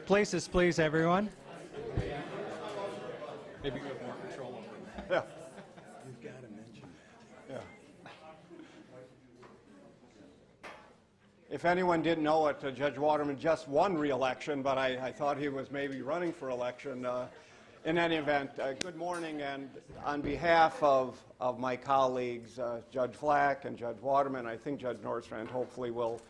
Places, please, everyone. Maybe you have more control over it. Yeah. You've got to mention that. Yeah. If anyone didn't know it, Judge Waterman just won re-election, but I thought he was maybe running for election. In any event, good morning, and on behalf of my colleagues, Judge Flack and Judge Waterman, I think Judge Nordstrand hopefully will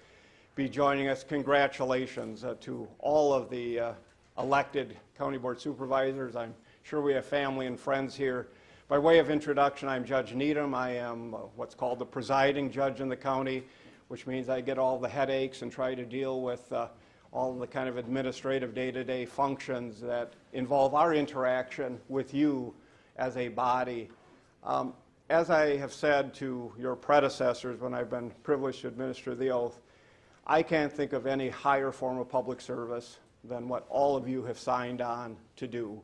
be joining us. Congratulations to all of the elected County Board Supervisors. I'm sure we have family and friends here. By way of introduction, I'm Judge Needham. I am what's called the presiding judge in the county, which means I get all the headaches and try to deal with all the kind of administrative day-to-day functions that involve our interaction with you as a body. As I have said to your predecessors when I've been privileged to administer the oath, I can't think of any higher form of public service than what all of you have signed on to do.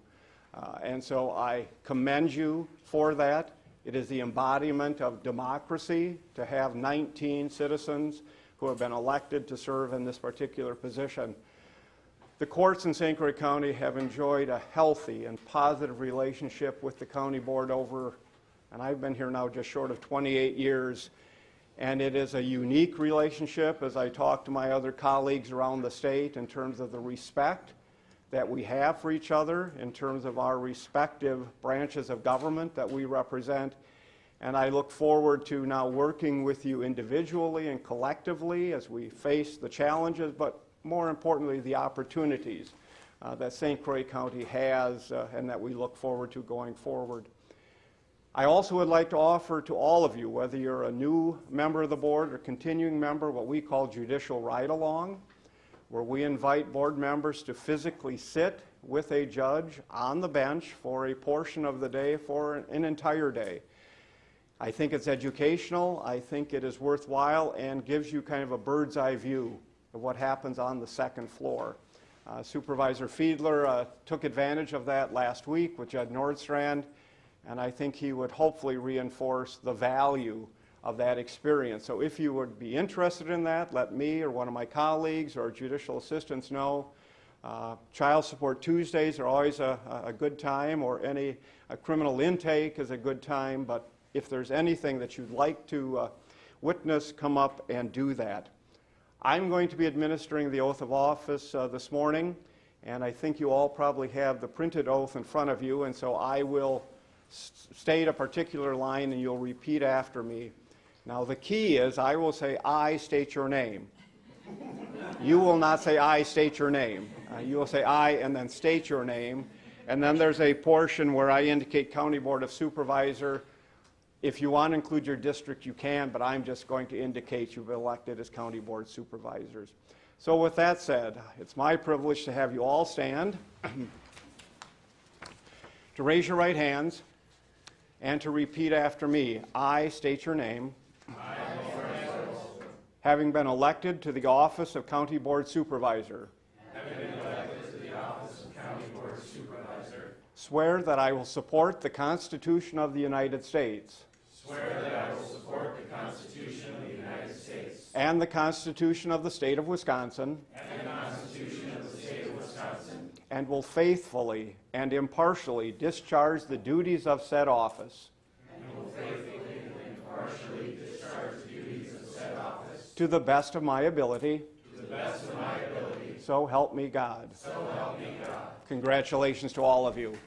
And so I commend you for that. It is the embodiment of democracy to have 19 citizens who have been elected to serve in this particular position. The courts in St. Croix County have enjoyed a healthy and positive relationship with the county board over, and I've been here now just short of 28 years, and it is a unique relationship as I talk to my other colleagues around the state in terms of the respect that we have for each other, in terms of our respective branches of government that we represent. And I look forward to now working with you individually and collectively as we face the challenges, but more importantly, the opportunities that St. Croix County has and that we look forward to going forward. I also would like to offer to all of you, whether you're a new member of the board or continuing member, what we call Judicial Ride-Along, where we invite board members to physically sit with a judge on the bench for a portion of the day, for an entire day. I think it's educational, I think it is worthwhile, and gives you kind of a bird's eye view of what happens on the second floor. Supervisor Fiedler took advantage of that last week with Judge Nordstrand, and I think he would hopefully reinforce the value of that experience. So if you would be interested in that, let me or one of my colleagues or judicial assistants know. Child Support Tuesdays are always a good time, or any criminal intake is a good time, but if there's anything that you'd like to witness, come up and do that. I'm going to be administering the oath of office this morning, and I think you all probably have the printed oath in front of you, and so I will state a particular line and you'll repeat after me. Now the key is I will say, "I state your name." You will not say, "I state your name." You will say, "I," and then state your name. And then there's a portion where I indicate County Board of Supervisor. If you want to include your district, you can, but I'm just going to indicate you've been elected as County Board Supervisors. So with that said, it's my privilege to have you all stand, to raise your right hands, and to repeat after me. I state your name. Having been elected to the office of County Board Supervisor. Swear that I will support the Constitution of the United States. Swear that I will support the Constitution of the United States. And the Constitution of the State of Wisconsin. And the Constitution of the State of Wisconsin. And will faithfully and impartially discharge the duties of said office. And will faithfully and impartially discharge the duties of said office. To the best of my ability. To the best of my ability. So help me God. So help me God. Congratulations to all of you.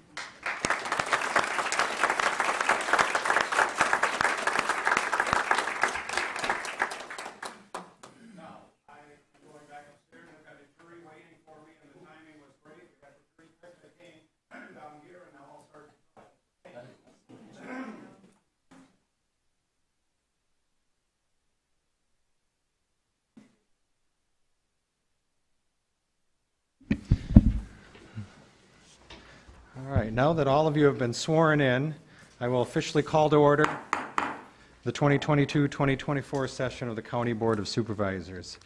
All right, now that all of you have been sworn in, I will officially call to order the 2022-2024 session of the County Board of Supervisors.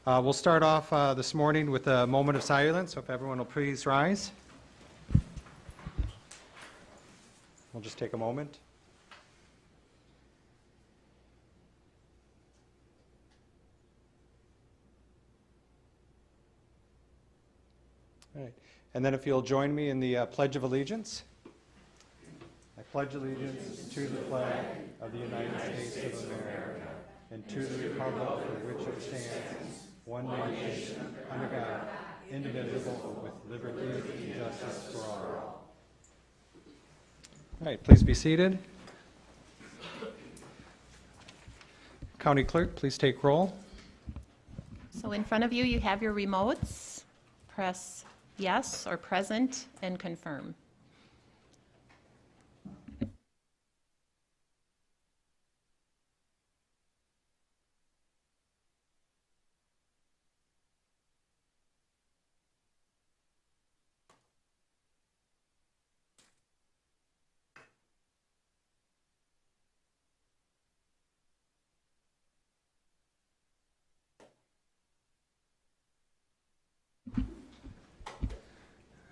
We'll start off this morning with a moment of silence, so if everyone will please rise. We'll just take a moment. All right. And then if you'll join me in the Pledge of Allegiance. I pledge allegiance to the flag of the United States of America and to the republic for which it stands, one nation, under God, indivisible, with liberty and justice for all. All right, please be seated. County Clerk, please take roll. So in front of you, you have your remotes. Press yes or present and confirm.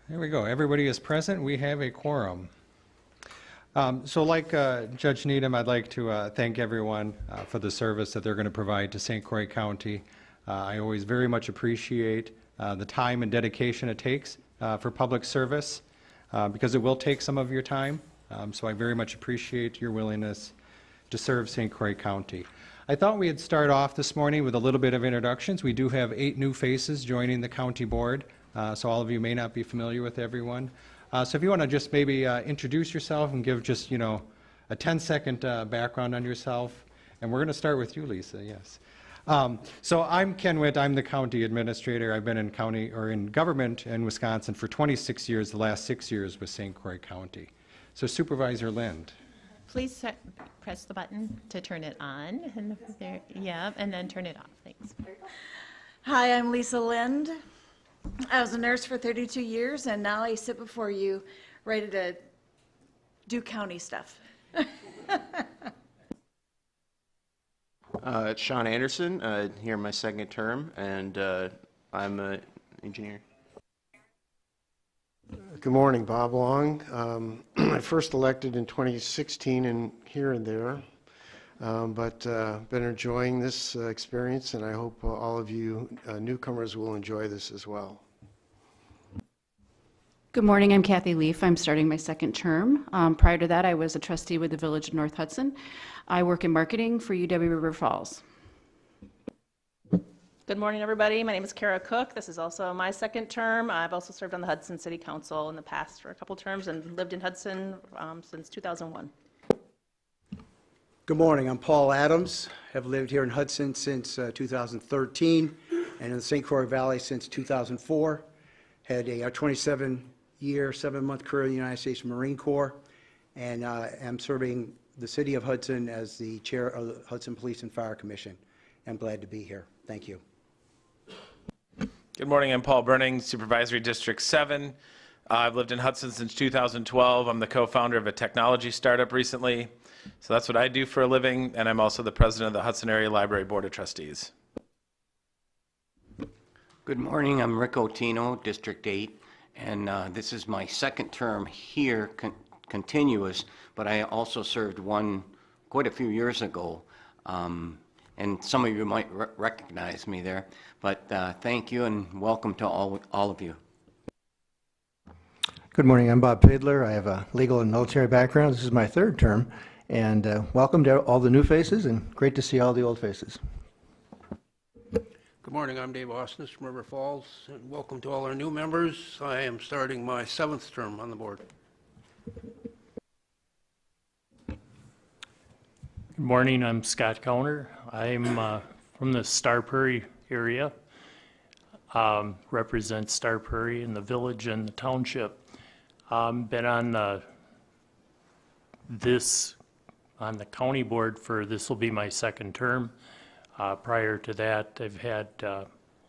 There we go. Everybody is present. We have a quorum. So like Judge Needham, I'd like to thank everyone for the service that they're going to provide to St. Croix County. I always very much appreciate the time and dedication it takes for public service because it will take some of your time. So I very much appreciate your willingness to serve St. Croix County. I thought we'd start off this morning with a little bit of introductions. We do have 8 new faces joining the county board. So all of you may not be familiar with everyone. So if you want to just maybe introduce yourself and give just, a 10-second background on yourself. And we're going to start with you, Lisa, yes. So I'm Ken Witt. I'm the county administrator. I've been in government in Wisconsin for 26 years. The last 6 years with St. Croix County. So Supervisor Lind. Please press the button to turn it on. And there, yeah, and then turn it off. Thanks. Hi, I'm Lisa Lind. I was a nurse for 32 years, and now I sit before you ready to do county stuff. It's Sean Anderson, here in my second term, and I'm an engineer. Good morning, Bob Long. I first elected in 2016 and here and there, but been enjoying this experience, and I hope all of you newcomers will enjoy this as well. Good morning, I'm Kathy Leaf. I'm starting my second term. Prior to that, I was a trustee with the Village of North Hudson. I work in marketing for UW River Falls. Good morning, everybody. My name is Kara Cook. This is also my second term. I've also served on the Hudson City Council in the past for a couple terms and lived in Hudson since 2001. Good morning, I'm Paul Adams. Have lived here in Hudson since 2013 and in the St. Croix Valley since 2004. Had a 27-year, 7-month career in the United States Marine Corps, and am serving the City of Hudson as the chair of the Hudson Police and Fire Commission. I'm glad to be here. Thank you. Good morning, I'm Paul Burning, Supervisory District 7. I've lived in Hudson since 2012. I'm the co-founder of a technology startup recently. So that's what I do for a living, and I'm also the president of the Hudson Area Library Board of Trustees. Good morning, I'm Rick Otino, District 8, and this is my second term here, continuous, but I also served one quite a few years ago. And some of you might recognize me there, but thank you and welcome to all of you. Good morning, I'm Bob Pidler. I have a legal and military background. This is my third term, and welcome to all the new faces, and great to see all the old faces. Good morning, I'm Dave Austin from River Falls, and welcome to all our new members. I am starting my 7th term on the board. Good morning, I'm Scott Counter. I'm from the Star Prairie area, represent Star Prairie in the village and the township. Been on the county board for, this will be my second term. Prior to that, I've had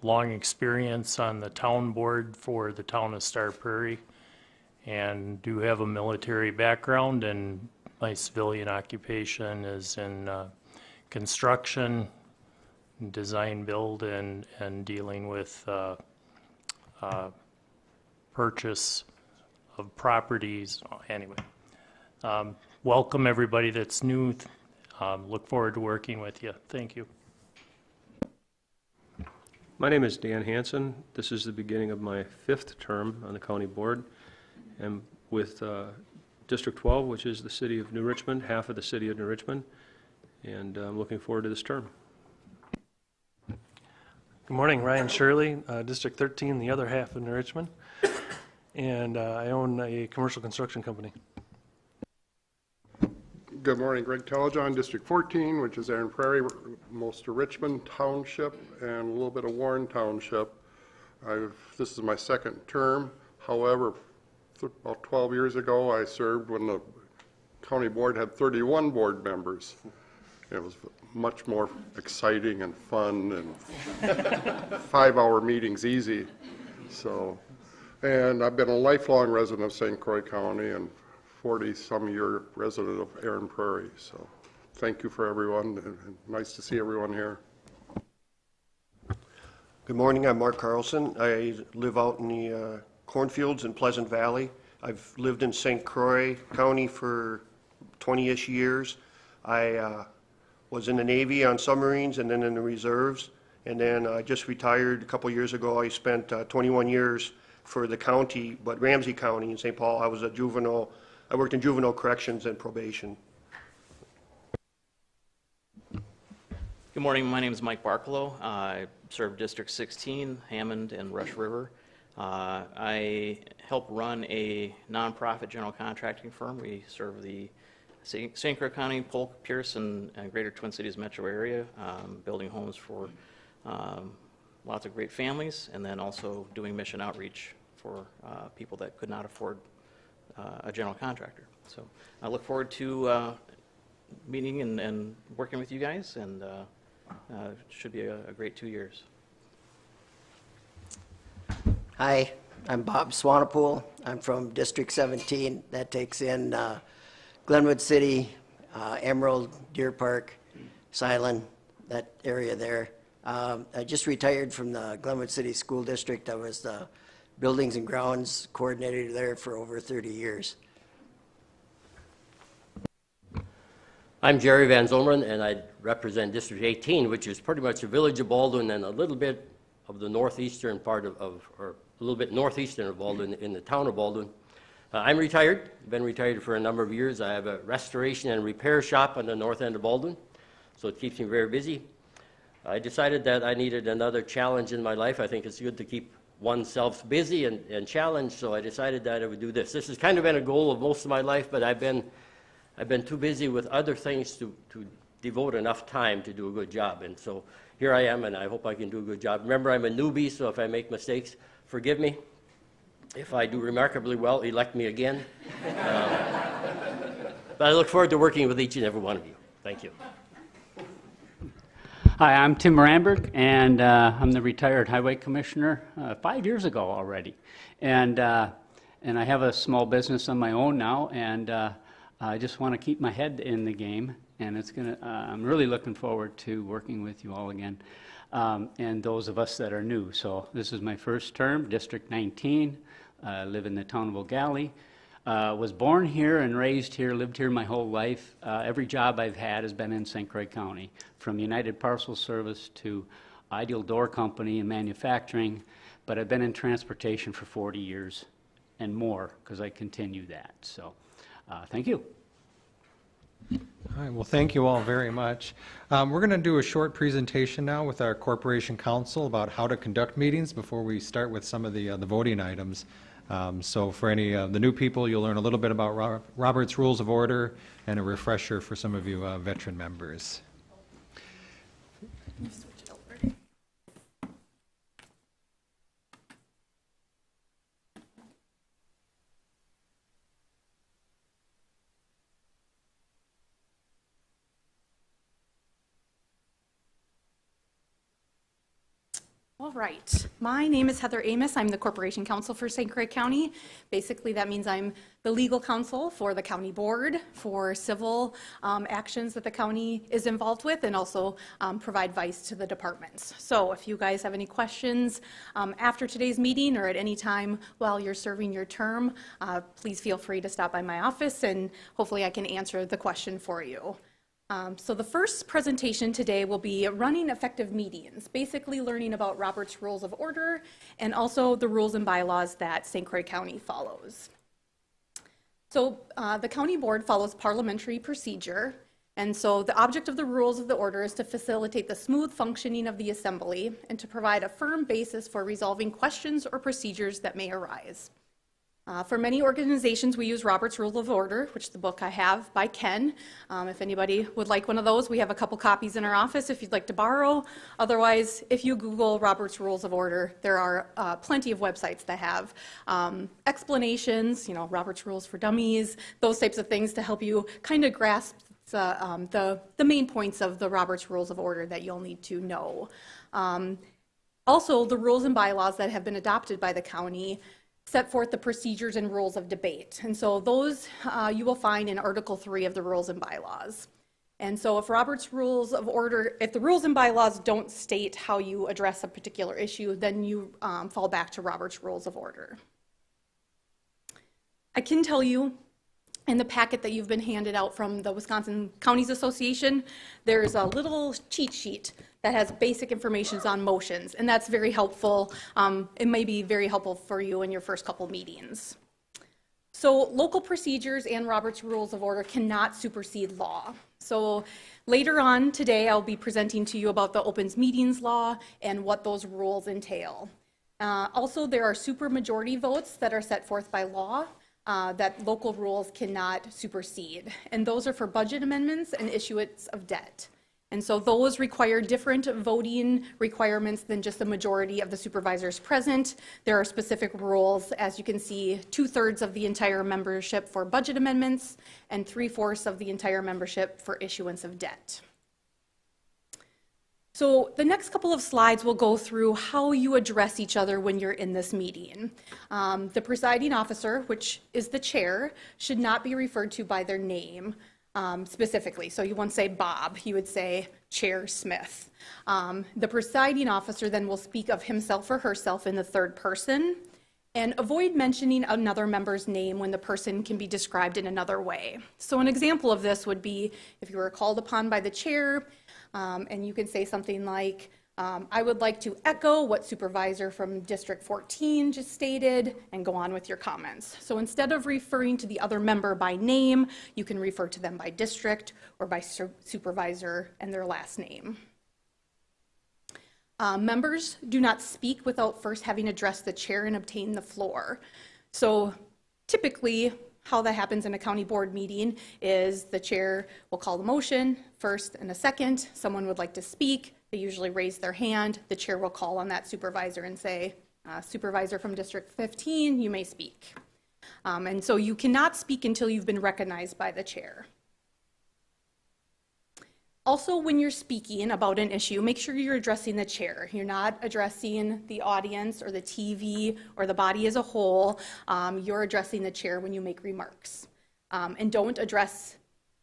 long experience on the town board for the town of Star Prairie and do have a military background, and my civilian occupation is in construction, design build, and dealing with purchase of properties. Anyway, welcome everybody that's new. Look forward to working with you. Thank you. My name is Dan Hansen. This is the beginning of my 5th term on the county board. I'm with District 12, which is the city of New Richmond, half of the city of New Richmond, and I'm looking forward to this term. Good morning, Ryan Shirley, District 13, the other half of New Richmond, and I own a commercial construction company. Good morning, Greg Telejohn, District 14, which is Aaron Prairie, most of Richmond Township, and a little bit of Warren Township. This is my 2nd term. However, about 12 years ago, I served when the county board had 31 board members. It was much more exciting and fun, and 5-hour meetings easy. So, and I've been a lifelong resident of St. Croix County and 40-some-year resident of Aaron Prairie. So thank you for everyone, and nice to see everyone here. Good morning, I'm Mark Carlson. I live out in the cornfields in Pleasant Valley. I've lived in St. Croix County for 20-ish years. I was in the Navy on submarines and then in the reserves, and then I just retired a couple years ago. I spent 21 years for the county, but Ramsey County in St. Paul. I was a juvenile. I worked in juvenile corrections and probation. Good morning, my name is Mike Barkalow. I serve District 16, Hammond and Rush River. I help run a nonprofit general contracting firm. We serve the St. Croix County, Polk, Pierce, and Greater Twin Cities metro area, building homes for lots of great families, and then also doing mission outreach for people that could not afford a general contractor. So I look forward to meeting and working with you guys, and it should be a great 2 years. Hi, I'm Bob Swanepoel. I'm from District 17. That takes in Glenwood City, Emerald, Deer Park, Silen, that area there. I just retired from the Glenwood City School District. I was the Buildings and Grounds coordinator there for over 30 years. I'm Jerry Van Zomeren, and I represent District 18, which is pretty much the village of Baldwin and a little bit of the northeastern part or a little bit northeastern of Baldwin in the town of Baldwin. I'm retired, been retired for a number of years. I have a restoration and repair shop on the north end of Baldwin, so it keeps me very busy. I decided that I needed another challenge in my life. I think it's good to keep oneself busy and challenged, so I decided that I would do this. This has kind of been a goal of most of my life, but I've been too busy with other things to devote enough time to do a good job, and so here I am, and I hope I can do a good job. Remember, I'm a newbie, so if I make mistakes, forgive me. If I do remarkably well, elect me again. But I look forward to working with each and every one of you. Thank you. Hi, I'm Tim Ramberg, and I'm the retired highway commissioner 5 years ago already. And I have a small business on my own now, and I just want to keep my head in the game, and I'm really looking forward to working with you all again, and those of us that are new. So this is my first term, District 19. I live in the town of O'Galley. Was born here and raised here, lived here my whole life. Every job I've had has been in St. Croix County, from United Parcel Service to Ideal Door Company and manufacturing, but I've been in transportation for 40 years and more, because I continue that. So thank you. All right, well, thank you all very much. We're going to do a short presentation now with our Corporation Counsel about how to conduct meetings before we start with some of the voting items. So for any of the new people, you'll learn a little bit about Robert's Rules of Order and a refresher for some of you veteran members. All right. My name is Heather Amos. I'm the Corporation Counsel for St. Croix County. Basically, that means I'm the legal counsel for the county board, for civil actions that the county is involved with, and also provide advice to the departments. So if you guys have any questions after today's meeting or at any time while you're serving your term, please feel free to stop by my office, and hopefully I can answer the question for you. So the first presentation today will be running effective meetings, basically learning about Robert's Rules of Order and also the rules and bylaws that St. Croix County follows. So the county board follows parliamentary procedure, and so the object of the rules of the order is to facilitate the smooth functioning of the assembly and to provide a firm basis for resolving questions or procedures that may arise. For many organizations, we use Robert's Rules of Order, which the book I have by Ken. If anybody would like one of those, we have a couple copies in our office if you'd like to borrow. Otherwise, if you Google Robert's Rules of Order, there are plenty of websites that have explanations, Robert's Rules for Dummies, those types of things to help you kind of grasp the main points of the Robert's Rules of Order that you'll need to know. Also, the rules and bylaws that have been adopted by the county set forth the procedures and rules of debate. And so those you will find in Article 3 of the rules and bylaws. And so if Robert's Rules of Order, if the rules and bylaws don't state how you address a particular issue, then you fall back to Robert's Rules of Order. I can tell you in the packet that you've been handed out from the Wisconsin Counties Association, there's a little cheat sheet that has basic information on motions, and that's very helpful. It may be very helpful for you in your first couple meetings. So local procedures and Robert's Rules of Order cannot supersede law. So later on today, I'll be presenting to you about the Opens Meetings Law and what those rules entail. Also, there are supermajority votes that are set forth by law that local rules cannot supersede, and those are for budget amendments and issuance of debt. And so those require different voting requirements than just the majority of the supervisors present. There are specific rules, as you can see, 2/3 of the entire membership for budget amendments and 3/4 of the entire membership for issuance of debt. So the next couple of slides will go through how you address each other when you're in this meeting. The presiding officer, which is the chair, should not be referred to by their name. Specifically. So you won't say Bob, you would say Chair Smith. The presiding officer then will speak of himself or herself in the third person, and avoid mentioning another member's name when the person can be described in another way. So an example of this would be if you were called upon by the chair, and you can say something like, I would like to echo what Supervisor from District 14 just stated, and go on with your comments. So instead of referring to the other member by name, you can refer to them by district or by supervisor and their last name. Members do not speak without first having addressed the chair and obtained the floor. So typically, how that happens in a county board meeting is the chair will call the motion first and a second. Someone would like to speak. They usually raise their hand. The chair will call on that supervisor and say, Supervisor from District 15, you may speak. And so you cannot speak until you've been recognized by the chair. Also, when you're speaking about an issue, make sure you're addressing the chair. You're not addressing the audience or the TV or the body as a whole. You're addressing the chair when you make remarks. And don't address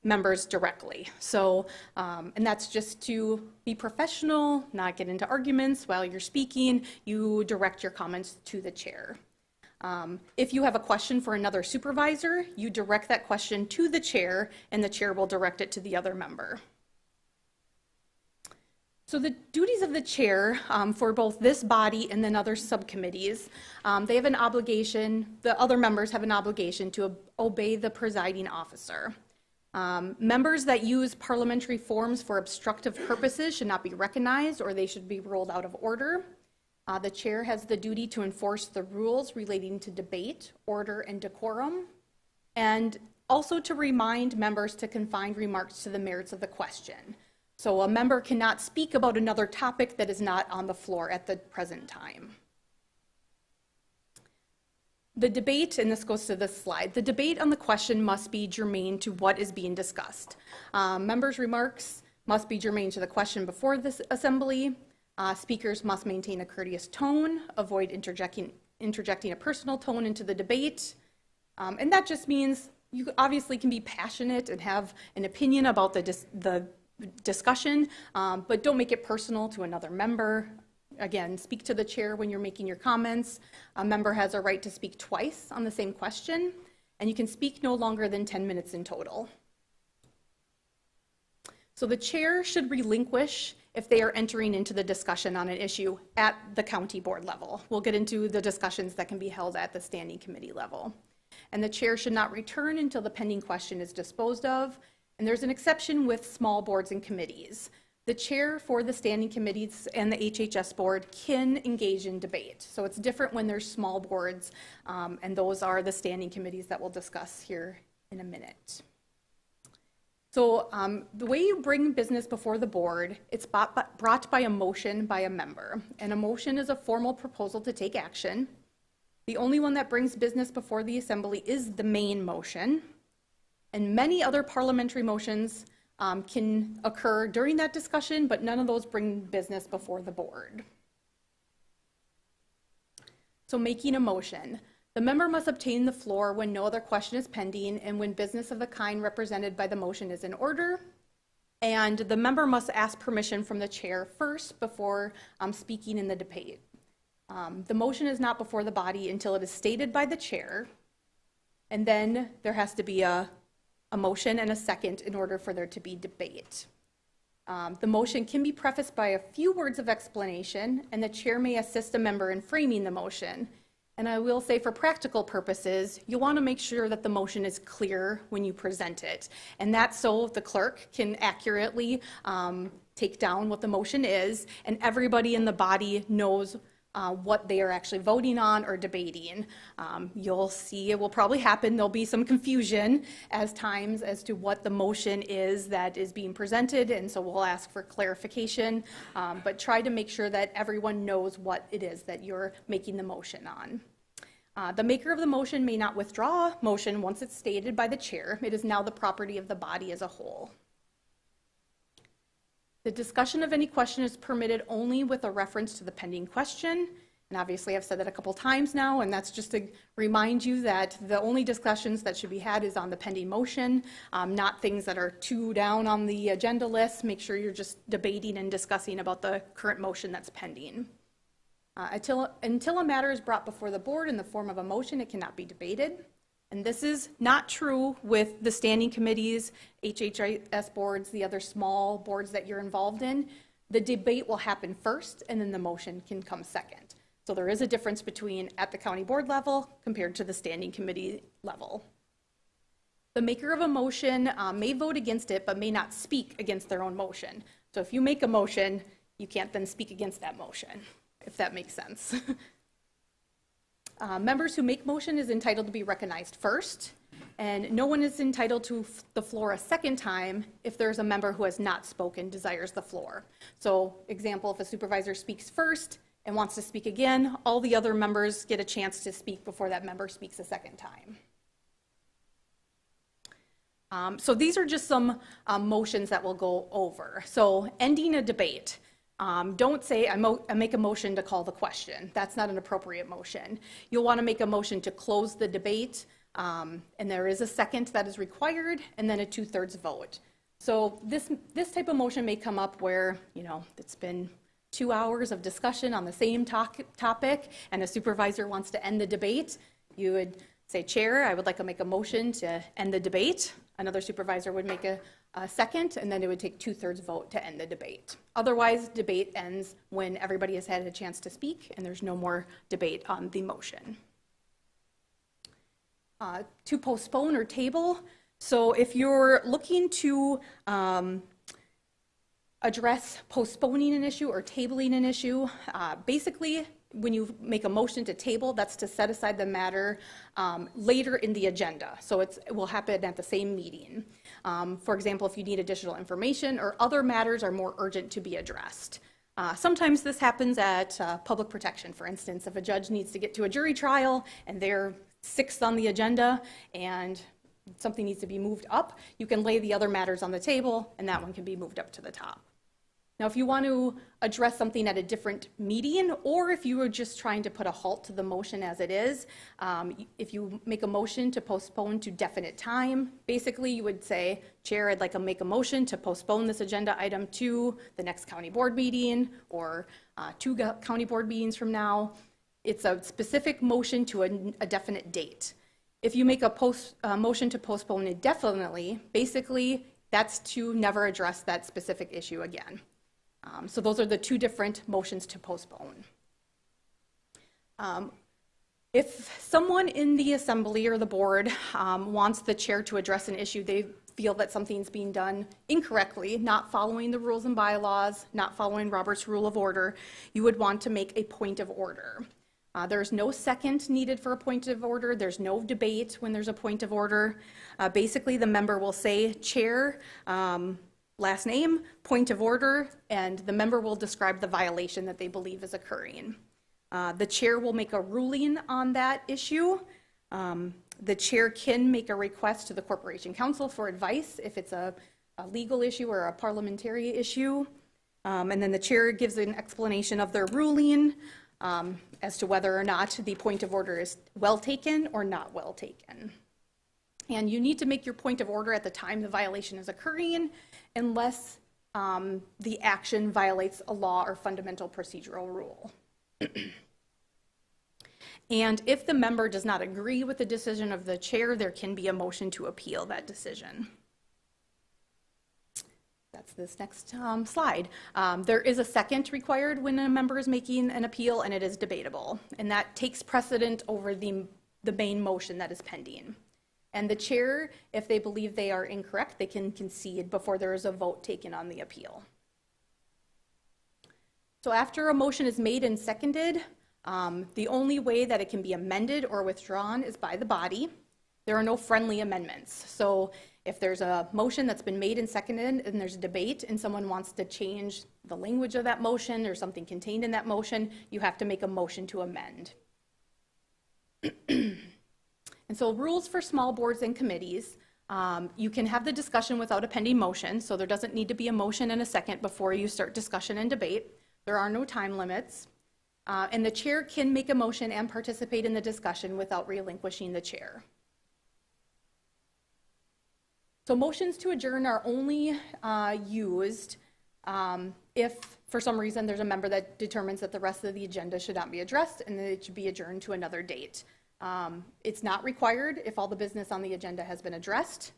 members directly. So, and that's just to be professional, not get into arguments while you're speaking. You direct your comments to the chair. If you have a question for another supervisor, you direct that question to the chair, and the chair will direct it to the other member. So the duties of the chair for both this body and then other subcommittees, they have an obligation, the other members have an obligation to obey the presiding officer. Members that use parliamentary forms for obstructive purposes should not be recognized, or they should be ruled out of order. The chair has the duty to enforce the rules relating to debate, order, and decorum, and also to remind members to confine remarks to the merits of the question. So a member cannot speak about another topic that is not on the floor at the present time. The debate, and this goes to this slide, the debate on the question must be germane to what is being discussed. Members' remarks must be germane to the question before this assembly. Speakers must maintain a courteous tone, avoid interjecting a personal tone into the debate. And that just means you obviously can be passionate and have an opinion about the discussion, but don't make it personal to another member. Again, speak to the chair when you're making your comments. A member has a right to speak twice on the same question, and you can speak no longer than 10 minutes in total. So the chair should relinquish if they are entering into the discussion on an issue at the county board level. We'll get into the discussions that can be held at the standing committee level. And the chair should not return until the pending question is disposed of. And there's an exception with small boards and committees. The chair for the standing committees and the HHS board can engage in debate. So it's different when there's small boards, and those are the standing committees that we'll discuss here in a minute. So the way you bring business before the board, it's brought by a motion by a member. And a motion is a formal proposal to take action. The only one that brings business before the assembly is the main motion. And many other parliamentary motions can occur during that discussion, but none of those bring business before the board. So making a motion. The member must obtain the floor when no other question is pending and when business of the kind represented by the motion is in order. And the member must ask permission from the chair first before speaking in the debate. The motion is not before the body until it is stated by the chair, and then there has to be a motion and a second in order for there to be debate. The motion can be prefaced by a few words of explanation, and the chair may assist a member in framing the motion. And I will say, for practical purposes, you want to make sure that the motion is clear when you present it. And that's so the clerk can accurately take down what the motion is, and everybody in the body knows what they are actually voting on or debating. You'll see it will probably happen. There'll be some confusion as times as to what the motion is that is being presented, and so we'll ask for clarification, but try to make sure that everyone knows what it is that you're making the motion on. The maker of the motion may not withdraw a motion once it's stated by the chair. It is now the property of the body as a whole. The discussion of any question is permitted only with a reference to the pending question. And obviously I've said that a couple times now, and that's just to remind you that the only discussions that should be had is on the pending motion, not things that are too down on the agenda list. Make sure you're just debating and discussing about the current motion that's pending. Until a matter is brought before the board in the form of a motion, it cannot be debated. And this is not true with the standing committees, HHS boards, the other small boards that you're involved in. The debate will happen first, and then the motion can come second. So there is a difference between at the county board level compared to the standing committee level. The maker of a motion may vote against it, but may not speak against their own motion. So if you make a motion, you can't then speak against that motion, if that makes sense. Members who make motion is entitled to be recognized first, and no one is entitled to the floor a second time if there's a member who has not spoken, desires the floor. So, example, if a supervisor speaks first and wants to speak again, all the other members get a chance to speak before that member speaks a second time. So these are just some motions that we'll go over. So ending a debate. Don't say, I make a motion to call the question. That's not an appropriate motion. You'll want to make a motion to close the debate, and there is a second that is required, and then a 2/3 vote. So this type of motion may come up where, it's been 2 hours of discussion on the same topic, and a supervisor wants to end the debate. You would say, Chair, I would like to make a motion to end the debate. Another supervisor would make a second, and then it would take 2/3 vote to end the debate. Otherwise, debate ends when everybody has had a chance to speak and there's no more debate on the motion. To postpone or table. So if you're looking to address postponing an issue or tabling an issue, basically when you make a motion to table, that's to set aside the matter later in the agenda. So it will happen at the same meeting. For example, if you need additional information or other matters are more urgent to be addressed. Sometimes this happens at public protection. For instance, if a judge needs to get to a jury trial and they're 6th on the agenda and something needs to be moved up, you can lay the other matters on the table and that one can be moved up to the top. Now, if you want to address something at a different meeting, or if you were just trying to put a halt to the motion as it is, if you make a motion to postpone to definite time, basically you would say, Chair, I'd like to make a motion to postpone this agenda item to the next county board meeting, or 2 county board meetings from now. It's a specific motion to a definite date. If you make a motion to postpone indefinitely, basically That's to never address that specific issue again. So those are the two different motions to postpone. If someone in the assembly or the board wants the chair to address an issue, they feel that something's being done incorrectly, not following the rules and bylaws, not following Robert's Rule of Order, you would want to make a point of order. There's no second needed for a point of order. There's no debate when there's a point of order. Basically, the member will say, Chair, last name, point of order, and the member will describe the violation that they believe is occurring. The chair will make a ruling on that issue. The chair can make a request to the Corporation Counsel for advice if it's a legal issue or a parliamentary issue. And then the chair gives an explanation of their ruling as to whether or not the point of order is well taken or not well taken. And you need to make your point of order at the time the violation is occurring unless the action violates a law or fundamental procedural rule. And if the member does not agree with the decision of the chair, there can be a motion to appeal that decision. That's this next slide. There is a second required when a member is making an appeal, and it is debatable. And that takes precedent over the main motion that is pending. And the chair, if they believe they are incorrect, they can concede before there is a vote taken on the appeal. So after a motion is made and seconded, the only way that it can be amended or withdrawn is by the body. There are no friendly amendments. So if there's a motion that's been made and seconded and there's a debate and someone wants to change the language of that motion or something contained in that motion, you have to make a motion to amend. And so rules for small boards and committees, you can have the discussion without a pending motion, so there doesn't need to be a motion and a second before you start discussion and debate. There are no time limits. And the chair can make a motion and participate in the discussion without relinquishing the chair. So motions to adjourn are only used if, for some reason, there's a member that determines that the rest of the agenda should not be addressed and that it should be adjourned to another date. It's not required if all the business on the agenda has been addressed.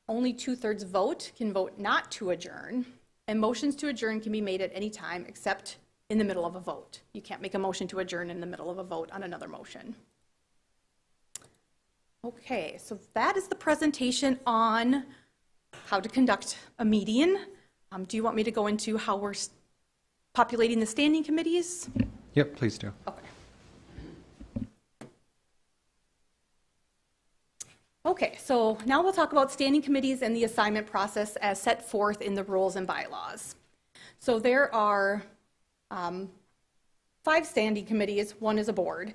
Only 2/3 vote can vote not to adjourn, and motions to adjourn can be made at any time except in the middle of a vote. You can't make a motion to adjourn in the middle of a vote on another motion. Okay, so that is the presentation on how to conduct a meeting. Do you want me to go into how we're populating the standing committees? Yep, please do. Okay. Okay, so now we'll talk about standing committees and the assignment process as set forth in the rules and bylaws. So there are 5 standing committees, 1 is a board.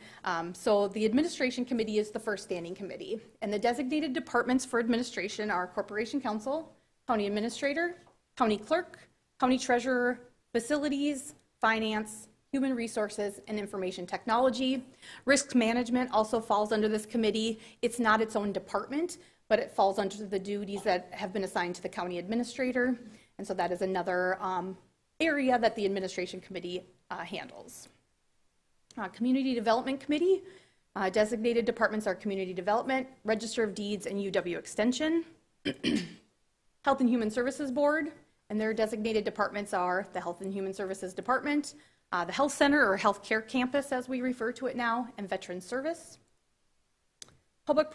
So the administration committee is the first standing committee, and the designated departments for administration are Corporation Counsel, County Administrator, County Clerk, County Treasurer, Facilities, Finance, Human Resources, and Information Technology. Risk Management also falls under this committee. It's not its own department, but it falls under the duties that have been assigned to the County Administrator, and so that is another area that the Administration Committee handles. Community Development Committee, designated departments are Community Development, Register of Deeds, and UW Extension. Health and Human Services Board, and their designated departments are the Health and Human Services Department, the Health Center or Health Care Campus as we refer to it now, and Veterans Service. Public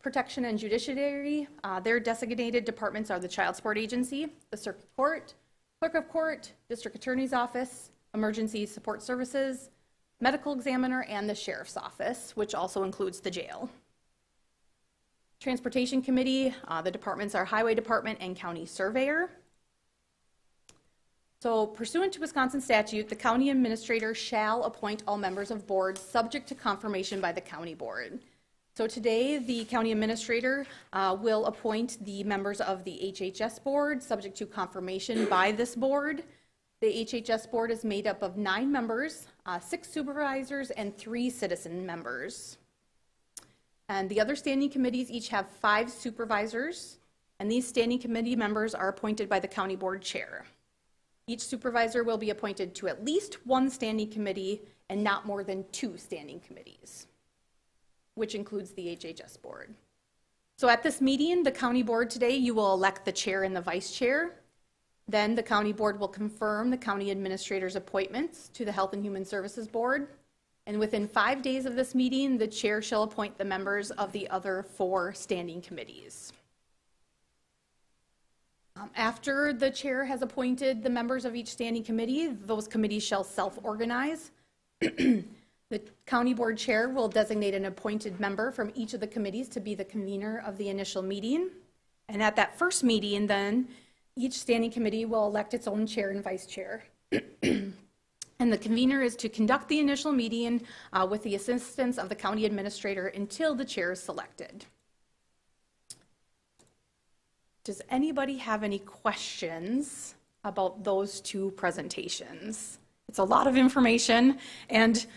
Protection and Judiciary, their designated departments are the Child Support Agency, the Circuit Court, Clerk of Court, District Attorney's Office, Emergency Support Services, Medical Examiner, and the Sheriff's Office, which also includes the jail. Transportation Committee, the departments are Highway Department and County Surveyor. So pursuant to Wisconsin statute, the county administrator shall appoint all members of boards subject to confirmation by the county board. So today, the county administrator will appoint the members of the HHS board subject to confirmation by this board. The HHS board is made up of 9 members, 6 supervisors, and 3 citizen members. And the other standing committees each have 5 supervisors, and these standing committee members are appointed by the county board chair. Each supervisor will be appointed to at least 1 standing committee and not more than 2 standing committees, which includes the HHS board. So at this meeting, the county board today, you will elect the chair and the vice chair. Then the county board will confirm the county administrator's appointments to the Health and Human Services Board. And within 5 days of this meeting, the chair shall appoint the members of the other 4 standing committees. After the chair has appointed the members of each standing committee, those committees shall self-organize. The county board chair will designate an appointed member from each of the committees to be the convener of the initial meeting. And at that first meeting, then, each standing committee will elect its own chair and vice chair. And the convener is to conduct the initial meeting with the assistance of the county administrator until the chair is selected. Does anybody have any questions about those 2 presentations? It's a lot of information, and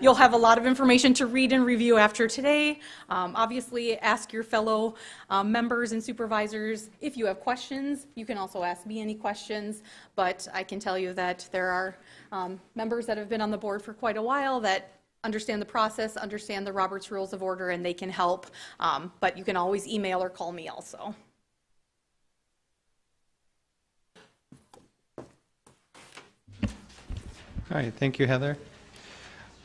you'll have a lot of information to read and review after today. Obviously, ask your fellow members and supervisors if you have questions. You can also ask me any questions, but I can tell you that there are members that have been on the board for quite a while that understand the process, understand the Robert's Rules of Order, and they can help, but you can always email or call me also. All right, thank you, Heather.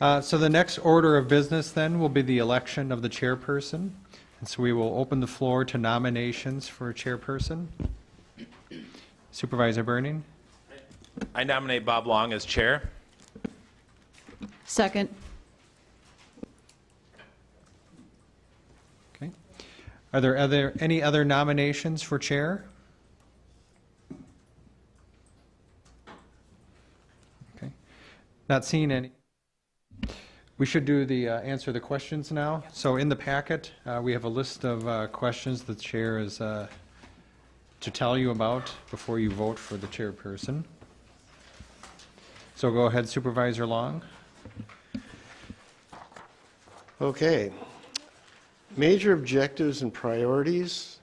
So the next order of business then will be the election of the chairperson. And so we will open the floor to nominations for a chairperson. Supervisor Burning. I nominate Bob Long as chair. Second. Okay. Are there any other nominations for chair? Not seeing any. We should do the answer the questions now. So in the packet, we have a list of questions the chair is to tell you about before you vote for the chairperson. So go ahead, Supervisor Long. Okay. Major objectives and priorities.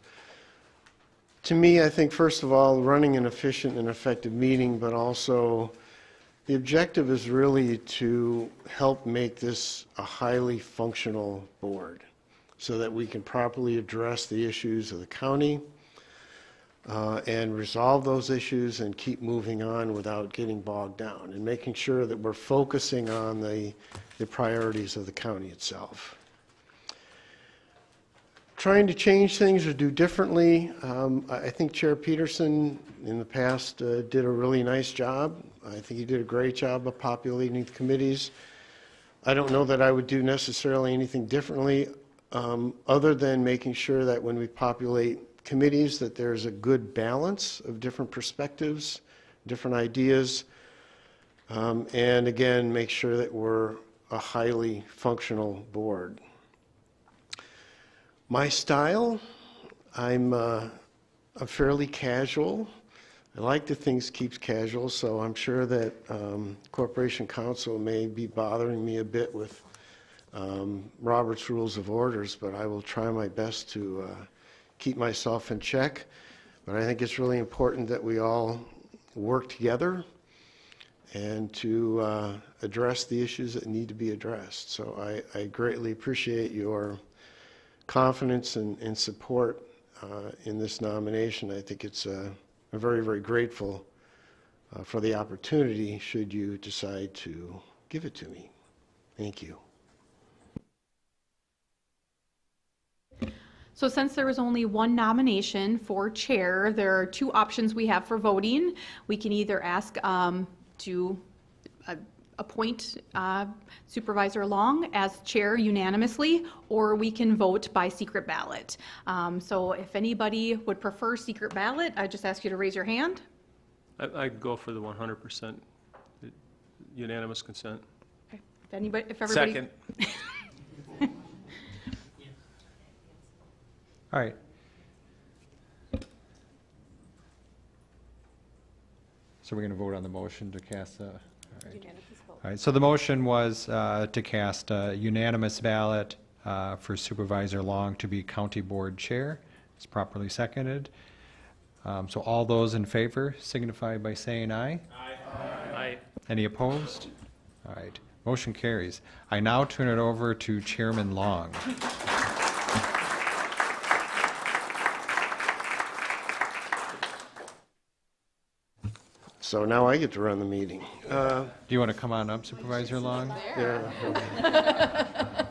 To me, I think, first of all, running an efficient and effective meeting, but also the objective is really to help make this a highly functional board so that we can properly address the issues of the county and resolve those issues and keep moving on without getting bogged down and making sure that we're focusing on the priorities of the county itself. Trying to change things or do differently. I think Chair Peterson in the past did a really nice job. I think he did a great job of populating the committees. I don't know that I would do necessarily anything differently other than making sure that when we populate committees that there's a good balance of different perspectives, different ideas, and again, make sure that we're a highly functional board. My style, I'm fairly casual. I like the things keeps casual, so I'm sure that Corporation Counsel may be bothering me a bit with Robert's Rules of Orders, but I will try my best to keep myself in check. But I think it's really important that we all work together and to address the issues that need to be addressed. So I greatly appreciate your confidence and support in this nomination. I think it's I'm very, very grateful for the opportunity should you decide to give it to me. Thank you. So since there was only one nomination for chair, there are 2 options we have for voting. We can either ask to appoint Supervisor Long as chair unanimously, or we can vote by secret ballot. So if anybody would prefer secret ballot, I just ask you to raise your hand. I'd go for the 100% unanimous consent. Okay. If everybody. Second. All right. So we're going to vote on the motion to cast a... All right. All right, so the motion was to cast a unanimous ballot for Supervisor Long to be County Board Chair. It's properly seconded. So all those in favor signify by saying aye. Aye. Aye. Any opposed? All right, motion carries. I now turn it over to Chairman Long. So now I get to run the meeting. Do you want to come on up, Supervisor Long? Yeah.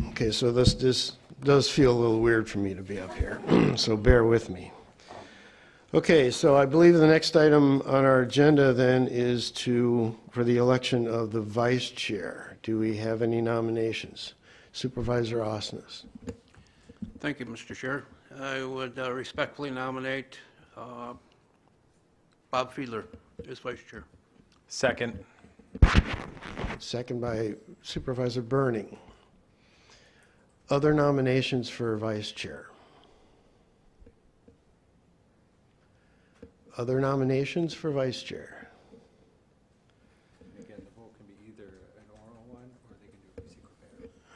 Okay, so this does feel a little weird for me to be up here, so bear with me. Okay, so I believe the next item on our agenda then is for the election of the vice chair. Do we have any nominations? Supervisor Osnes. Thank you, Mr. Chair. I would respectfully nominate Bob Fiedler as vice chair. Second. Second by Supervisor Burning. Other nominations for vice chair? Other nominations for vice chair? Again, the vote can be either an oral one or they can do a secret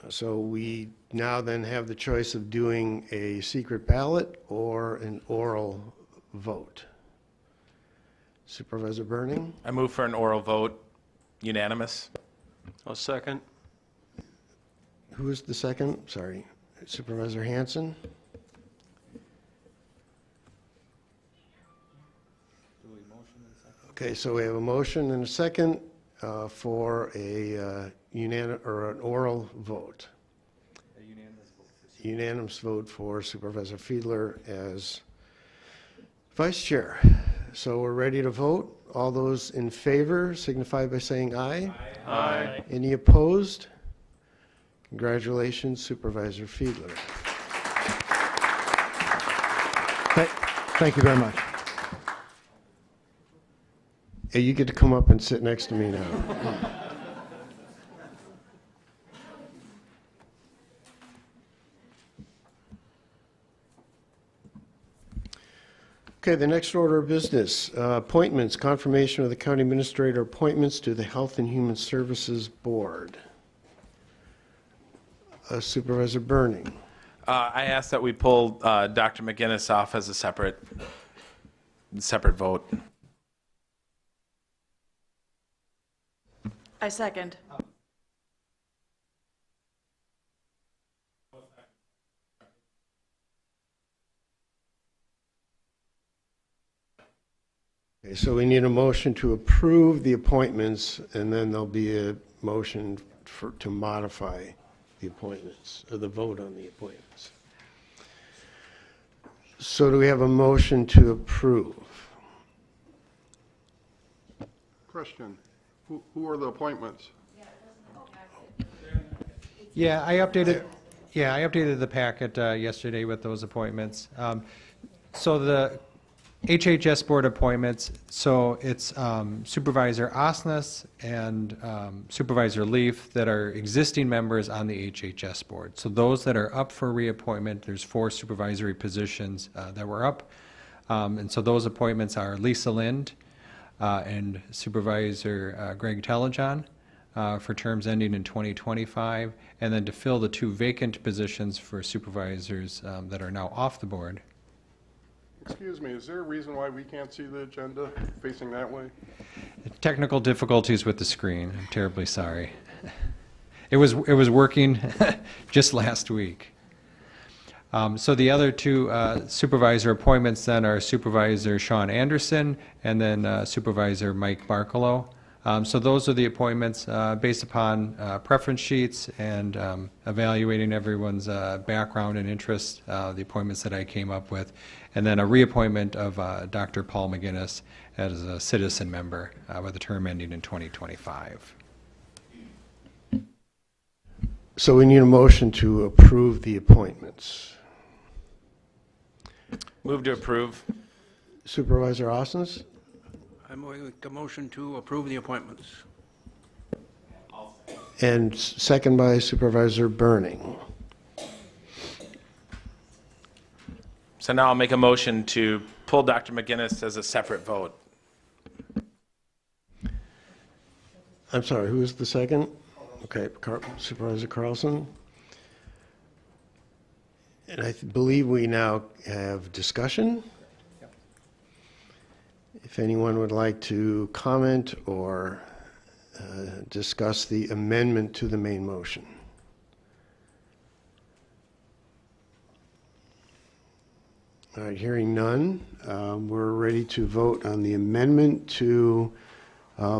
ballot. So we now then have the choice of doing a secret ballot or an oral vote. Supervisor Burning? I move for an oral vote, unanimous. I'll second. Who is the second? Sorry. Supervisor Hanson? Okay, so we have a motion and a second for a an oral vote. A unanimous vote. Unanimous vote for Supervisor Fiedler as vice chair. So we're ready to vote. All those in favor signify by saying aye. Aye. Any opposed? Congratulations, Supervisor Fiedler. Thank you very much. Hey, you get to come up and sit next to me now. Okay, the next order of business, appointments, confirmation of the county administrator appointments to the Health and Human Services Board. Supervisor Burning. I ask that we pull Dr. McGinnis off as a separate vote. I second. Okay, so we need a motion to approve the appointments, and then there'll be a motion to modify the appointments, or the vote on the appointments. So do we have a motion to approve? Question, who are the appointments? Yeah, I updated the packet yesterday with those appointments. So the HHS Board appointments, so it's Supervisor Osnes and Supervisor Leaf that are existing members on the HHS Board. So those that are up for reappointment, there's 4 supervisory positions that were up. And so those appointments are Lisa Lind and Supervisor Greg Telejohn for terms ending in 2025, and then to fill the 2 vacant positions for supervisors that are now off the board. Excuse me, is there a reason why we can't see the agenda facing that way? Technical difficulties with the screen. I'm terribly sorry. It was working just last week. So the other 2 supervisor appointments then are Supervisor Sean Anderson and then Supervisor Mike Barkalow. So those are the appointments based upon preference sheets and evaluating everyone's background and interest, the appointments that I came up with, and then a reappointment of Dr. Paul McGinnis as a citizen member with a term ending in 2025. So we need a motion to approve the appointments. Move to approve. Supervisor Osnes? I make a motion to approve the appointments. And second by Supervisor Burning. So now I'll make a motion to pull Dr. McGinnis as a separate vote. I'm sorry, who is the second? Okay, Supervisor Carlson. And I believe we now have discussion. If anyone would like to comment or discuss the amendment to the main motion. All right, hearing none, we're ready to vote on the amendment to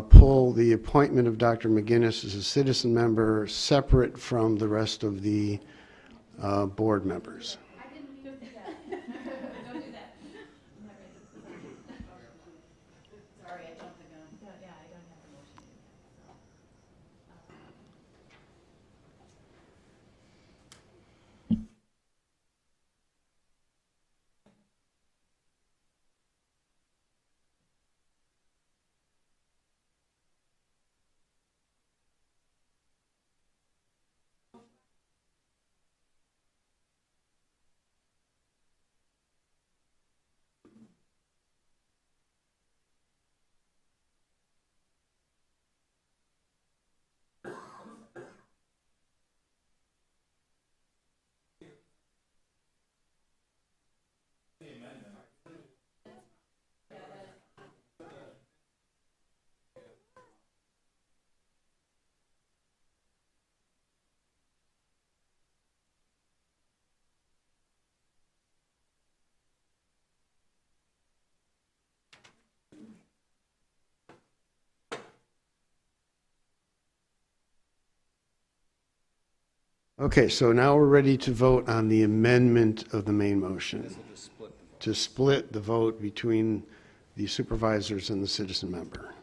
pull the appointment of Dr. McGinnis as a citizen member separate from the rest of the board members. Okay, so now we're ready to vote on the amendment of the main motion. To split the vote between the supervisors and the citizen member.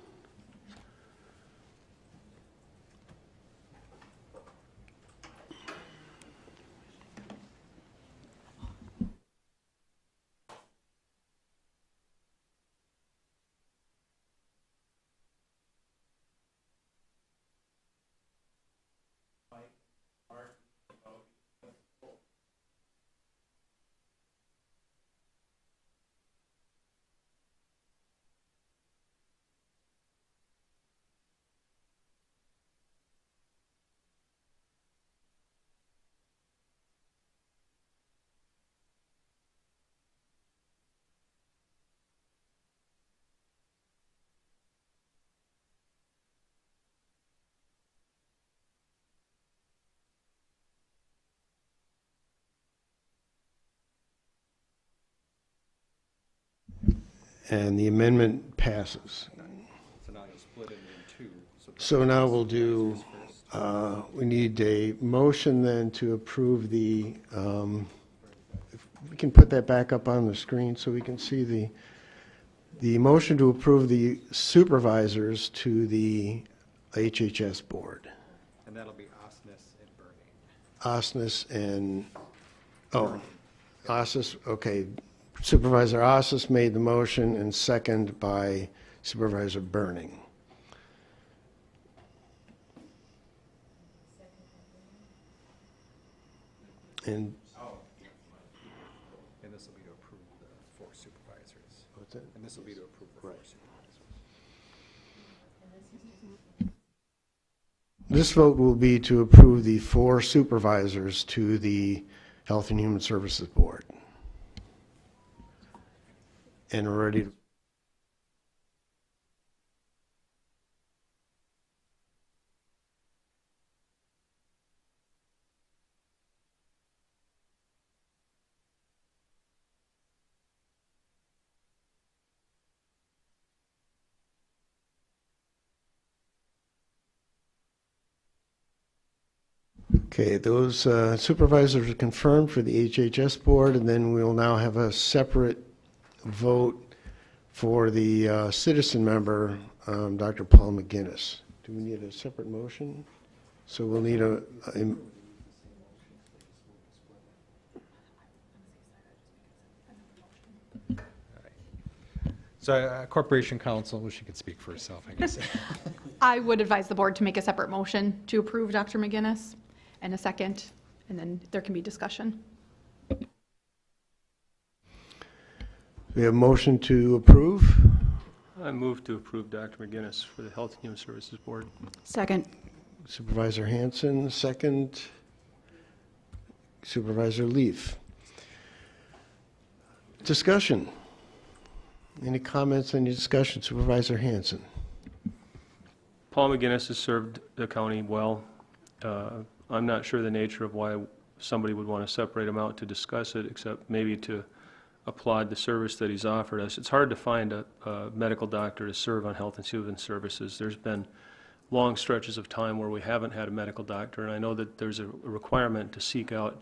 And the amendment passes. So now you'll split it in two. So now we'll do, we need a motion then to approve the, if we can put that back up on the screen so we can see the motion to approve the supervisors to the HHS board. And that'll be Osnes and Burning. Osnes and, oh, Osnes, okay. Supervisor Osnes made the motion and second by Supervisor Burning. And this will be to approve the 4 supervisors. What's that? And this will be to approve the 4 supervisors. This vote will be to approve the 4 supervisors to the Health and Human Services Board. And we're ready to Okay, those supervisors are confirmed for the HHS board, and then we'll now have a separate vote for the citizen member, Dr. Paul McGinnis. Do we need a separate motion? So we'll need a So Corporation Counsel, well, she could speak for herself, I guess. I would advise the board to make a separate motion to approve Dr. McGinnis and a second, and then there can be discussion. We have a motion to approve. I move to approve Dr. McGinnis for the Health and Human Services Board. Second. Supervisor Hanson, second. Supervisor Leaf. Discussion. Any comments, any discussion? Supervisor Hanson. Paul McGinnis has served the county well. I'm not sure the nature of why somebody would want to separate him out to discuss it, except maybe to applaud the service that he's offered us. It's hard to find a medical doctor to serve on Health and Human Services. There's been long stretches of time where we haven't had a medical doctor, and I know that there's a requirement to seek out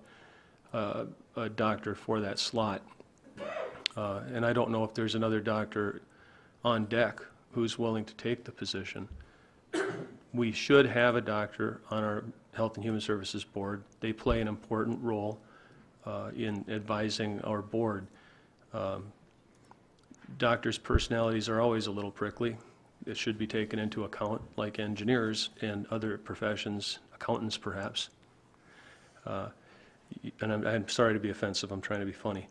a doctor for that slot. And I don't know if there's another doctor on deck who's willing to take the position. We should have a doctor on our Health and Human Services Board. They play an important role in advising our board. Doctors' personalities are always a little prickly. It should be taken into account, like engineers and other professions, accountants perhaps. And I'm sorry to be offensive, I'm trying to be funny.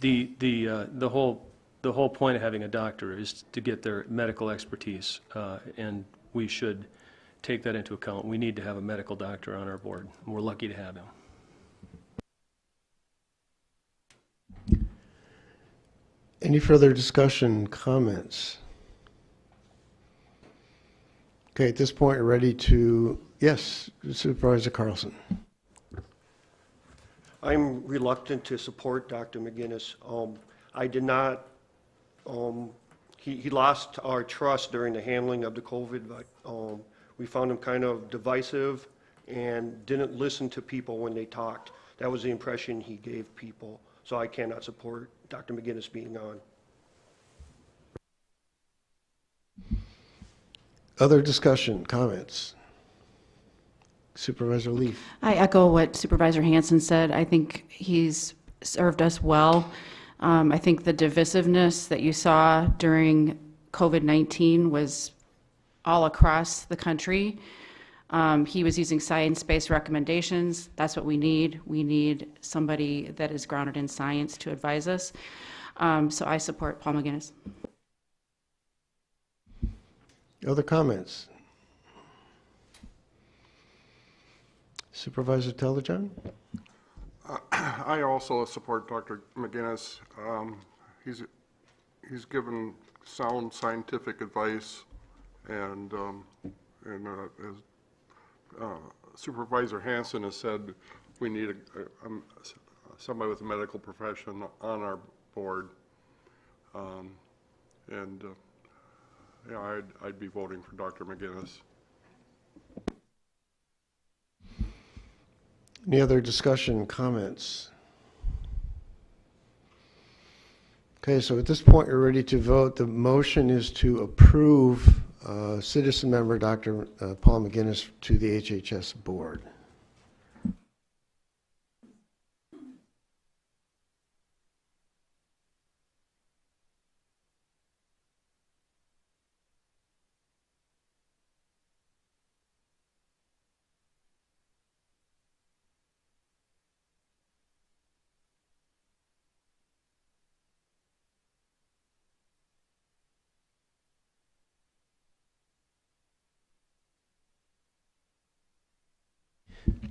The whole point of having a doctor is to get their medical expertise, and we should take that into account. We need to have a medical doctor on our board, and we're lucky to have him. Any further discussion, comments? Okay, at this point, we're ready to, yes, Supervisor Carlson. I'm reluctant to support Dr. McGinnis. I did not, he lost our trust during the handling of the COVID. We found him kind of divisive and didn't listen to people when they talked. That was the impression he gave people. So I cannot support Dr. McGinnis being on. Other discussion, comments? Supervisor Leaf. I echo what Supervisor Hanson said. I think he's served us well. I think the divisiveness that you saw during COVID-19 was all across the country. He was using science-based recommendations. That's what we need. We need somebody that is grounded in science to advise us. So I support Paul McGinnis. Other comments? Supervisor Telejohn? I also support Dr. McGinnis. He's given sound scientific advice, and as Supervisor Hanson has said, we need somebody with a medical profession on our board, yeah, I'd be voting for Dr. McGinnis. Any other discussion, comments? Okay, so at this point, we're ready to vote. The motion is to approve citizen member Dr. Paul McGinnis to the HHS board.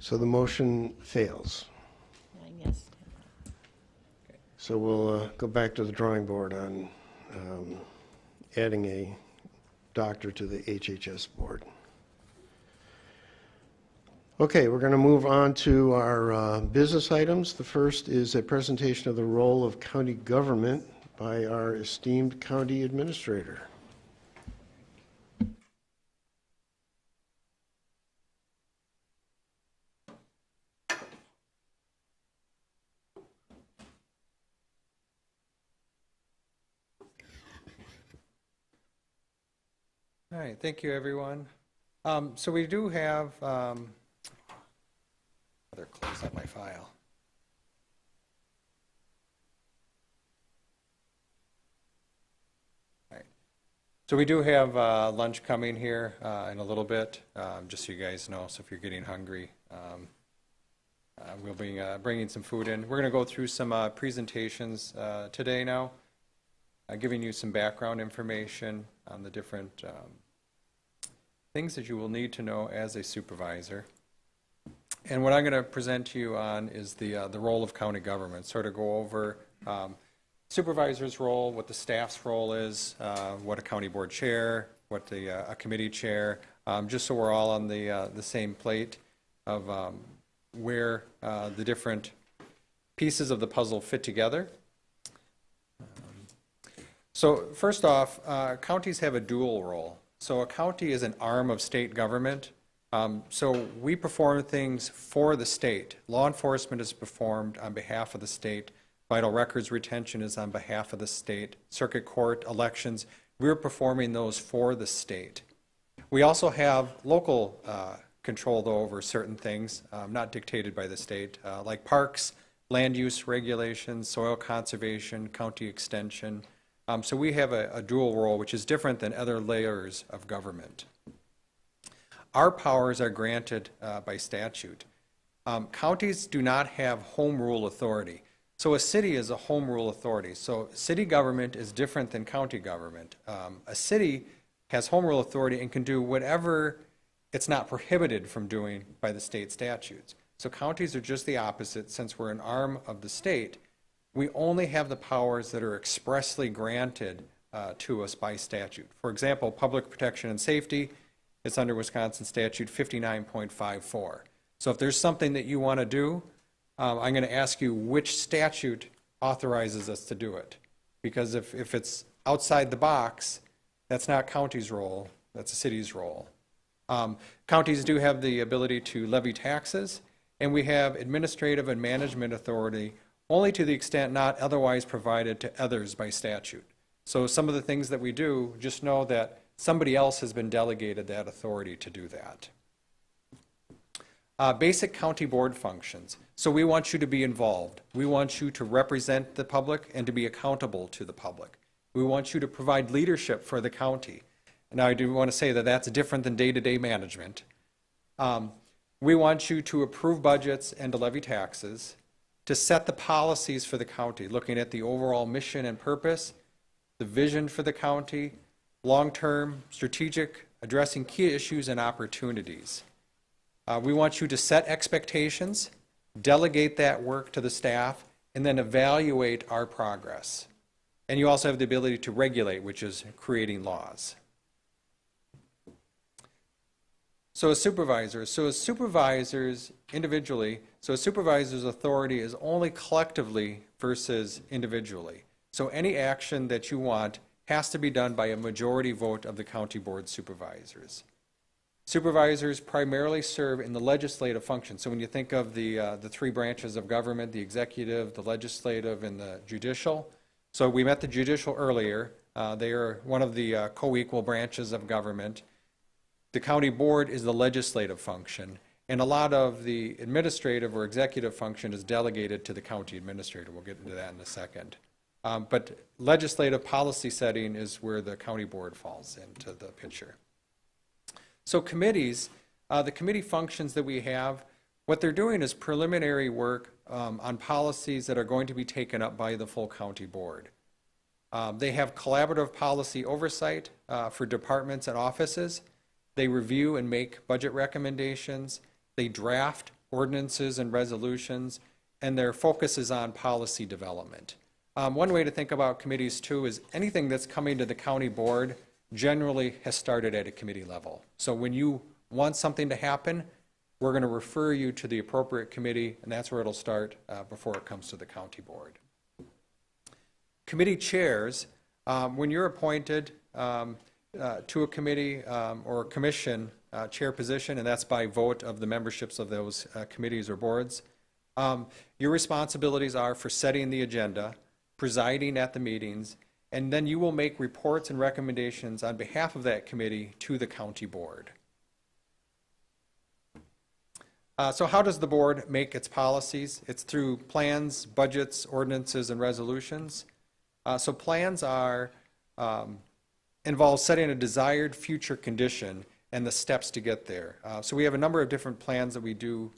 So the motion fails. Yes. So we'll go back to the drawing board on adding a doctor to the HHS board. Okay, we're going to move on to our business items. The first is a presentation of the role of county government by our esteemed county administrator. All right, thank you, everyone. So we do have, close up my file. All right. So we do have lunch coming here in a little bit, just so you guys know. So if you're getting hungry, we'll be bringing some food in. We're going to go through some presentations today now. giving you some background information on the different things that you will need to know as a supervisor. And what I'm going to present to you on is the role of county government, sort of go over supervisor's role, what the staff's role is, what a county board chair, what a committee chair, just so we're all on the same plate of where the different pieces of the puzzle fit together. So first off, counties have a dual role. So a county is an arm of state government. So we perform things for the state. Law enforcement is performed on behalf of the state. Vital records retention is on behalf of the state. Circuit court elections, we're performing those for the state. We also have local control though over certain things, not dictated by the state, like parks, land use regulations, soil conservation, county extension. So we have a dual role, which is different than other layers of government. Our powers are granted by statute. Counties do not have home rule authority. So a city is a home rule authority. So city government is different than county government. A city has home rule authority and can do whatever it's not prohibited from doing by the state statutes. So counties are just the opposite. Since we're an arm of the state, we only have the powers that are expressly granted to us by statute. For example, public protection and safety, it's under Wisconsin statute 59.54. So if there's something that you want to do, I'm going to ask you which statute authorizes us to do it. Because if it's outside the box, that's not county's role, that's a city's role. Counties do have the ability to levy taxes, and we have administrative and management authority only to the extent not otherwise provided to others by statute. So some of the things that we do, just know that somebody else has been delegated that authority to do that. Basic county board functions. So we want you to be involved. We want you to represent the public and to be accountable to the public. We want you to provide leadership for the county. Now I do want to say that that's different than day-to-day management. We want you to approve budgets and to levy taxes, to set the policies for the county, looking at the overall mission and purpose, the vision for the county, long-term, strategic, addressing key issues and opportunities. We want you to set expectations, delegate that work to the staff, and then evaluate our progress. And you also have the ability to regulate, which is creating laws. So as supervisors individually, so a supervisor's authority is only collectively versus individually. So any action that you want has to be done by a majority vote of the county board supervisors. Supervisors primarily serve in the legislative function. So when you think of the three branches of government, the executive, the legislative, and the judicial. So we met the judicial earlier. They are one of the co-equal branches of government. The county board is the legislative function, and a lot of the administrative or executive function is delegated to the county administrator. We'll get into that in a second. But legislative policy setting is where the county board falls into the picture. So committees, the committee functions that we have, what they're doing is preliminary work on policies that are going to be taken up by the full county board. They have collaborative policy oversight for departments and offices. They review and make budget recommendations. They draft ordinances and resolutions, and their focus is on policy development. One way to think about committees too is anything that's coming to the county board generally has started at a committee level. So when you want something to happen, we're going to refer you to the appropriate committee, and that's where it'll start before it comes to the county board. Committee chairs, when you're appointed to a committee or commission chair position, and that's by vote of the memberships of those committees or boards, your responsibilities are for setting the agenda, presiding at the meetings, and then you will make reports and recommendations on behalf of that committee to the county board. So how does the board make its policies? It's through plans, budgets, ordinances, and resolutions. So plans are involve setting a desired future condition and the steps to get there. So we have a number of different plans that we do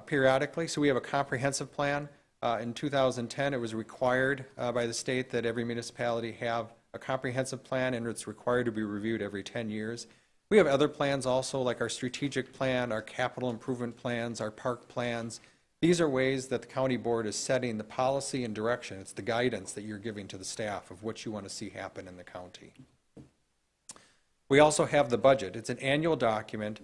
periodically. So we have a comprehensive plan. In 2010, it was required by the state that every municipality have a comprehensive plan, and it's required to be reviewed every 10 years. We have other plans also, like our strategic plan, our capital improvement plans, our park plans. These are ways that the county board is setting the policy and direction. It's the guidance that you're giving to the staff of what you want to see happen in the county. We also have the budget. It's an annual document,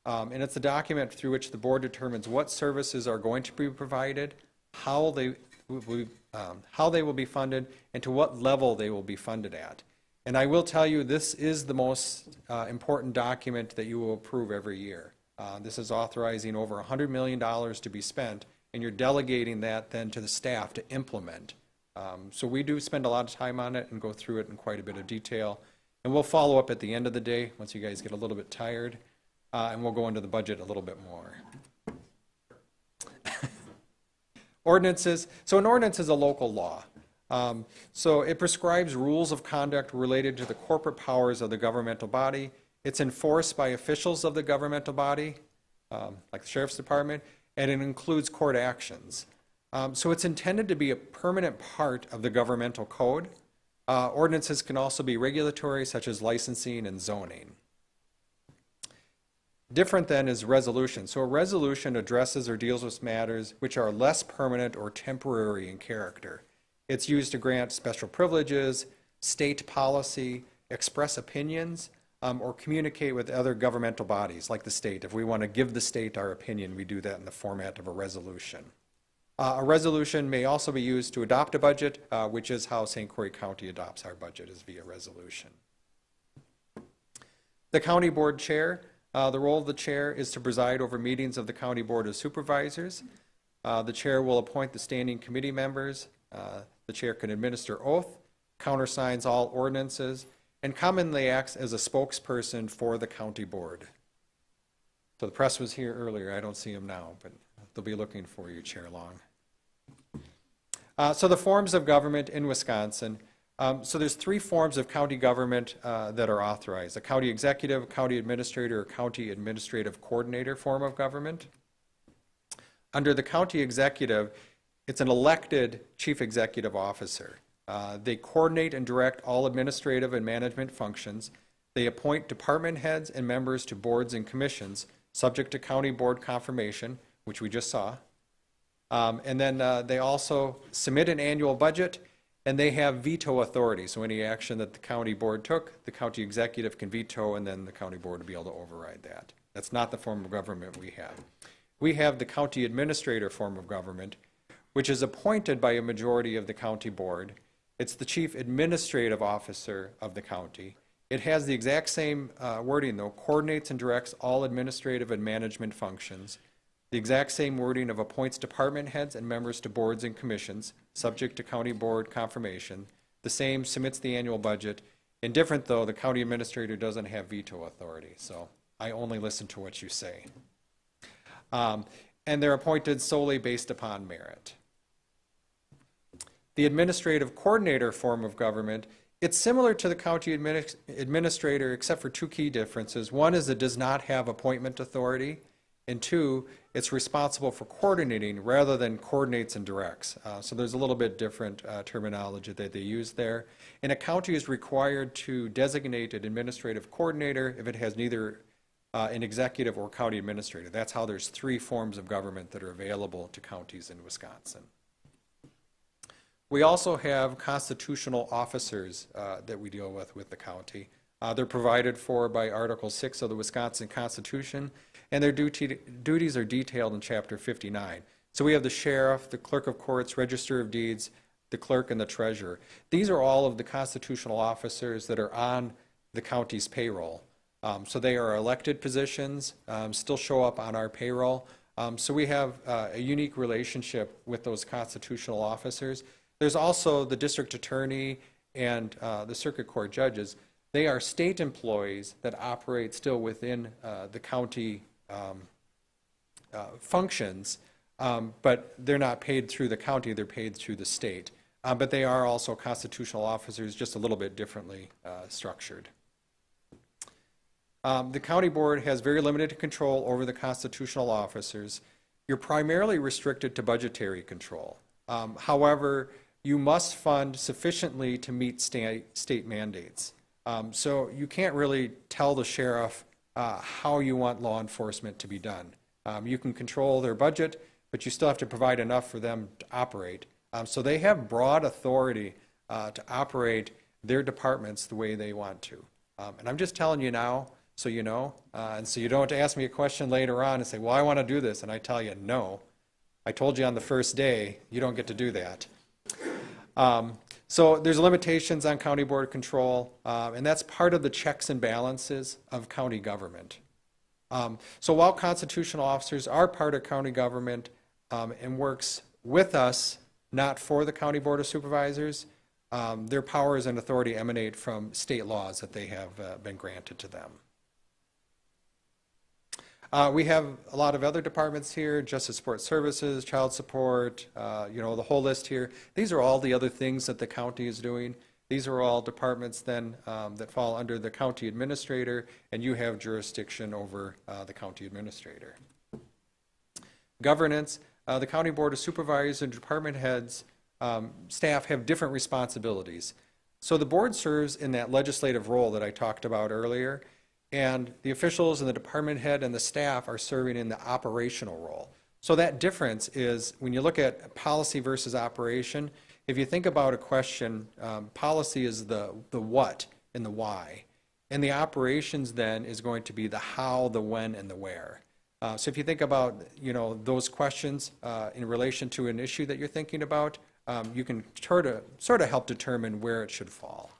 and it's a document through which the board determines what services are going to be provided, how they will be funded, and to what level they will be funded at. And I will tell you, this is the most important document that you will approve every year. This is authorizing over $100 million to be spent, and you're delegating that then to the staff to implement. So we do spend a lot of time on it and go through it in quite a bit of detail. And we'll follow up at the end of the day once you guys get a little bit tired, and we'll go into the budget a little bit more. Ordinances. So an ordinance is a local law. So it prescribes rules of conduct related to the corporate powers of the governmental body. It's enforced by officials of the governmental body, like the Sheriff's Department, and it includes court actions. So it's intended to be a permanent part of the governmental code. Ordinances can also be regulatory, such as licensing and zoning. Different then is resolution. So a resolution addresses or deals with matters which are less permanent or temporary in character. It's used to grant special privileges, state policy, express opinions, or communicate with other governmental bodies like the state. If we want to give the state our opinion, we do that in the format of a resolution. A resolution may also be used to adopt a budget, which is how St. Croix County adopts our budget, is via resolution. The County Board Chair. The role of the chair is to preside over meetings of the County Board of Supervisors. The chair will appoint the standing committee members. The chair can administer oath, countersigns all ordinances, and commonly acts as a spokesperson for the county board. So the press was here earlier. I don't see them now, but they'll be looking for you, Chair Long. So the forms of government in Wisconsin. So there's three forms of county government that are authorized: a county executive, a county administrator, or county administrative coordinator form of government. Under the county executive, it's an elected chief executive officer. They coordinate and direct all administrative and management functions. They appoint department heads and members to boards and commissions, subject to county board confirmation, which we just saw. And then they also submit an annual budget, and they have veto authority. So any action that the county board took, the county executive can veto, and then the county board will be able to override that. That's not the form of government we have. We have the county administrator form of government, which is appointed by a majority of the county board. It's the chief administrative officer of the county. It has the exact same wording, though: coordinates and directs all administrative and management functions. The exact same wording of appoints department heads and members to boards and commissions, subject to county board confirmation. The same, submits the annual budget. Indifferent, though, the county administrator doesn't have veto authority, so I only listen to what you say. And they're appointed solely based upon merit. The administrative coordinator form of government, it's similar to the county administrator except for two key differences. One is it does not have appointment authority, and two, it's responsible for coordinating rather than coordinates and directs. So there's a little bit different terminology that they use there. And a county is required to designate an administrative coordinator if it has neither an executive or county administrator. That's how there's three forms of government that are available to counties in Wisconsin. We also have constitutional officers that we deal with the county. They're provided for by Article 6 of the Wisconsin Constitution, and their duties are detailed in Chapter 59. So we have the sheriff, the clerk of courts, register of deeds, the clerk, and the treasurer. These are all of the constitutional officers that are on the county's payroll. So they are elected positions, still show up on our payroll. So we have a unique relationship with those constitutional officers. There's also the district attorney and the circuit court judges. They are state employees that operate still within the county functions, but they're not paid through the county, they're paid through the state. But they are also constitutional officers, just a little bit differently structured. The county board has very limited control over the constitutional officers. You're primarily restricted to budgetary control. However, you must fund sufficiently to meet state mandates. So you can't really tell the sheriff how you want law enforcement to be done. You can control their budget, but you still have to provide enough for them to operate. So they have broad authority to operate their departments the way they want to. And I'm just telling you now, so you know, and so you don't have to ask me a question later on and say, well, I want to do this, and I tell you, no. I told you on the first day, you don't get to do that. So there's limitations on county board control, and that's part of the checks and balances of county government. So while constitutional officers are part of county government and works with us, not for the County Board of Supervisors, their powers and authority emanate from state laws that they have been granted to them. We have a lot of other departments here, Justice Support Services, Child Support, you know, the whole list here. These are all the other things that the county is doing. These are all departments then that fall under the county administrator, and you have jurisdiction over the county administrator. Governance, the County Board of Supervisors and department heads, staff have different responsibilities. So the board serves in that legislative role that I talked about earlier, and the officials and the department head and the staff are serving in the operational role. So that difference is when you look at policy versus operation, if you think about a question, policy is the what and the why. And the operations then is going to be the how, the when, and the where. So if you think about, you know, those questions in relation to an issue that you're thinking about, you can sort of help determine where it should fall.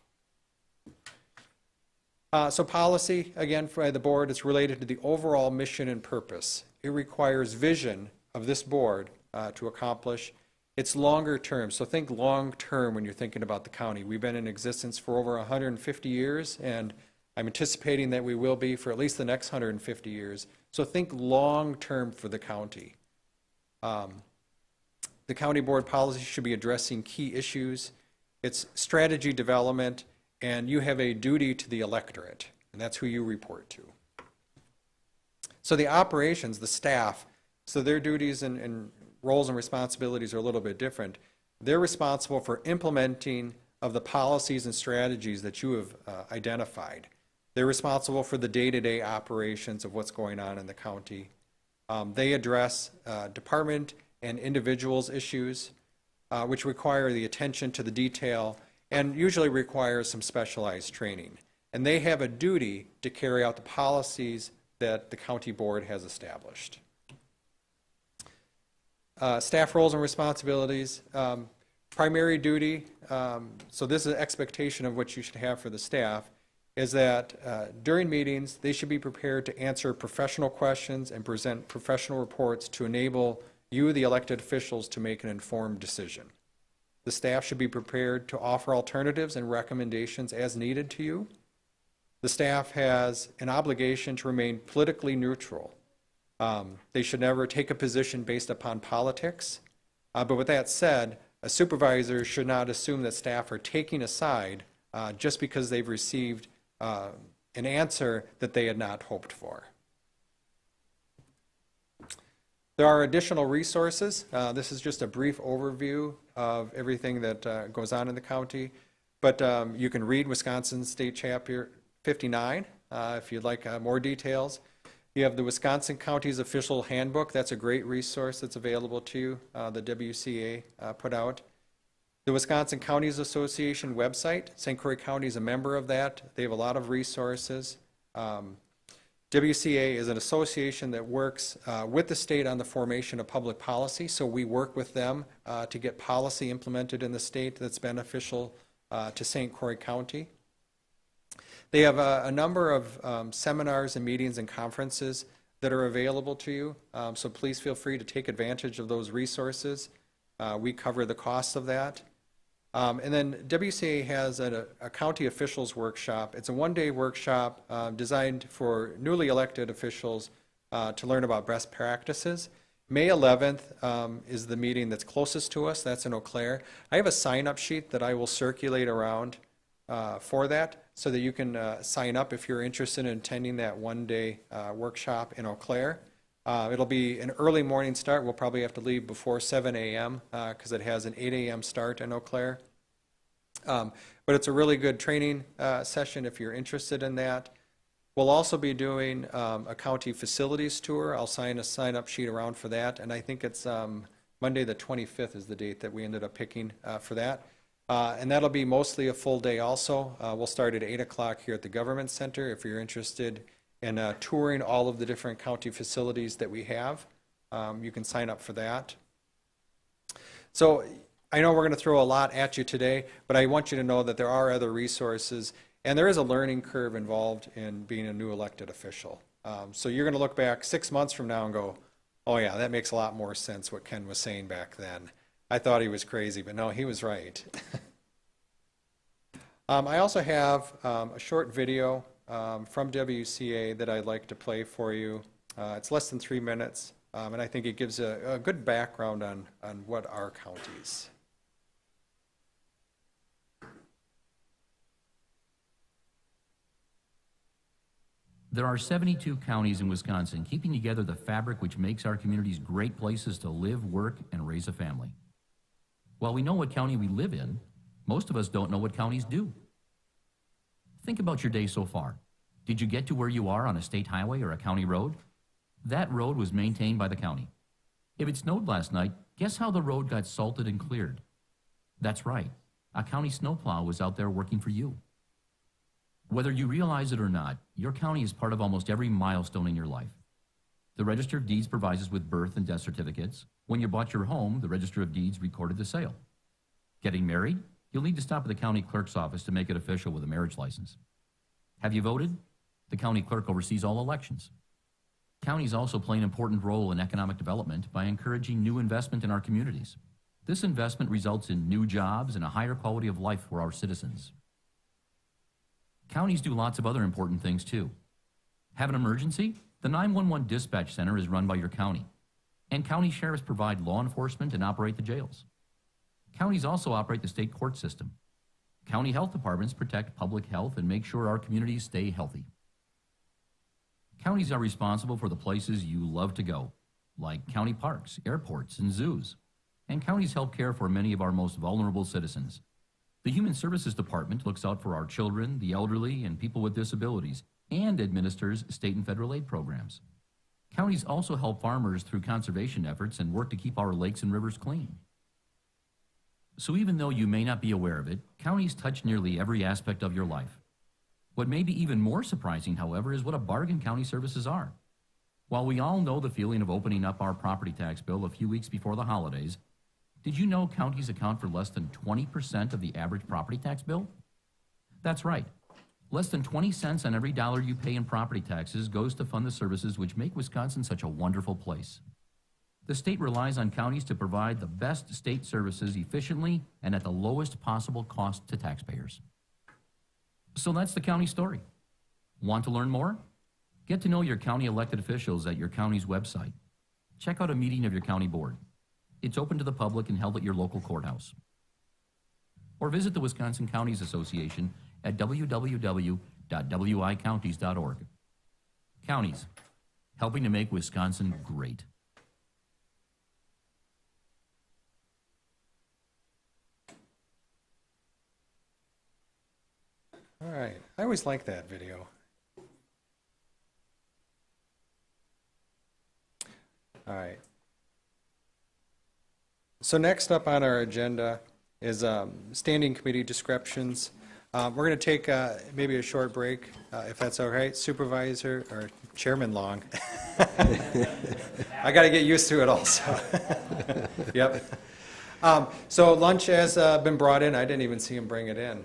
So policy, again, for the board, is related to the overall mission and purpose. It requires vision of this board to accomplish. It's longer term, so think long term when you're thinking about the county. We've been in existence for over 150 years, and I'm anticipating that we will be for at least the next 150 years. So think long term for the county. The county board policy should be addressing key issues. It's strategy development, and you have a duty to the electorate, and that's who you report to. So the operations, the staff, so their duties and roles and responsibilities are a little bit different. They're responsible for implementing of the policies and strategies that you have identified. They're responsible for the day-to-day operations of what's going on in the county. They address department and individuals' issues, which require the attention to the detail and usually require some specialized training. And they have a duty to carry out the policies that the county board has established. Staff roles and responsibilities. Primary duty, so this is an expectation of what you should have for the staff, is that during meetings, they should be prepared to answer professional questions and present professional reports to enable you, the elected officials, to make an informed decision. The staff should be prepared to offer alternatives and recommendations as needed to you. The staff has an obligation to remain politically neutral. They should never take a position based upon politics. But with that said, a supervisor should not assume that staff are taking a side just because they've received an answer that they had not hoped for. There are additional resources. This is just a brief overview of everything that goes on in the county. But you can read Wisconsin State Chapter 59 if you'd like more details. You have the Wisconsin County's Official Handbook. That's a great resource that's available to you, the WCA put out. The Wisconsin Counties Association website, St. Croix County is a member of that. They have a lot of resources. WCA is an association that works with the state on the formation of public policy, so we work with them to get policy implemented in the state that's beneficial to St. Croix County. They have a number of seminars and meetings and conferences that are available to you, so please feel free to take advantage of those resources. We cover the cost of that. And then WCA has a county officials workshop. It's a one-day workshop designed for newly elected officials to learn about best practices. May 11th is the meeting that's closest to us. That's in Eau Claire. I have a sign-up sheet that I will circulate around for that so that you can sign up if you're interested in attending that one-day workshop in Eau Claire. It'll be an early morning start. We'll probably have to leave before 7 a.m. Because it has an 8 a.m. start in Eau Claire. But it's a really good training session if you're interested in that. We'll also be doing a county facilities tour. I'll sign a sign-up sheet around for that, and I think it's Monday the 25th is the date that we ended up picking for that. And that'll be mostly a full day also. We'll start at 8 o'clock here at the Government Center if you're interested in touring all of the different county facilities that we have. You can sign up for that. So I know we're going to throw a lot at you today, but I want you to know that there are other resources, and there is a learning curve involved in being a new elected official. So you're going to look back 6 months from now and go, oh yeah, that makes a lot more sense what Ken was saying back then. I thought he was crazy, but no, he was right. I also have a short video from WCA that I'd like to play for you. It's less than 3 minutes, and I think it gives a good background on what are counties. There are 72 counties in Wisconsin, keeping together the fabric which makes our communities great places to live, work, and raise a family. While we know what county we live in, most of us don't know what counties do. Think about your day so far. Did you get to where you are on a state highway or a county road? That road was maintained by the county. If it snowed last night, guess how the road got salted and cleared? That's right. A county snowplow was out there working for you. Whether you realize it or not, your county is part of almost every milestone in your life. The Register of Deeds provides us with birth and death certificates. When you bought your home, the Register of Deeds recorded the sale. Getting married? You'll need to stop at the county clerk's office to make it official with a marriage license. Have you voted? The county clerk oversees all elections. Counties also play an important role in economic development by encouraging new investment in our communities. This investment results in new jobs and a higher quality of life for our citizens. Counties do lots of other important things too. Have an emergency? The 911 dispatch center is run by your county. And county sheriffs provide law enforcement and operate the jails. Counties also operate the state court system. County health departments protect public health and make sure our communities stay healthy. Counties are responsible for the places you love to go, like county parks, airports, and zoos. And counties help care for many of our most vulnerable citizens. The Human Services Department looks out for our children, the elderly, and people with disabilities, and administers state and federal aid programs. Counties also help farmers through conservation efforts and work to keep our lakes and rivers clean. So even though you may not be aware of it, counties touch nearly every aspect of your life. What may be even more surprising, however, is what a bargain county services are. While we all know the feeling of opening up our property tax bill a few weeks before the holidays, did you know counties account for less than 20% of the average property tax bill? That's right. Less than 20 cents on every dollar you pay in property taxes goes to fund the services which make Wisconsin such a wonderful place. The state relies on counties to provide the best state services efficiently and at the lowest possible cost to taxpayers. So that's the county story. Want to learn more? Get to know your county elected officials at your county's website. Check out a meeting of your county board. It's open to the public and held at your local courthouse. Or visit the Wisconsin Counties Association at www.wicounties.org. Counties, helping to make Wisconsin great. All right. I always like that video. All right. So next up on our agenda is standing committee descriptions. We're going to take maybe a short break, if that's all right. Supervisor or Chairman Long. I got to get used to it also. Yep. So lunch has been brought in. I didn't even see him bring it in.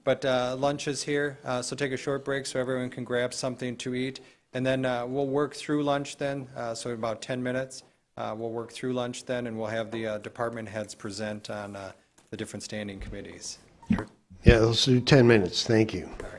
But lunch is here, so take a short break so everyone can grab something to eat. And then we'll work through lunch then, so about 10 minutes. We'll work through lunch then, and we'll have the department heads present on the different standing committees. Yeah, let's do 10 minutes. Thank you. All right.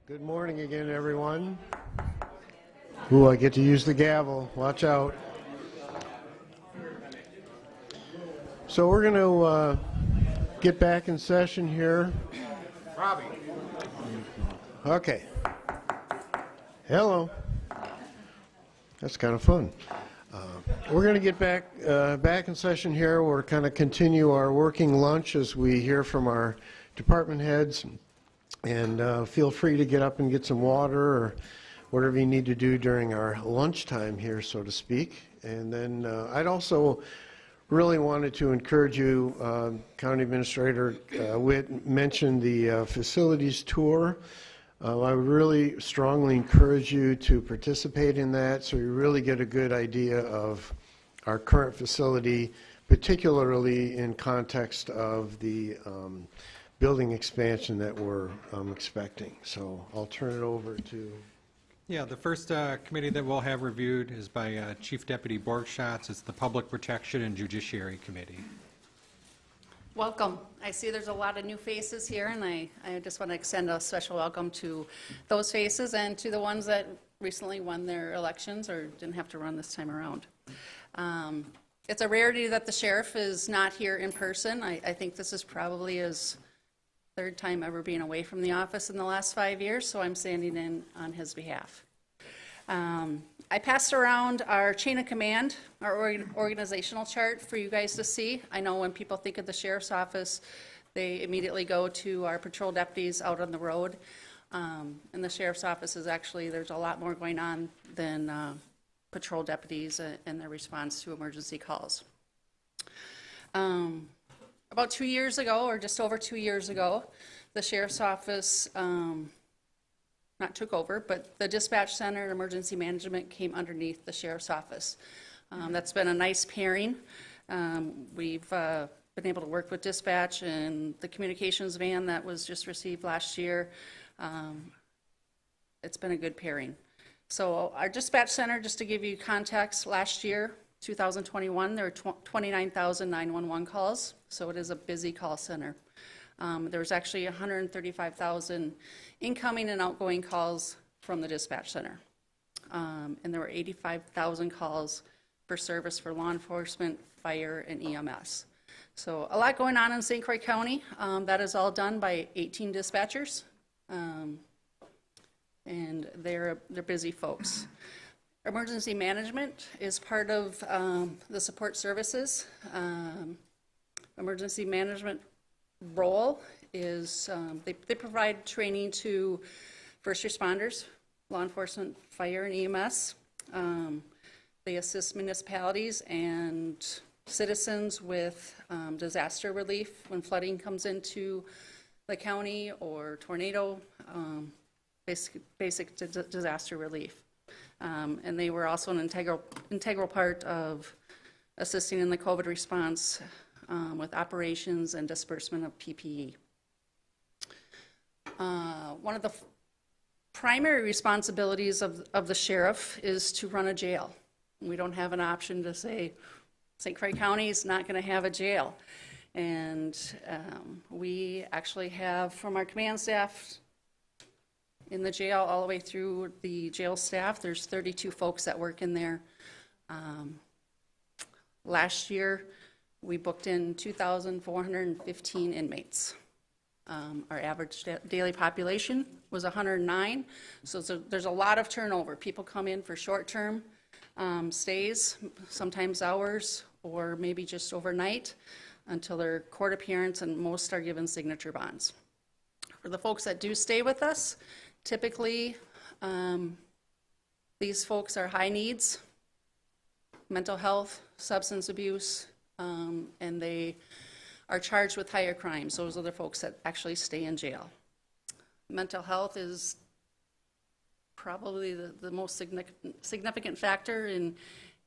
Good morning again, everyone. Ooh, I get to use the gavel. Watch out. So we're going to get back in session here. Robbie. Okay. Hello. That's kind of fun. We're going to get back in session here. We're kind of continue our working lunch as we hear from our department heads. And feel free to get up and get some water or whatever you need to do during our lunchtime here, so to speak. And then I'd also really wanted to encourage you, County Administrator Witt mentioned the facilities tour. I would really strongly encourage you to participate in that so you really get a good idea of our current facility, particularly in context of the building expansion that we're expecting. So I'll turn it over to... Yeah, the first committee that we'll have reviewed is by Chief Deputy Borgschatz. It's the Public Protection and Judiciary Committee. Welcome. I see there's a lot of new faces here, and I just want to extend a special welcome to those faces and to the ones that recently won their elections or didn't have to run this time around. It's a rarity that the sheriff is not here in person. I think this is probably his third time ever being away from the office in the last 5 years, so I'm standing in on his behalf. I passed around our chain of command, our organizational chart for you guys to see. I know when people think of the sheriff's office, they immediately go to our patrol deputies out on the road. And the sheriff's office is actually, there's a lot more going on than patrol deputies and their response to emergency calls. About 2 years ago, or just over 2 years ago, the sheriff's office not took over, but the dispatch center and emergency management came underneath the sheriff's office. That's been a nice pairing. We've been able to work with dispatch and the communications van that was just received last year. It's been a good pairing. So our dispatch center, just to give you context, last year, 2021, there were 29,000 911 calls, so it is a busy call center. There was actually 135,000 incoming and outgoing calls from the dispatch center. And there were 85,000 calls for service for law enforcement, fire, and EMS. So a lot going on in St. Croix County. That is all done by 18 dispatchers. And they're busy folks. Emergency management is part of the support services. Emergency management role is they provide training to first responders, law enforcement, fire, and EMS. They assist municipalities and citizens with disaster relief when flooding comes into the county or tornado, basic disaster relief. And they were also an integral part of assisting in the COVID response with operations and disbursement of PPE. One of the primary responsibilities of the sheriff is to run a jail. We don't have an option to say St. Croix County is not going to have a jail. And we actually have, from our command staff in the jail all the way through the jail staff, there's 32 folks that work in there. Last year, we booked in 2,415 inmates. Our average daily population was 109, so there's a lot of turnover. People come in for short-term stays, sometimes hours, or maybe just overnight until their court appearance, and most are given signature bonds. For the folks that do stay with us, typically these folks are high needs, mental health, substance abuse, and they are charged with higher crimes. Those are the folks that actually stay in jail. Mental health is probably the most significant factor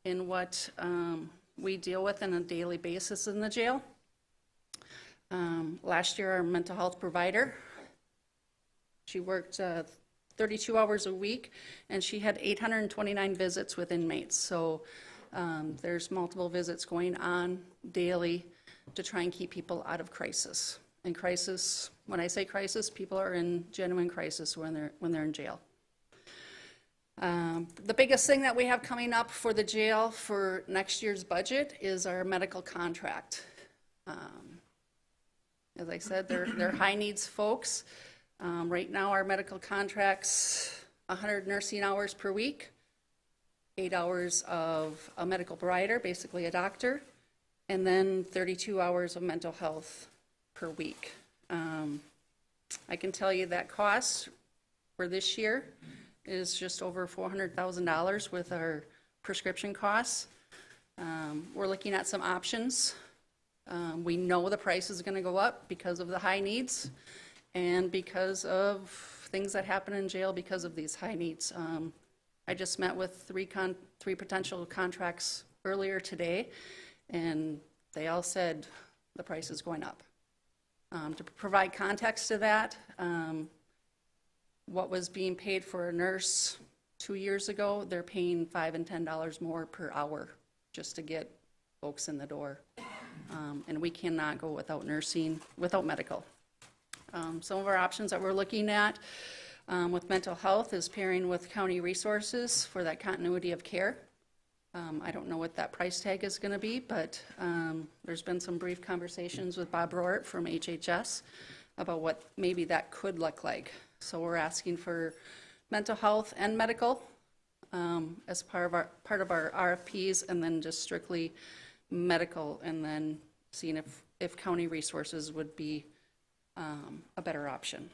in what we deal with on a daily basis in the jail. Last year, our mental health provider, she worked 32 hours a week, and she had 829 visits with inmates. So there's multiple visits going on daily to try and keep people out of crisis. And crisis When I say crisis, people are in genuine crisis when they're in jail. The biggest thing that we have coming up for the jail for next year's budget is our medical contract. As I said, they're high needs folks. Right now, our medical contract's 100 nursing hours per week, 8 hours of a medical provider, basically a doctor, and then 32 hours of mental health per week. I can tell you that cost for this year is just over $400,000 with our prescription costs. We're looking at some options. We know the price is going to go up because of the high needs and because of things that happen in jail because of these high needs. I just met with three potential contracts earlier today, and they all said the price is going up. To provide context to that, what was being paid for a nurse 2 years ago, they're paying $5 and $10 more per hour just to get folks in the door. And we cannot go without nursing, without medical. Some of our options that we're looking at with mental health is pairing with county resources for that continuity of care. I don't know what that price tag is going to be, but there's been some brief conversations with Bob Rohrt from HHS about what maybe that could look like. So we're asking for mental health and medical as part of our RFPs, and then just strictly medical, and then seeing if county resources would be a better option.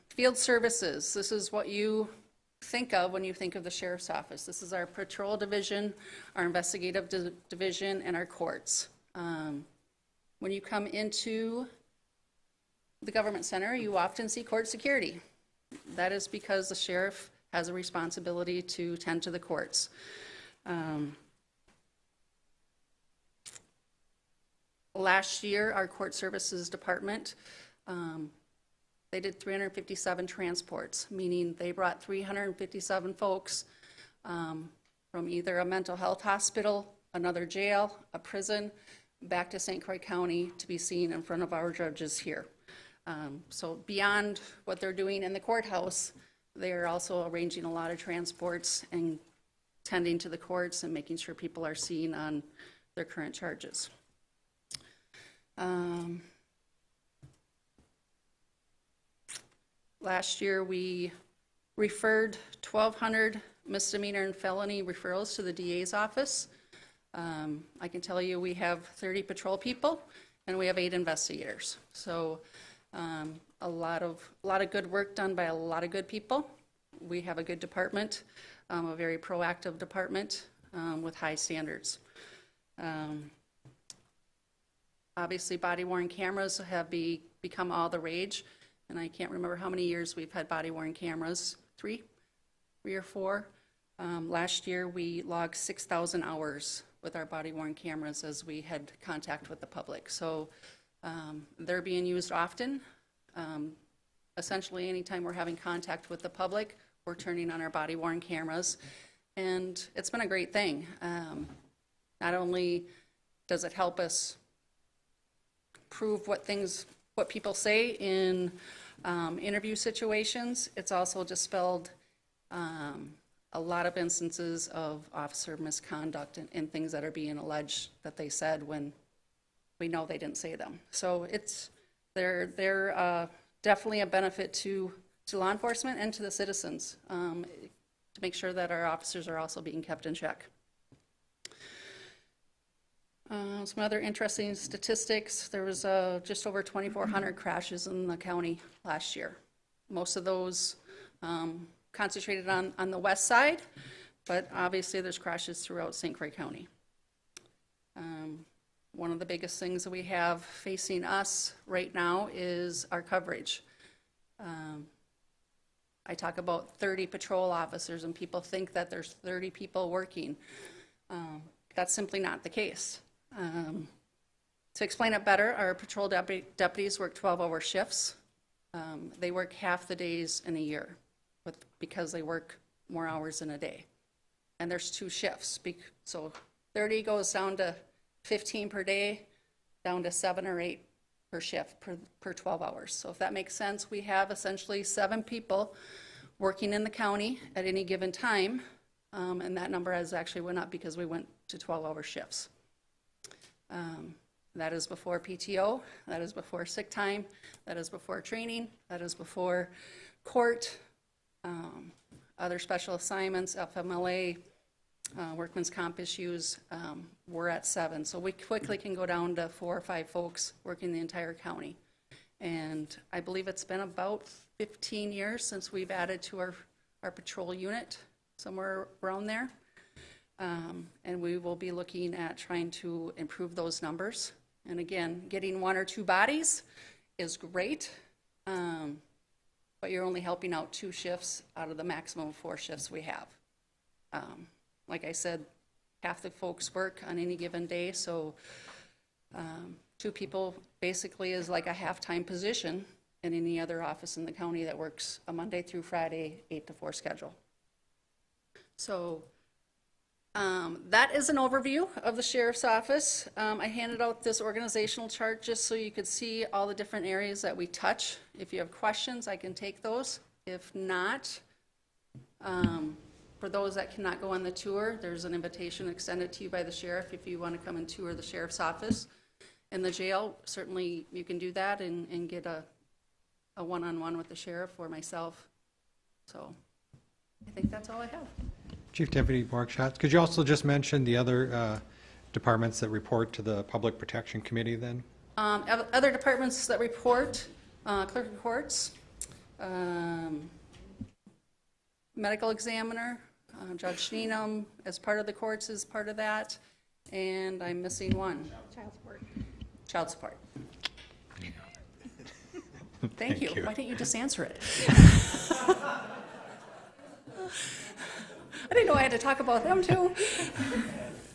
Field services, this is what you think of when you think of the Sheriff's Office. This is our patrol division, our investigative division, and our courts. When you come into the government center, you often see court security. That is because the sheriff has a responsibility to tend to the courts. Last year, our court services department, they did 357 transports, meaning they brought 357 folks from either a mental health hospital, another jail, a prison, back to St. Croix County to be seen in front of our judges here. So beyond what they're doing in the courthouse, they're also arranging a lot of transports and tending to the courts and making sure people are seen on their current charges. Last year, we referred 1,200 misdemeanor and felony referrals to the DA's office. I can tell you we have 30 patrol people and we have 8 investigators. So a lot of good work done by a lot of good people. We have a good department, a very proactive department with high standards. Obviously, body-worn cameras have become all the rage, and I can't remember how many years we've had body-worn cameras, 3 or 4. Last year, we logged 6,000 hours with our body-worn cameras as we had contact with the public. So they're being used often. Essentially, anytime we're having contact with the public, we're turning on our body-worn cameras, and it's been a great thing. Not only does it help us prove what people say in interview situations, it's also dispelled a lot of instances of officer misconduct and things that are being alleged that they said when we know they didn't say them. So they're definitely a benefit to law enforcement and to the citizens to make sure that our officers are also being kept in check. Some other interesting statistics. There was just over 2,400 crashes in the county last year. Most of those concentrated on the west side, but obviously there's crashes throughout St. Croix County. One of the biggest things that we have facing us right now is our coverage. I talk about 30 patrol officers and people think that there's 30 people working. That's simply not the case. To explain it better, our patrol deputies work 12-hour shifts. They work half the days in a year because they work more hours in a day. And there's 2 shifts, so 30 goes down to 15 per day. down to 7 or 8 per shift per 12 hours. So if that makes sense, we have essentially 7 people working in the county at any given time, and that number has actually went up because we went to 12-hour shifts. That is before PTO, that is before sick time, that is before training, that is before court, other special assignments, FMLA, workman's comp issues. We're at 7. So we quickly can go down to 4 or 5 folks working the entire county. And I believe it's been about 15 years since we've added to our patrol unit, somewhere around there. And we will be looking at trying to improve those numbers. And again, getting 1 or 2 bodies is great, but you're only helping out 2 shifts out of the maximum of 4 shifts we have. Like I said, half the folks work on any given day, so 2 people basically is like a half-time position in any other office in the county that works a Monday through Friday, 8 to 4 schedule. So that is an overview of the Sheriff's Office. I handed out this organizational chart just so you could see all the different areas that we touch. If you have questions, I can take those. If not, for those that cannot go on the tour, there's an invitation extended to you by the sheriff if you want to come and tour the Sheriff's Office. In the jail, certainly you can do that and get a one-on-one with the sheriff or myself. So I think that's all I have. Chief Deputy Borgschatz, could you also just mention the other departments that report to the Public Protection Committee then? Other departments that report, clerk of courts, medical examiner, Judge Neenum as part of the courts is part of that, and I'm missing one. Child support. Child support. Thank you. Why didn't you just answer it? I didn't know I had to talk about them too.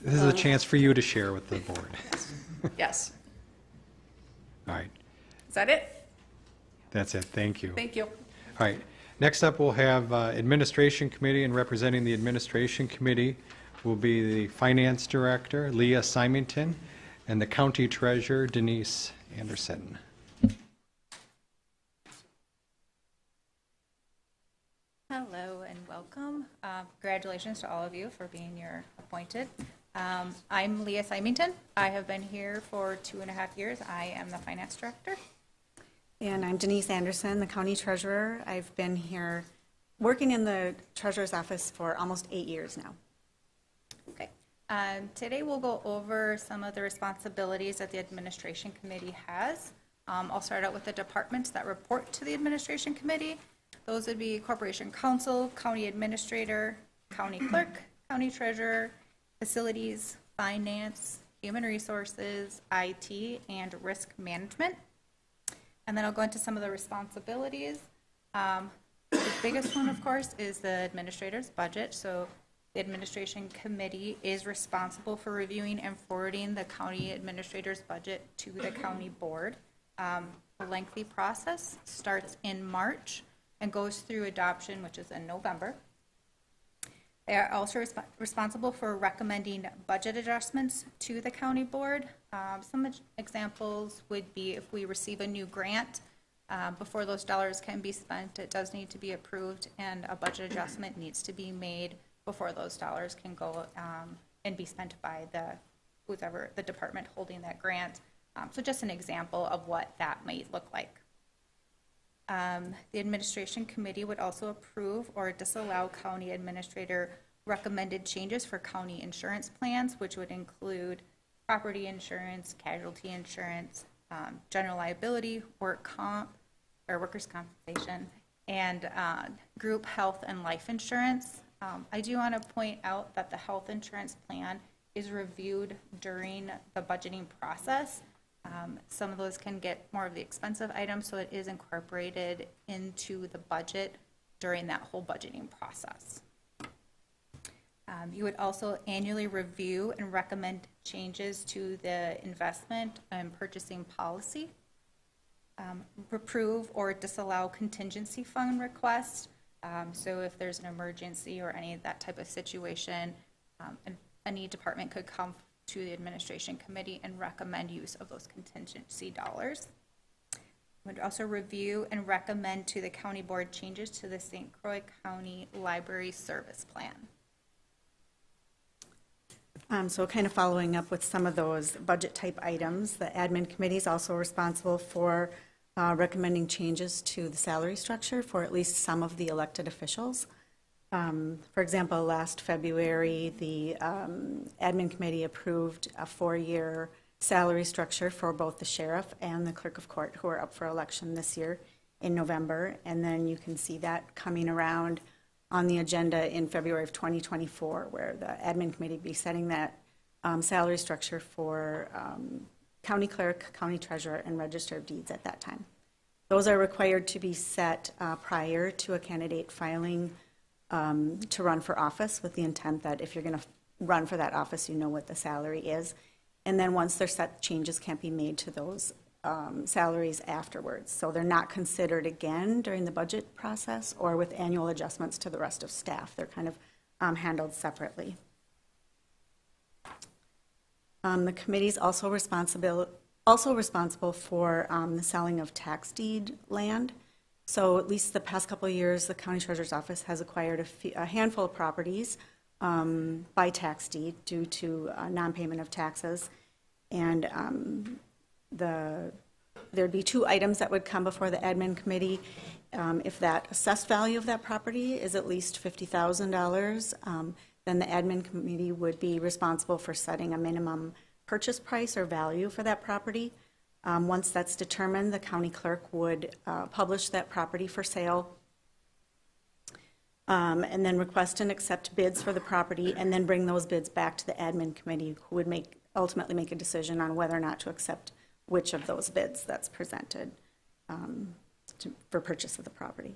This is a chance for you to share with the board. Yes. All right. Is that it? That's it. Thank you. Thank you. All right. Next up, we'll have Administration Committee, and representing the Administration Committee will be the Finance Director, Leah Symington, and the County Treasurer, Denise Anderson. Hello and welcome. Congratulations to all of you for being your appointed. I'm Leah Symington. I have been here for 2.5 years. I am the Finance Director. And I'm Denise Anderson, the County Treasurer. I've been here working in the Treasurer's office for almost 8 years now. Okay. Today we'll go over some of the responsibilities that the Administration Committee has. I'll start out with the departments that report to the Administration Committee. Those would be Corporation Counsel, County Administrator, County Clerk, County Treasurer, Facilities, Finance, Human Resources, IT, and Risk Management. And then I'll go into some of the responsibilities. The biggest one, of course, is the administrator's budget. So the Administration Committee is responsible for reviewing and forwarding the county administrator's budget to the county board. A lengthy process starts in March and goes through adoption, which is in November. They are also responsible for recommending budget adjustments to the county board. Some examples would be if we receive a new grant, before those dollars can be spent, it does need to be approved, and a budget adjustment needs to be made before those dollars can go and be spent by whoever the department holding that grant. So just an example of what that might look like. The Administration Committee would also approve or disallow county administrator recommended changes for county insurance plans, which would include property insurance, casualty insurance, general liability, workers' compensation, and group health and life insurance. I do want to point out that the health insurance plan is reviewed during the budgeting process. Some of those can get more of the expensive items, so it is incorporated into the budget during that whole budgeting process. You would also annually review and recommend changes to the investment and purchasing policy. Approve or disallow contingency fund requests. So if there's an emergency or any of that type of situation, any department could come to the administration committee and recommend use of those contingency dollars. Would also review and recommend to the county board changes to the St. Croix County Library Service Plan. So kind of following up with some of those budget type items, the admin committee is also responsible for recommending changes to the salary structure for at least some of the elected officials. For example, last February, the admin committee approved a 4-year salary structure for both the sheriff and the clerk of court, who are up for election this year in November. And then you can see that coming around on the agenda in February of 2024, where the admin committee will be setting that salary structure for county clerk, county treasurer, and register of deeds at that time. Those are required to be set prior to a candidate filing to run for office, with the intent that if you're going to run for that office, you know what the salary is. And then once they're set, changes can't be made to those salaries afterwards. So they're not considered again during the budget process or with annual adjustments to the rest of staff. They're kind of handled separately. The committee is also responsible for the selling of tax deed land. So at least the past couple of years, the county treasurer's office has acquired a handful of properties by tax deed due to non-payment of taxes. And there'd be 2 items that would come before the admin committee. If that assessed value of that property is at least $50,000, then the admin committee would be responsible for setting a minimum purchase price or value for that property. Once that's determined, the county clerk would publish that property for sale, and then request and accept bids for the property, and then bring those bids back to the admin committee, who would ultimately make a decision on whether or not to accept which of those bids that's presented for purchase of the property.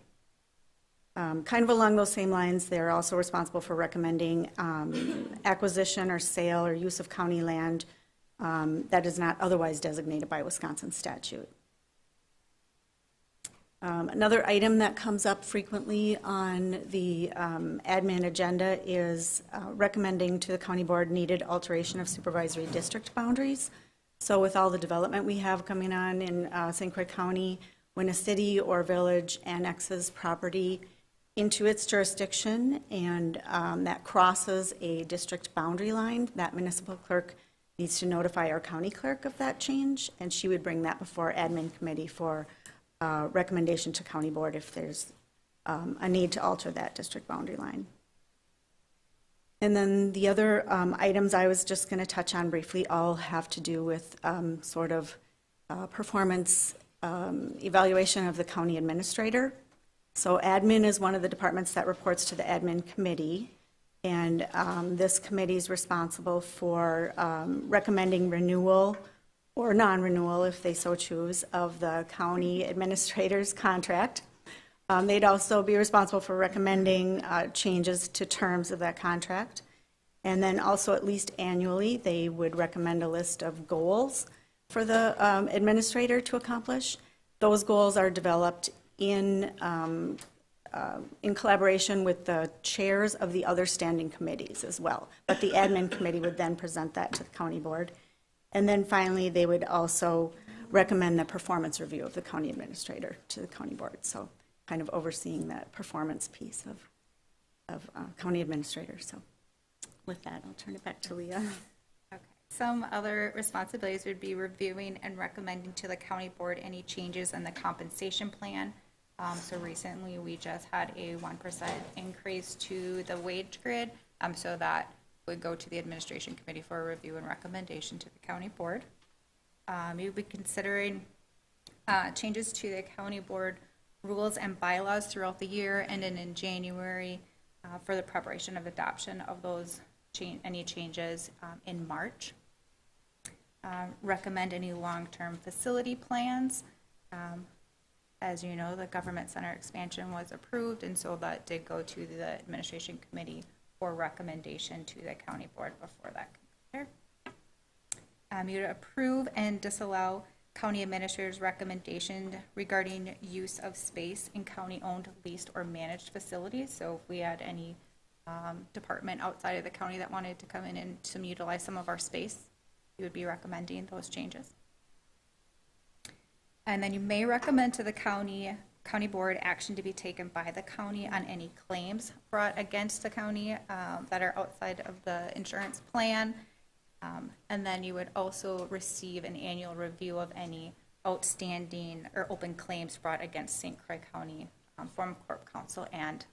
Kind of along those same lines, they're also responsible for recommending acquisition or sale or use of county land that is not otherwise designated by Wisconsin statute. Another item that comes up frequently on the admin agenda is recommending to the county board needed alteration of supervisory district boundaries. So with all the development we have coming on in St. Croix County, when a city or village annexes property into its jurisdiction and that crosses a district boundary line, that municipal clerk needs to notify our county clerk of that change, and she would bring that before admin committee for recommendation to county board if there's a need to alter that district boundary line. And then the other items I was just going to touch on briefly all have to do with sort of performance evaluation of the county administrator. So admin is one of the departments that reports to the admin committee, and this committee is responsible for recommending renewal or non-renewal, if they so choose, of the county administrator's contract. They'd also be responsible for recommending changes to terms of that contract. And then also, at least annually, they would recommend a list of goals for the administrator to accomplish. Those goals are developed in collaboration with the chairs of the other standing committees as well. But the admin committee would then present that to the county board. And then finally, they would also recommend the performance review of the county administrator to the county board. So kind of overseeing that performance piece of county administrator. So with that, I'll turn it back to Leah. Okay. Some other responsibilities would be reviewing and recommending to the county board any changes in the compensation plan. So recently, we just had a 1% increase to the wage grid, so that would go to the administration committee for a review and recommendation to the county board. You'll be considering changes to the county board rules and bylaws throughout the year, and then in January for the preparation of adoption of those any changes in March. Recommend any long-term facility plans. As you know, the government center expansion was approved, and so that did go to the administration committee for recommendation to the county board before that can occur. You approve and disallow county administrator's recommendation regarding use of space in county-owned, leased, or managed facilities. So if we had any department outside of the county that wanted to come in and to utilize some of our space, you would be recommending those changes. And then you may recommend to the county board action to be taken by the county on any claims brought against the county that are outside of the insurance plan. And then you would also receive an annual review of any outstanding or open claims brought against St. Croix County from Corp Counsel and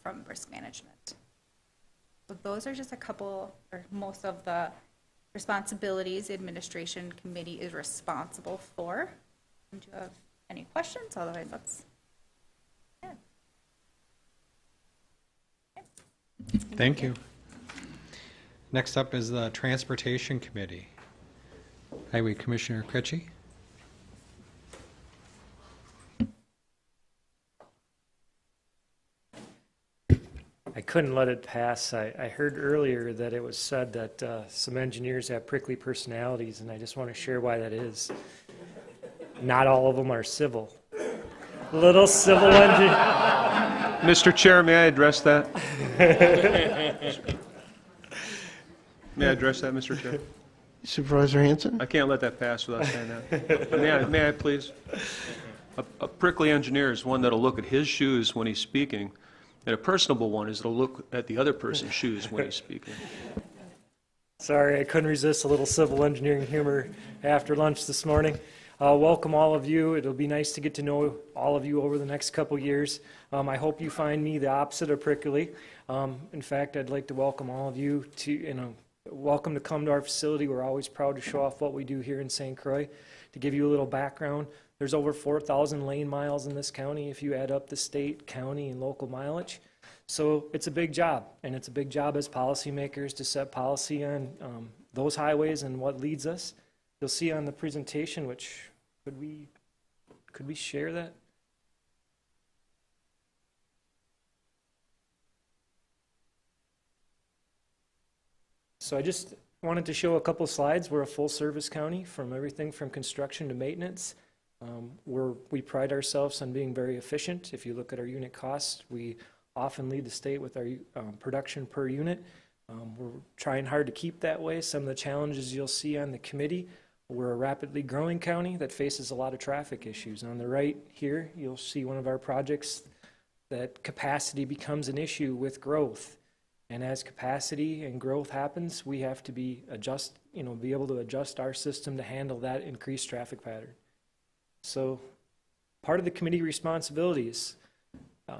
from risk management. So those are just a couple, or most of the responsibilities the administration committee is responsible for. Do you have any questions? Otherwise, let's. Yeah. Okay. Thank you. Next up is the Transportation Committee. Highway Commissioner Critchie. I couldn't let it pass. I heard earlier that it was said that some engineers have prickly personalities, and I just want to share why that is. Not all of them are civil. Little civil engineer. Mr. Chair, may I address that? May I address that, Mr. Chair? Supervisor Hanson? I can't let that pass without saying that. May I please? A prickly engineer is one that'll look at his shoes when he's speaking, and a personable one is that'll look at the other person's shoes when he's speaking. Sorry, I couldn't resist a little civil engineering humor after lunch this morning. Welcome all of you. It'll be nice to get to know all of you over the next couple years. I hope you find me the opposite of prickly. In fact, I'd like to welcome all of you to, welcome to come to our facility. We're always proud to show off what we do here in St. Croix. To give you a little background, there's over 4,000 lane miles in this county if you add up the state, county, and local mileage. So it's a big job, and it's a big job as policymakers to set policy on those highways and what leads us. You'll see on the presentation, which could we share that? So I just wanted to show a couple slides. We're a full-service county, from everything from construction to maintenance. We pride ourselves on being very efficient. If you look at our unit costs, we often lead the state with our production per unit. We're trying hard to keep that way. Some of the challenges you'll see on the committee, we're a rapidly growing county that faces a lot of traffic issues. On the right here, you'll see one of our projects that capacity becomes an issue with growth. And as capacity and growth happens, we have to be able to adjust our system to handle that increased traffic pattern. So part of the committee responsibilities,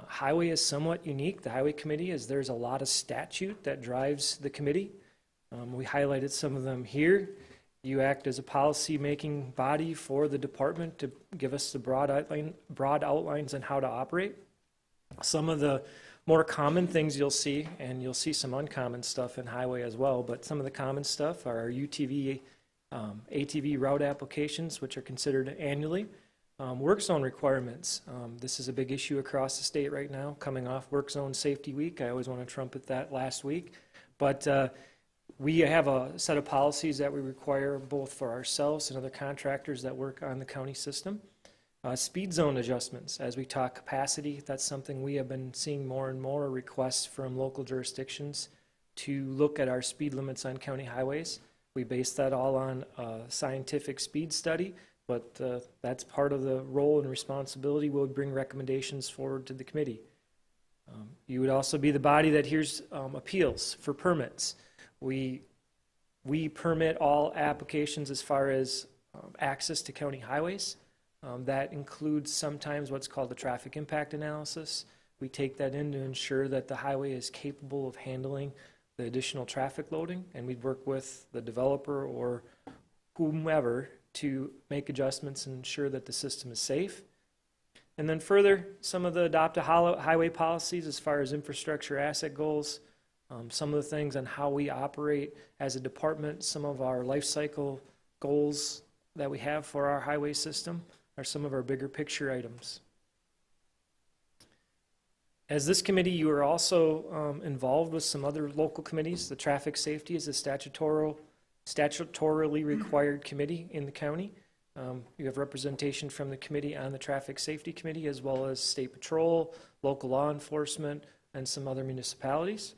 highway is somewhat unique. The highway committee is there's a lot of statute that drives the committee. We highlighted some of them here. You act as a policy-making body for the department to give us the broad outlines on how to operate. Some of the more common things you'll see, and you'll see some uncommon stuff in highway as well, but some of the common stuff are our UTV, ATV route applications, which are considered annually. Work zone requirements. This is a big issue across the state right now, coming off Work Zone Safety Week. I always want to trumpet that last week. But we have a set of policies that we require both for ourselves and other contractors that work on the county system. Speed zone adjustments. As we talk capacity, that's something we have been seeing more and more requests from local jurisdictions to look at our speed limits on county highways. We base that all on a scientific speed study, but that's part of the role and responsibility. We'll bring recommendations forward to the committee. You would also be the body that hears appeals for permits. We permit all applications as far as access to county highways. That includes sometimes what's called the traffic impact analysis. We take that in to ensure that the highway is capable of handling the additional traffic loading, and we'd work with the developer or whomever to make adjustments and ensure that the system is safe. And then further, some of the adopted highway policies as far as infrastructure asset goals, some of the things on how we operate as a department, some of our life cycle goals that we have for our highway system are some of our bigger picture items. As this committee, you are also involved with some other local committees. The traffic safety is a statutorily required committee in the county. You have representation from the committee on the traffic safety committee, as well as state patrol, local law enforcement, and some other municipalities.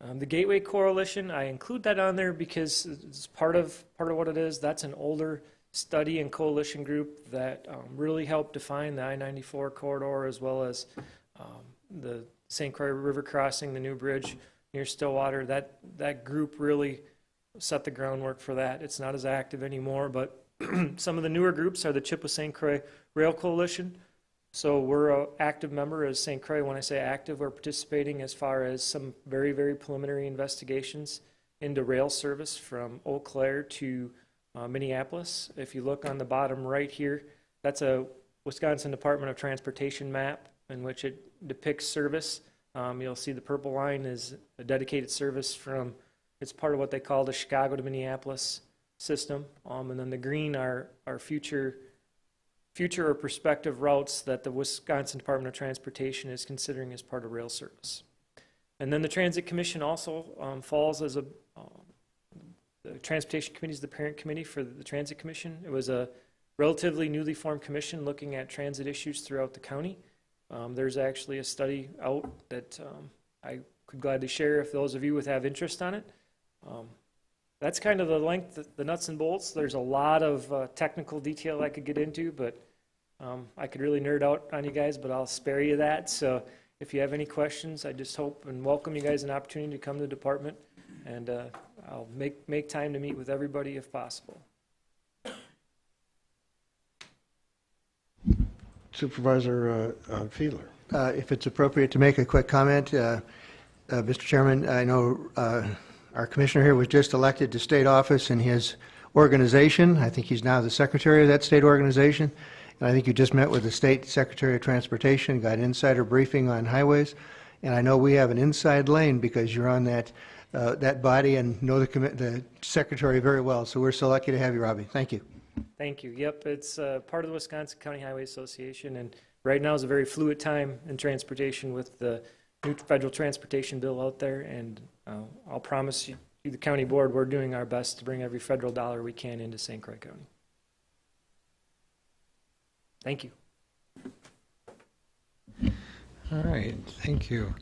The Gateway Coalition, I include that on there because it's part of what it is. That's an older study and coalition group that really helped define the I-94 corridor, as well as the St. Croix River crossing, the new bridge near Stillwater. That group really set the groundwork for that. It's not as active anymore, but some of the newer groups are the Chippewa St. Croix Rail Coalition. So we're an active member as St. Croix. When I say active, we're participating as far as some very, very preliminary investigations into rail service from Eau Claire to Minneapolis. If you look on the bottom right here, that's a Wisconsin Department of Transportation map in which it depicts service. You'll see the purple line is a dedicated service from, it's part of what they call the Chicago to Minneapolis system. And then the green are future or prospective routes that the Wisconsin Department of Transportation is considering as part of rail service. And then the Transit Commission also falls as the Transportation Committee is the parent committee for the Transit Commission. It was a relatively newly formed commission looking at transit issues throughout the county. There's actually a study out that I could gladly share if those of you would have interest on it. That's kind of the length, the nuts and bolts. There's a lot of technical detail I could get into, but I could really nerd out on you guys, but I'll spare you that. So if you have any questions, I just hope and welcome you guys an opportunity to come to the department, and I'll make time to meet with everybody if possible. Supervisor Fiedler. If it's appropriate to make a quick comment, Mr. Chairman, I know our commissioner here was just elected to state office in his organization. I think he's now the secretary of that state organization. And I think you just met with the state secretary of transportation, got an insider briefing on highways. And I know we have an inside lane because you're on that body and know the secretary very well. So we're so lucky to have you, Robbie. Thank you. Thank you. Yep, it's part of the Wisconsin County Highway Association. And right now is a very fluid time in transportation with the new federal transportation bill out there. And I'll promise you, the county board, we're doing our best to bring every federal dollar we can into St. Croix County. Thank you. All right, thank you.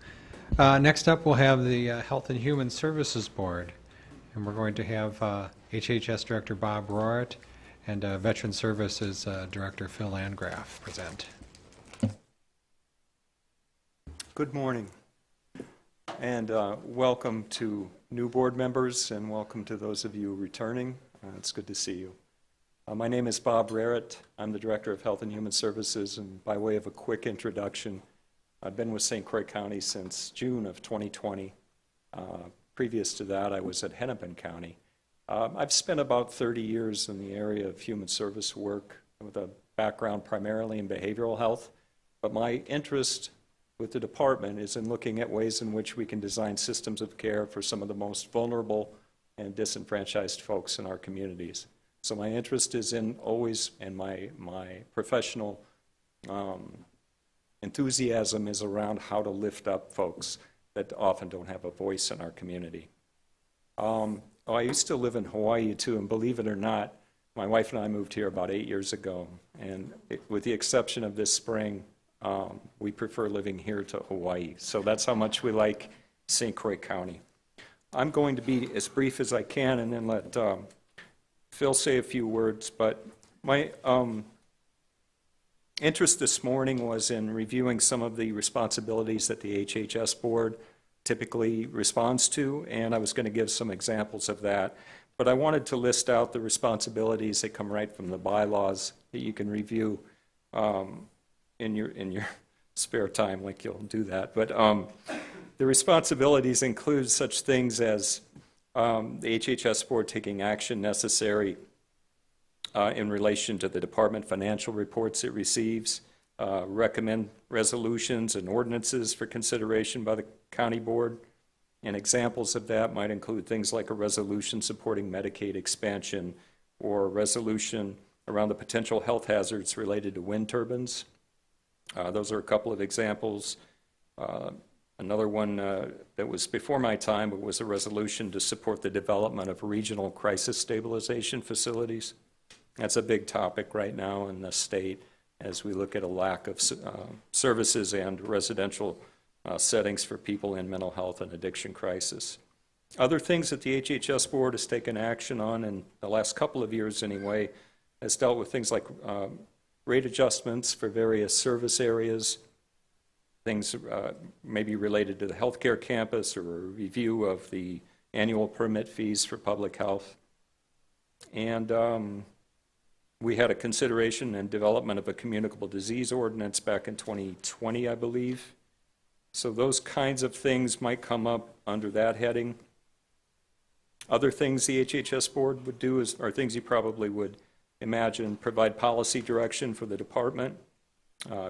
Next up, we'll have the Health and Human Services Board, and we're going to have HHS Director Bob Rohrt and Veteran Services Director Phil Landgraf present. Good morning, and welcome to new board members, and welcome to those of you returning. It's good to see you. My name is Bob Rohrt. I'm the Director of Health and Human Services, and by way of a quick introduction, I've been with St. Croix County since June of 2020. Previous to that, I was at Hennepin County. I've spent about 30 years in the area of human service work with a background primarily in behavioral health, but my interest with the department is in looking at ways in which we can design systems of care for some of the most vulnerable and disenfranchised folks in our communities. So my interest is in always, and my professional enthusiasm is around how to lift up folks that often don't have a voice in our community. I used to live in Hawaii too, and believe it or not, my wife and I moved here about 8 years ago, and with the exception of this spring, we prefer living here to Hawaii. So that's how much we like St. Croix County. I'm going to be as brief as I can and then let Phil say a few words, but my interest this morning was in reviewing some of the responsibilities that the HHS board typically responds to, and I was going to give some examples of that. But I wanted to list out the responsibilities that come right from the bylaws that you can review in your spare time, like you'll do that. But the responsibilities include such things as the HHS board taking action necessary in relation to the department financial reports it receives, recommend resolutions and ordinances for consideration by the county board. And examples of that might include things like a resolution supporting Medicaid expansion or a resolution around the potential health hazards related to wind turbines. Those are a couple of examples. Another one that was before my time, but was a resolution to support the development of regional crisis stabilization facilities. That's a big topic right now in the state as we look at a lack of services and residential settings for people in mental health and addiction crisis. Other things that the HHS Board has taken action on in the last couple of years anyway has dealt with things like rate adjustments for various service areas, things maybe related to the healthcare campus, or a review of the annual permit fees for public health. And we had a consideration and development of a communicable disease ordinance back in 2020, I believe. So those kinds of things might come up under that heading. Other things the HHS Board would do are things you probably would imagine: provide policy direction for the department,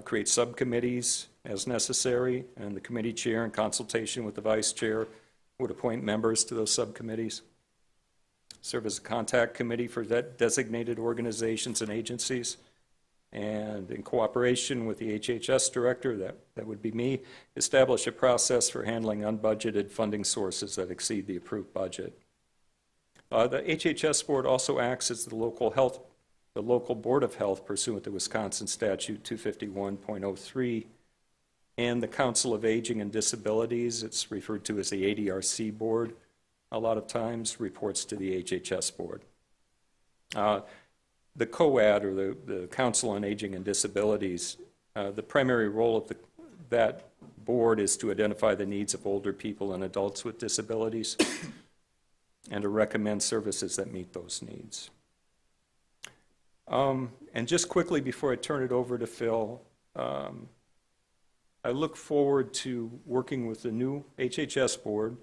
create subcommittees as necessary, and the committee chair, in consultation with the vice chair, would appoint members to those subcommittees, serve as a contact committee for designated organizations and agencies, and in cooperation with the HHS director, that would be me, establish a process for handling unbudgeted funding sources that exceed the approved budget. The HHS Board also acts as the local Board of Health pursuant to Wisconsin Statute 251.03, and the Council of Aging and Disabilities, it's referred to as the ADRC Board, a lot of times reports to the HHS Board. The COAD, or the Council on Aging and Disabilities, the primary role of that board is to identify the needs of older people and adults with disabilities and to recommend services that meet those needs. And just quickly before I turn it over to Phil, I look forward to working with the new HHS Board.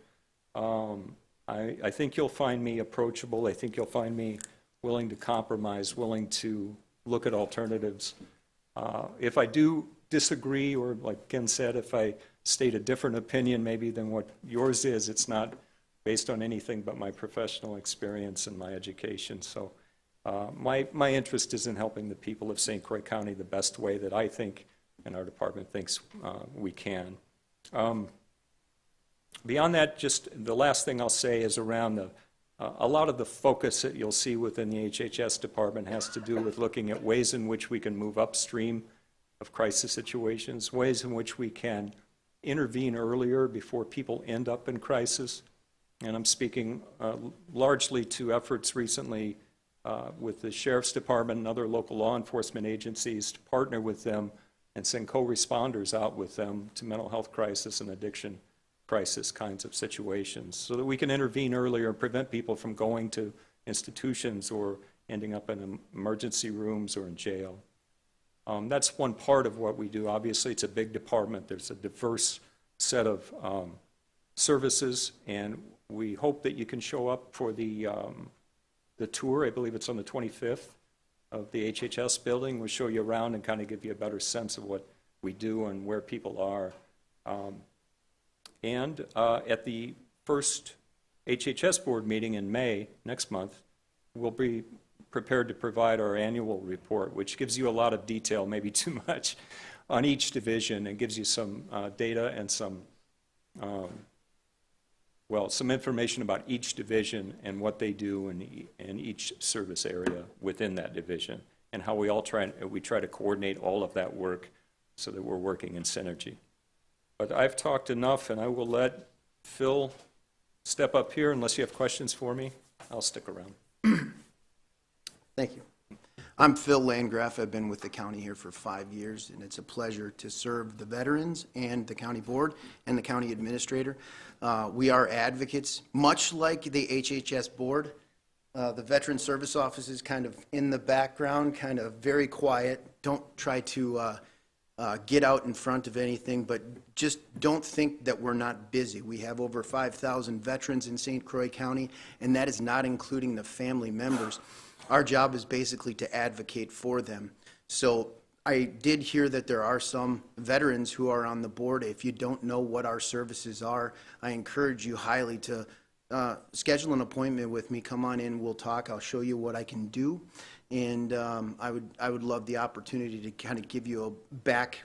I think you'll find me approachable. I think you'll find me willing to compromise, willing to look at alternatives. If I do disagree, or like Ken said, if I state a different opinion maybe than what yours is, it's not based on anything but my professional experience and my education. So my interest is in helping the people of St. Croix County the best way that I think and our department thinks we can. Beyond that, just the last thing I'll say is around a lot of the focus that you'll see within the HHS department has to do with looking at ways in which we can move upstream of crisis situations, ways in which we can intervene earlier before people end up in crisis. And I'm speaking largely to efforts recently with the Sheriff's Department and other local law enforcement agencies to partner with them and send co-responders out with them to mental health crisis and addiction crisis kinds of situations, so that we can intervene earlier and prevent people from going to institutions or ending up in emergency rooms or in jail. That's one part of what we do. Obviously, it's a big department. There's a diverse set of services, and we hope that you can show up for the tour. I believe it's on the 25th of the HHS building. We'll show you around and kind of give you a better sense of what we do and where people are. And at the first HHS Board meeting in May, next month, we'll be prepared to provide our annual report, which gives you a lot of detail, maybe too much, on each division, and gives you some data and some information about each division and what they do in each service area within that division, and how we try to coordinate all of that work so that we're working in synergy. But I've talked enough, and I will let Phil step up here. Unless you have questions for me, I'll stick around. Thank you. I'm Phil Landgraf. I've been with the county here for 5 years, and it's a pleasure to serve the veterans and the county board and the county administrator. We are advocates, much like the HHS board. The Veteran Service Office is kind of in the background, kind of very quiet. Don't try to get out in front of anything, but just don't think that we're not busy. We have over 5,000 veterans in St. Croix County, and that is not including the family members. Our job is basically to advocate for them. So I did hear that there are some veterans who are on the board. If you don't know what our services are, I encourage you highly to schedule an appointment with me. Come on in, we'll talk. I'll show you what I can do. And I would love the opportunity to kind of give you a back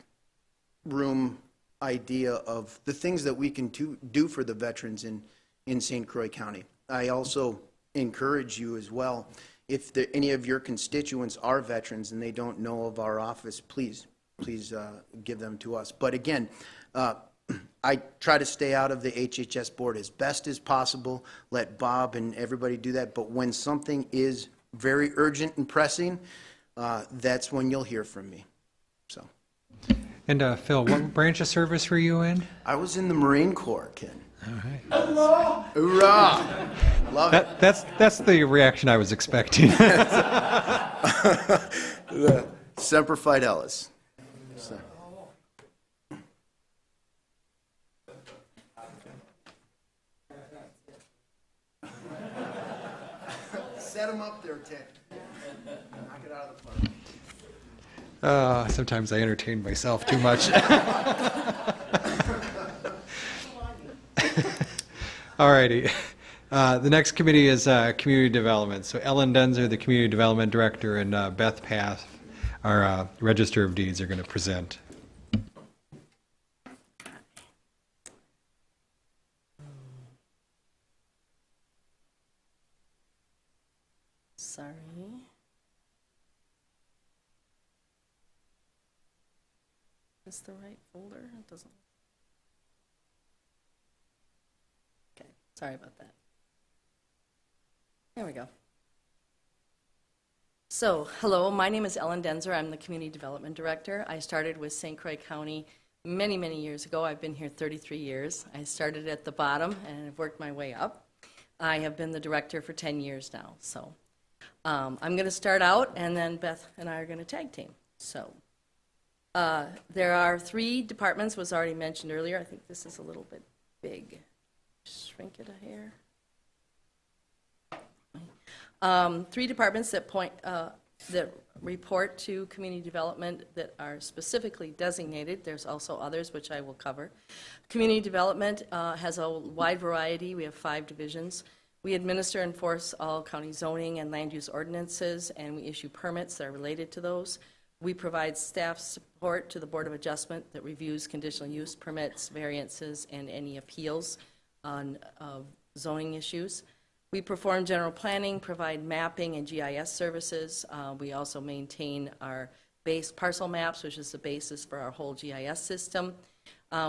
room idea of the things that we can do for the veterans in St. Croix County. I also encourage you as well, if any of your constituents are veterans and they don't know of our office, please give them to us. But again, I try to stay out of the HHS board as best as possible, let Bob and everybody do that, but when something is very urgent and pressing, that's when you'll hear from me, so. And Phil, what branch of service were you in? I was in the Marine Corps, Ken. All right. Hello! Hoorah! Love it. That's the reaction I was expecting. Semper Fidelis. So. Set him up there, Ted. Knock it out of the park. Sometimes I entertain myself too much. All righty. The next committee is Community Development. So Ellen Denzer, the Community Development Director, and Beth Path, our Register of Deeds, are going to present. Sorry. Is the right folder? It doesn't. Okay, sorry about that. There we go. So, hello, my name is Ellen Denzer. I'm the Community Development Director. I started with St. Croix County many, many years ago. I've been here 33 years. I started at the bottom and I've worked my way up. I have been the director for 10 years now. So, I'm going to start out and then Beth and I are going to tag team. So, there are 3 departments, was already mentioned earlier. I think this is a little bit big. Shrink it a hair. 3 departments that that report to community development that are specifically designated. There's also others which I will cover. Community development has a wide variety. We have 5 divisions. We administer and enforce all county zoning and land use ordinances, and we issue permits that are related to those. We provide staff support to the Board of Adjustment that reviews conditional use permits, variances, and any appeals on zoning issues. We perform general planning, provide mapping and GIS services. We also maintain our base parcel maps, which is the basis for our whole GIS system.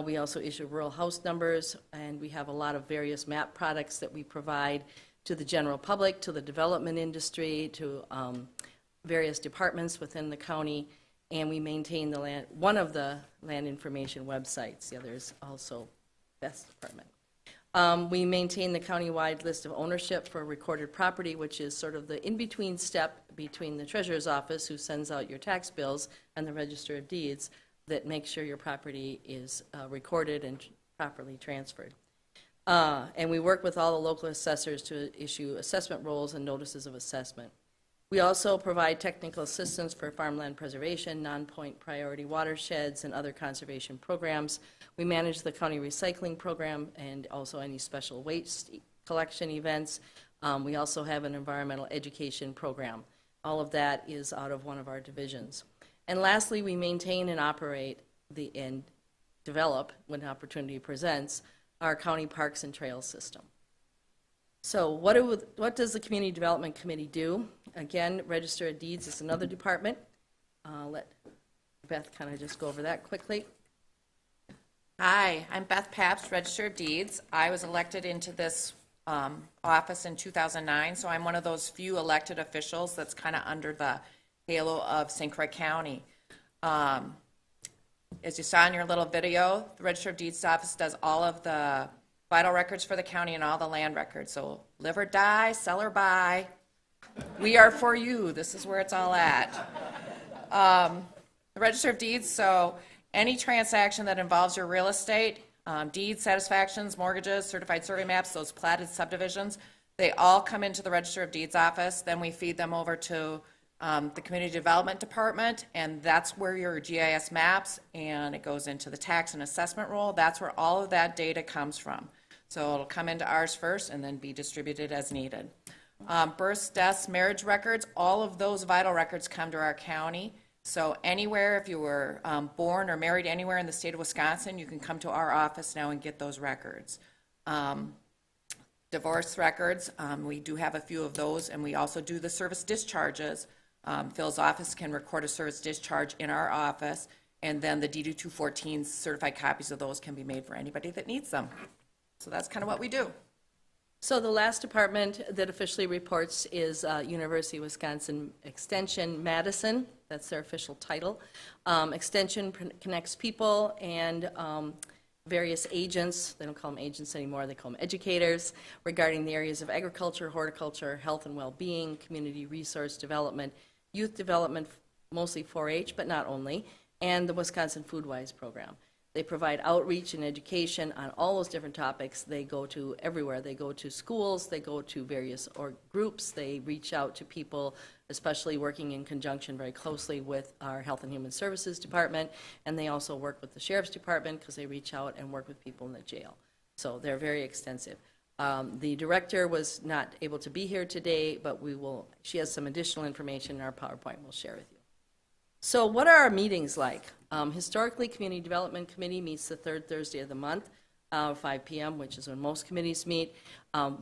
We also issue rural house numbers, and we have a lot of various map products that we provide to the general public, to the development industry, to various departments within the county, and we maintain one of the land information websites. The other is also Beth's department. We maintain the county-wide list of ownership for recorded property, which is sort of the in-between step between the treasurer's office, who sends out your tax bills, and the Register of Deeds that makes sure your property is recorded and properly transferred. And we work with all the local assessors to issue assessment rolls and notices of assessment. We also provide technical assistance for farmland preservation, non-point priority watersheds, and other conservation programs. We manage the county recycling program and also any special waste collection events. We also have an environmental education program. All of that is out of one of our divisions. And lastly, we maintain and operate and develop, when opportunity presents, our county parks and trails system. So what does the Community Development Committee do? Again, Register of Deeds is another department. Let Beth kind of just go over that quickly. Hi, I'm Beth Pabst, Register of Deeds. I was elected into this office in 2009, so I'm one of those few elected officials that's kind of under the halo of St. Croix County. As you saw in your little video, the Register of Deeds office does all of the vital records for the county and all the land records. So live or die, sell or buy, we are for you. This is where it's all at. The Register of Deeds, so any transaction that involves your real estate, deeds, satisfactions, mortgages, certified survey maps, those platted subdivisions, they all come into the Register of Deeds office. Then we feed them over to the Community Development Department, and that's where your GIS maps, and it goes into the tax and assessment roll. That's where all of that data comes from. So it'll come into ours first and then be distributed as needed. Births, deaths, marriage records, all of those vital records come to our county. So anywhere, if you were born or married anywhere in the state of Wisconsin, you can come to our office now and get those records. Divorce records, we do have a few of those, and we also do the service discharges. Phil's office can record a service discharge in our office, And then the DD 214 certified copies of those can be made for anybody that needs them. So that's kind of what we do. So the last department that officially reports is University of Wisconsin Extension Madison. That's their official title. Extension connects people and various agents. They don't call them agents anymore. They call them educators regarding the areas of agriculture, horticulture, health and well-being, community resource development, youth development, mostly 4-H, but not only, and the Wisconsin Foodwise program. They provide outreach and education on all those different topics. They go to everywhere. They go to schools, they go to various groups, they reach out to people, especially working in conjunction very closely with our Health and Human Services Department, and they also work with the Sheriff's Department because they reach out and work with people in the jail. So they're very extensive. The director was not able to be here today, but she has some additional information in our PowerPoint we'll share with you. So what are our meetings like? Historically, Community Development Committee meets the third Thursday of the month, 5 p.m., which is when most committees meet.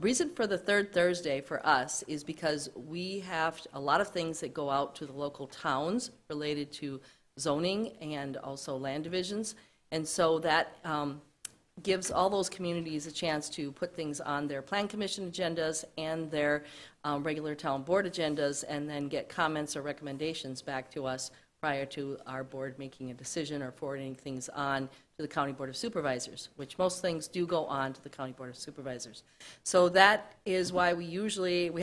Reason for the third Thursday for us is because we have a lot of things that go out to the local towns related to zoning and also land divisions. And so that gives all those communities a chance to put things on their Plan Commission agendas and their regular town board agendas, and then get comments or recommendations back to us prior to our board making a decision or forwarding things on to the County Board of Supervisors, which most things do go on to the County Board of Supervisors. So that is why we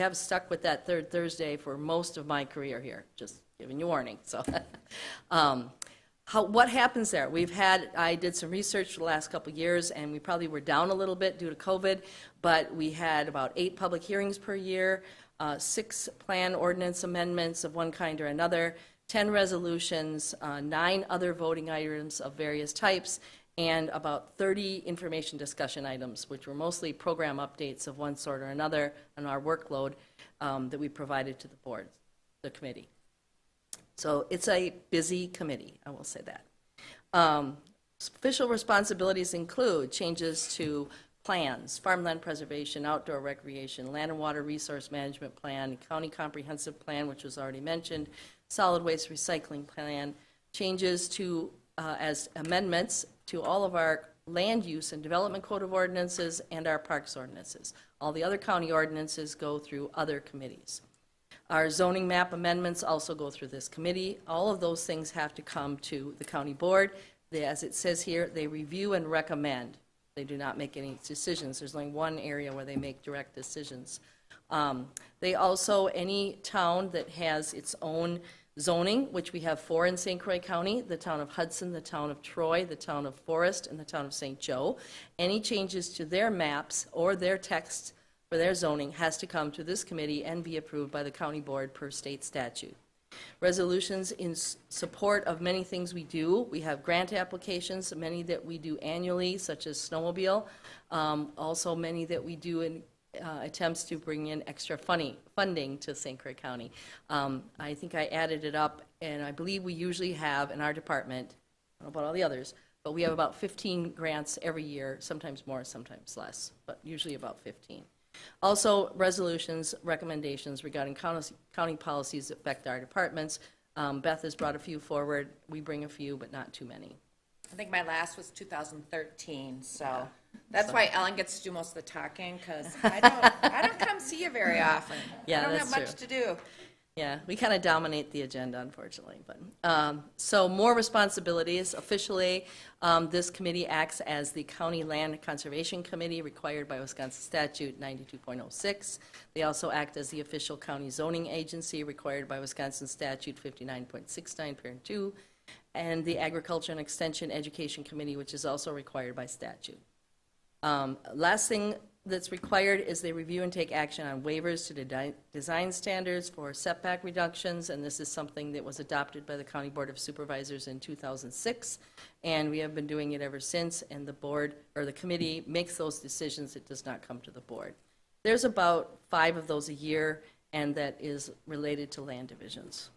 have stuck with that third Thursday for most of my career here, just giving you warning. So what happens there? I did some research for the last couple of years, and we probably were down a little bit due to COVID, but we had about 8 public hearings per year, 6 plan ordinance amendments of one kind or another, 10 resolutions, 9 other voting items of various types, and about 30 information discussion items, which were mostly program updates of one sort or another on our workload that we provided to the board, the committee. So it's a busy committee, I will say that. Official responsibilities include changes to plans, farmland preservation, outdoor recreation, land and water resource management plan, county comprehensive plan, which was already mentioned, solid waste recycling plan, changes to, as amendments to all of our land use and development code of ordinances and our parks ordinances. All the other county ordinances go through other committees. Our zoning map amendments also go through this committee. All of those things have to come to the county board. As it says here, they review and recommend. They do not make any decisions. There's only one area where they make direct decisions. They also, any town that has its own zoning, which we have 4 in St. Croix County, the town of Hudson, the town of Troy, the town of Forest, and the town of St. Joe. Any changes to their maps or their text for their zoning has to come to this committee and be approved by the county board per state statute. Resolutions in support of many things we do. We have grant applications, many that we do annually, such as snowmobile. Also many that we do in attempts to bring in extra funding to St. Croix County. I think I added it up, and I believe we usually have in our department, I don't know about all the others, but we have about 15 grants every year, sometimes more, sometimes less, but usually about 15. Also, resolutions, recommendations regarding county policies that affect our departments. Beth has brought a few forward. We bring a few, but not too many. I think my last was 2013, so that's why Ellen gets to do most of the talking, because I don't come see you very often. Yeah, I don't that's have much true. to do. Yeah, we kind of dominate the agenda, unfortunately. But so more responsibilities. Officially, this committee acts as the County Land Conservation Committee required by Wisconsin Statute 92.06. They also act as the official county zoning agency required by Wisconsin Statute 59.69, parent 2, and the Agriculture and Extension Education Committee, which is also required by statute. Last thing that's required is they review and take action on waivers to design standards for setback reductions, and this is something that was adopted by the County Board of Supervisors in 2006, and we have been doing it ever since, and the board, or the committee, makes those decisions. It does not come to the board. There's about 5 of those a year, and that is related to land divisions.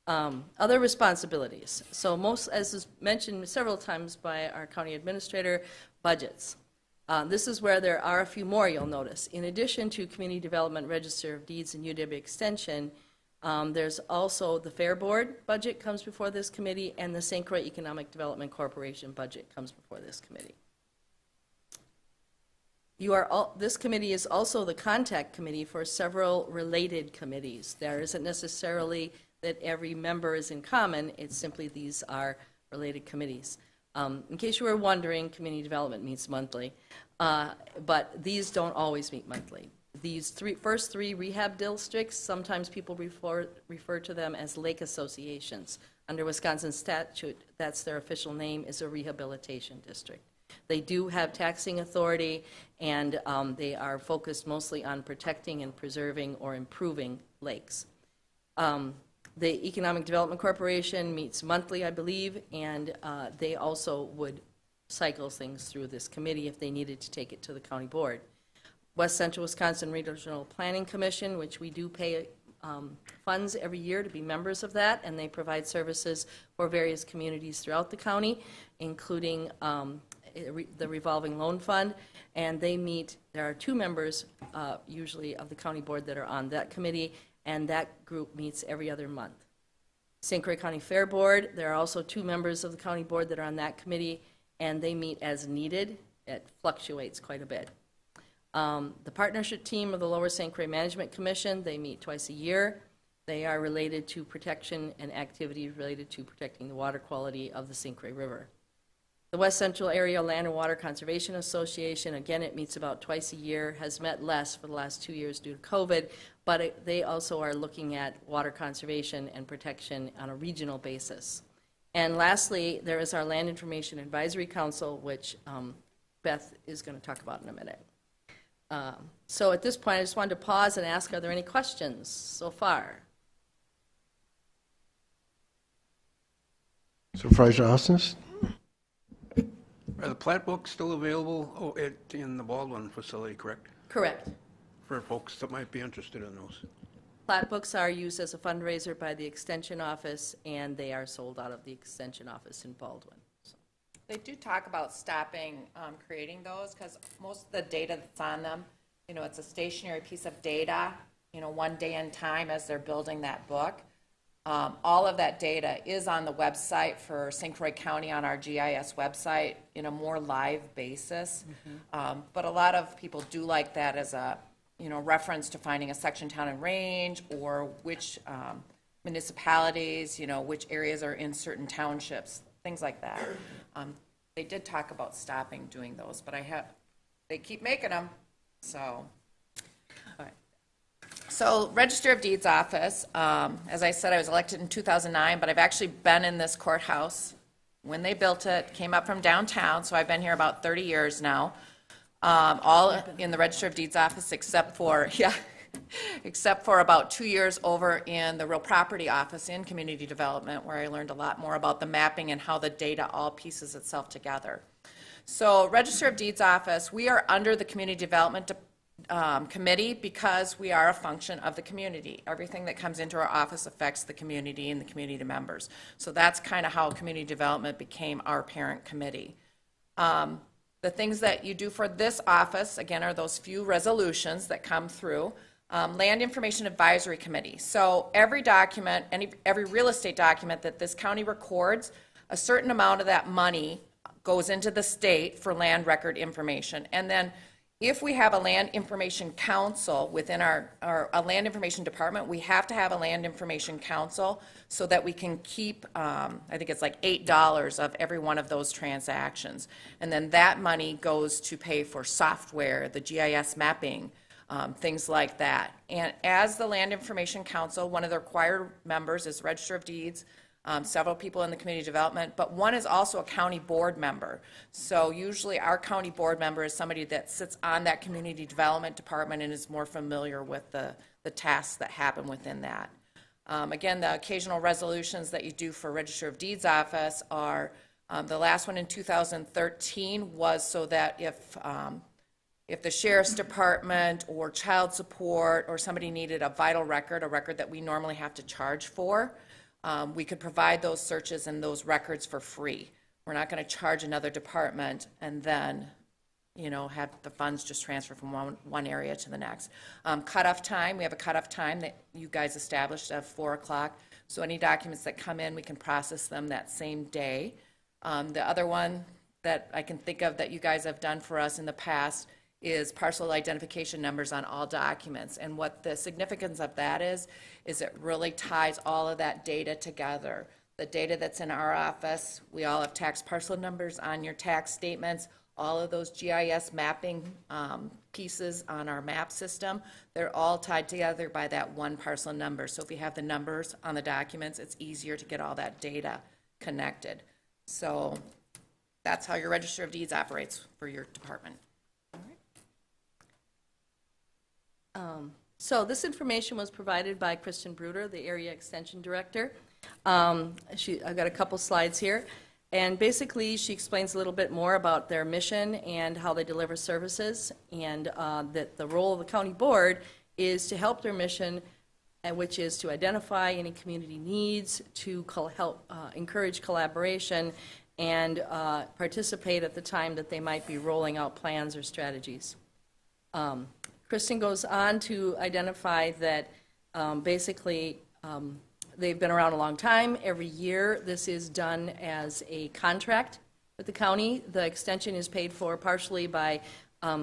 Other responsibilities. So most, as is mentioned several times by our county administrator, budgets. This is where there are a few more, you'll notice. In addition to Community Development, Register of Deeds, and UW Extension, There's also the Fair Board budget comes before this committee, and the St. Croix Economic Development Corporation budget comes before this committee. This committee is also the contact committee for several related committees. There isn't necessarily that every member is in common, it's simply these are related committees. In case you were wondering, community development meets monthly, but these don't always meet monthly. These first three rehab districts, sometimes people refer to them as lake associations. Under Wisconsin statute, that's their official name, is a rehabilitation district. They do have taxing authority, and they are focused mostly on protecting and preserving or improving lakes. The Economic Development Corporation meets monthly, I believe, and they also would cycle things through this committee if they needed to take it to the county board. West Central Wisconsin Regional Planning Commission, which we do pay funds every year to be members of that, and they provide services for various communities throughout the county, including the revolving loan fund, and they meet, there are 2 members usually of the county board that are on that committee, and that group meets every other month. St. Croix County Fair Board, there are also 2 members of the county board that are on that committee, and they meet as needed. It fluctuates quite a bit. The partnership team of the Lower St. Croix Management Commission, they meet twice a year. They are related to protection and activities related to protecting the water quality of the St. Croix River. The West Central Area Land and Water Conservation Association, again, it meets about twice a year, has met less for the last 2 years due to COVID, but they also are looking at water conservation and protection on a regional basis. And lastly, there is our Land Information Advisory Council, which Beth is going to talk about in a minute. So at this point, I just wanted to pause and ask, are there any questions so far? Supervisor Austin? Are the plat books still available in the Baldwin facility, correct? Correct. For folks that might be interested in those. Plat books are used as a fundraiser by the Extension Office, and they are sold out of the Extension Office in Baldwin. They do talk about stopping creating those, because most of the data that's on them, you know, it's a stationary piece of data, you know, one day in time as they're building that book. All of that data is on the website for St. Croix County on our GIS website in a more live basis. But a lot of people do like that as a, you know, reference to finding a section, town, and range, or which municipalities, you know, which areas are in certain townships, things like that. They did talk about stopping doing those, but they keep making them, so. All right. So Register of Deeds office, as I said, I was elected in 2009, but I've actually been in this courthouse when they built it, came up from downtown, so I've been here about 30 years now, all in the Register of Deeds office except for, except for about 2 years over in the real property office in community development, where I learned a lot more about the mapping and how the data all pieces itself together. So Register of Deeds office, we are under the community development committee because we are a function of the community. Everything that comes into our office affects the community and the community members. So that's kind of how community development became our parent committee. The things that you do for this office, again, are those few resolutions that come through. Land Information Advisory Committee. So every document, every real estate document that this county records, a certain amount of that money goes into the state for land record information. And then if we have a land information council within a land information department, we have to have a land information council so that we can keep, I think it's like $8 of every one of those transactions. And then that money goes to pay for software, the GIS mapping, things like that. And as the Land Information Council, one of the required members is Register of Deeds, several people in the community development, but one is also a county board member. So usually our county board member is somebody that sits on that community development department and is more familiar with the tasks that happen within that. Again, the occasional resolutions that you do for Register of Deeds office are, the last one in 2013 was so that if the sheriff's department or child support or somebody needed a vital record, a record that we normally have to charge for, we could provide those searches and those records for free. We're not going to charge another department and then have the funds just transfer from one area to the next. Cutoff time, we have a cutoff time that you guys established of 4 o'clock. So any documents that come in, we can process them that same day. The other one that I can think of that you guys have done for us in the past is parcel identification numbers on all documents. And what the significance of that is it really ties all of that data together. The data that's in our office, we all have tax parcel numbers on your tax statements, all of those GIS mapping pieces on our map system, they're all tied together by that one parcel number. So if we have the numbers on the documents, it's easier to get all that data connected. So that's how your Register of Deeds operates for your department. So this information was provided by Kristen Bruder, the Area Extension Director. I've got a couple slides here. And basically, she explains a little bit more about their mission and how they deliver services, and that the role of the county board is to help their mission, which is to identify any community needs, to help encourage collaboration, and participate at the time that they might be rolling out plans or strategies. Kristen goes on to identify that basically they've been around a long time. Every year this is done as a contract with the county. The extension is paid for partially by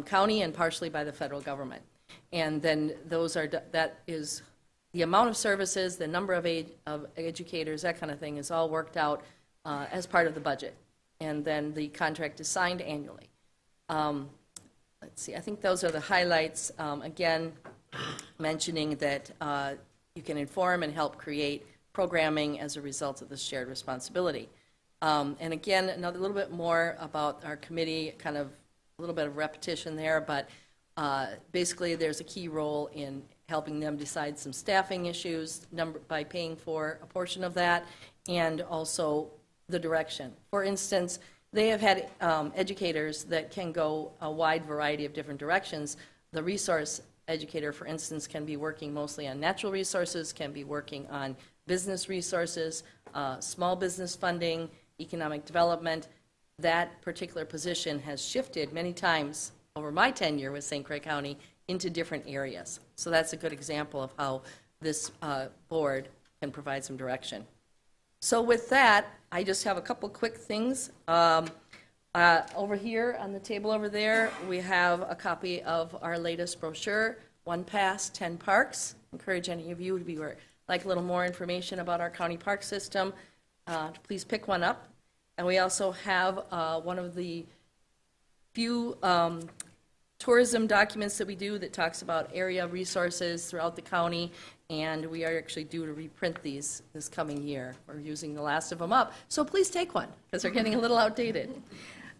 county and partially by the federal government. And then that is the amount of services, the number of educators, that kind of thing is all worked out as part of the budget. And then the contract is signed annually. Let's see, I think those are the highlights. Again, mentioning that you can inform and help create programming as a result of this shared responsibility. And again, another little bit more about our committee, kind of a little bit of repetition there, but basically there's a key role in helping them decide some staffing issues by paying for a portion of that, and also the direction. For instance, they have had educators that can go a wide variety of different directions. The resource educator, for instance, can be working mostly on natural resources, can be working on business resources, small business funding, economic development. That particular position has shifted many times over my tenure with St. Croix County into different areas. So that's a good example of how this board can provide some direction. So with that, I just have a couple quick things. Over here on the table over there, we have a copy of our latest brochure, 1 Pass, 10 Parks. Encourage any of you to like a little more information about our county park system, please pick one up. And we also have one of the few tourism documents that we do that talks about area resources throughout the county, and we are actually due to reprint these this coming year. We're using the last of them up, so please take one, because they're getting a little outdated.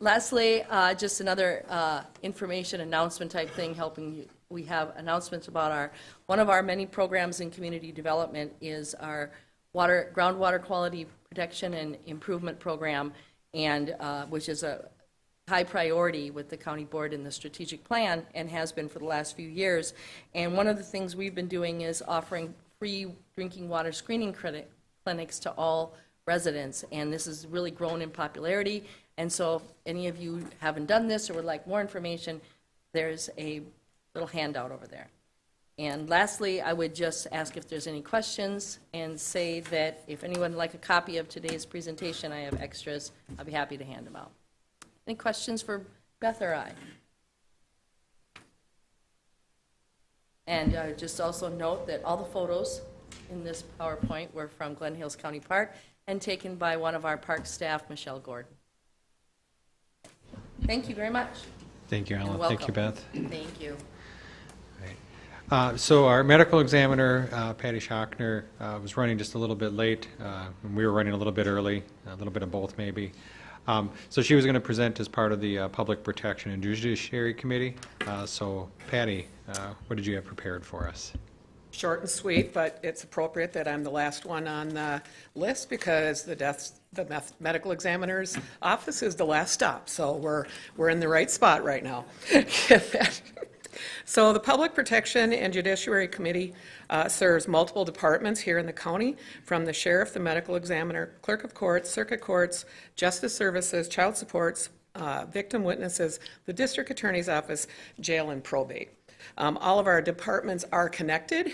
Lastly, just another information announcement type thing, helping you. We have announcements about one of our many programs in community development is our groundwater quality protection and improvement program, and which is a high priority with the county board in the strategic plan, and has been for the last few years. And one of the things we've been doing is offering free drinking water screening clinics to all residents, and this has really grown in popularity. And so if any of you haven't done this or would like more information, there's a little handout over there. And lastly, I would just ask if there's any questions, and say that if anyone would like a copy of today's presentation, I have extras. I'll be happy to hand them out. Any questions for Beth or I? And just also note that all the photos in this PowerPoint were from Glen Hills County Park and taken by one of our park staff, Michelle Gordon. Thank you very much. Thank you, Alan. Thank you, Beth. Thank you. So our medical examiner, Patty Schochner, was running just a little bit late, and we were running a little bit early, a little bit of both maybe. So she was going to present as part of the Public Protection and Judiciary Committee. So Patty, what did you have prepared for us? Short and sweet, but it's appropriate that I'm the last one on the list because the medical examiner's office is the last stop. So we're in the right spot right now. So the Public Protection and Judiciary Committee serves multiple departments here in the county, from the sheriff, the medical examiner, clerk of courts, circuit courts, justice services, child supports, victim witnesses, the district attorney's office, jail, and probate. All of our departments are connected.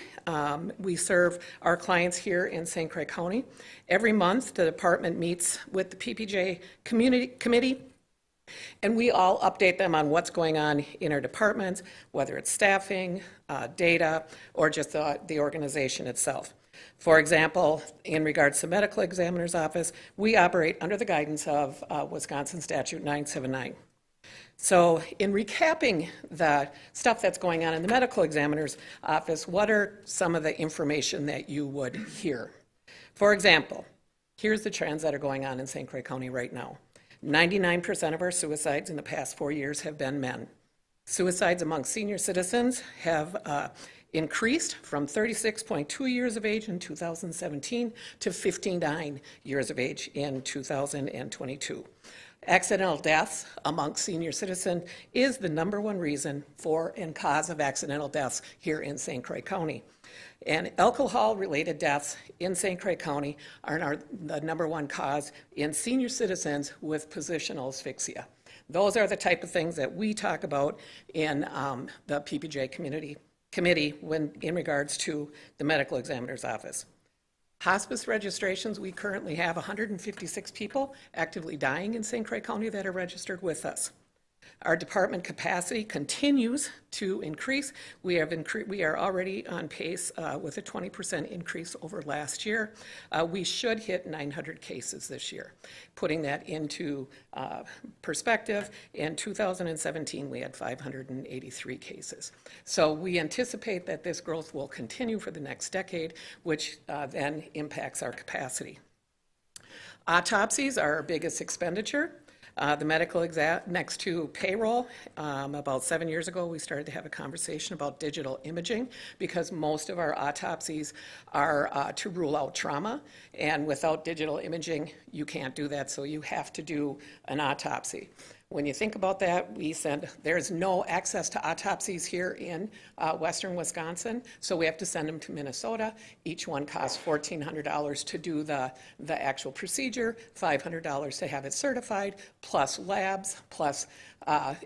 We serve our clients here in St. Croix County. Every month, the department meets with the PPJ committee, and we all update them on what's going on in our departments, whether it's staffing, data, or just the organization itself. For example, in regards to medical examiner's office, we operate under the guidance of Wisconsin Statute 979. So in recapping the stuff that's going on in the medical examiner's office, what are some of the information that you would hear? For example, here's the trends that are going on in St. Croix County right now. 99% of our suicides in the past 4 years have been men. Suicides among senior citizens have increased from 36.2 years of age in 2017 to 59 years of age in 2022. Accidental deaths among senior citizens is the #1 reason for and cause of accidental deaths here in St. Croix County. And alcohol-related deaths in St. Croix County are the #1 cause in senior citizens with positional asphyxia. Those are the type of things that we talk about in the PPJ committee when in regards to the medical examiner's office. Hospice registrations, we currently have 156 people actively dying in St. Croix County that are registered with us. Our department capacity continues to increase. We are already on pace with a 20% increase over last year. We should hit 900 cases this year. Putting that into perspective, in 2017 we had 583 cases. So we anticipate that this growth will continue for the next decade, which then impacts our capacity. Autopsies are our biggest expenditure. The medical next to payroll. About 7 years ago, we started to have a conversation about digital imaging because most of our autopsies are to rule out trauma, and without digital imaging, you can't do that, so you have to do an autopsy. When you think about that, there's no access to autopsies here in western Wisconsin, so we have to send them to Minnesota. Each one costs $1,400 to do the actual procedure, $500 to have it certified, plus labs, plus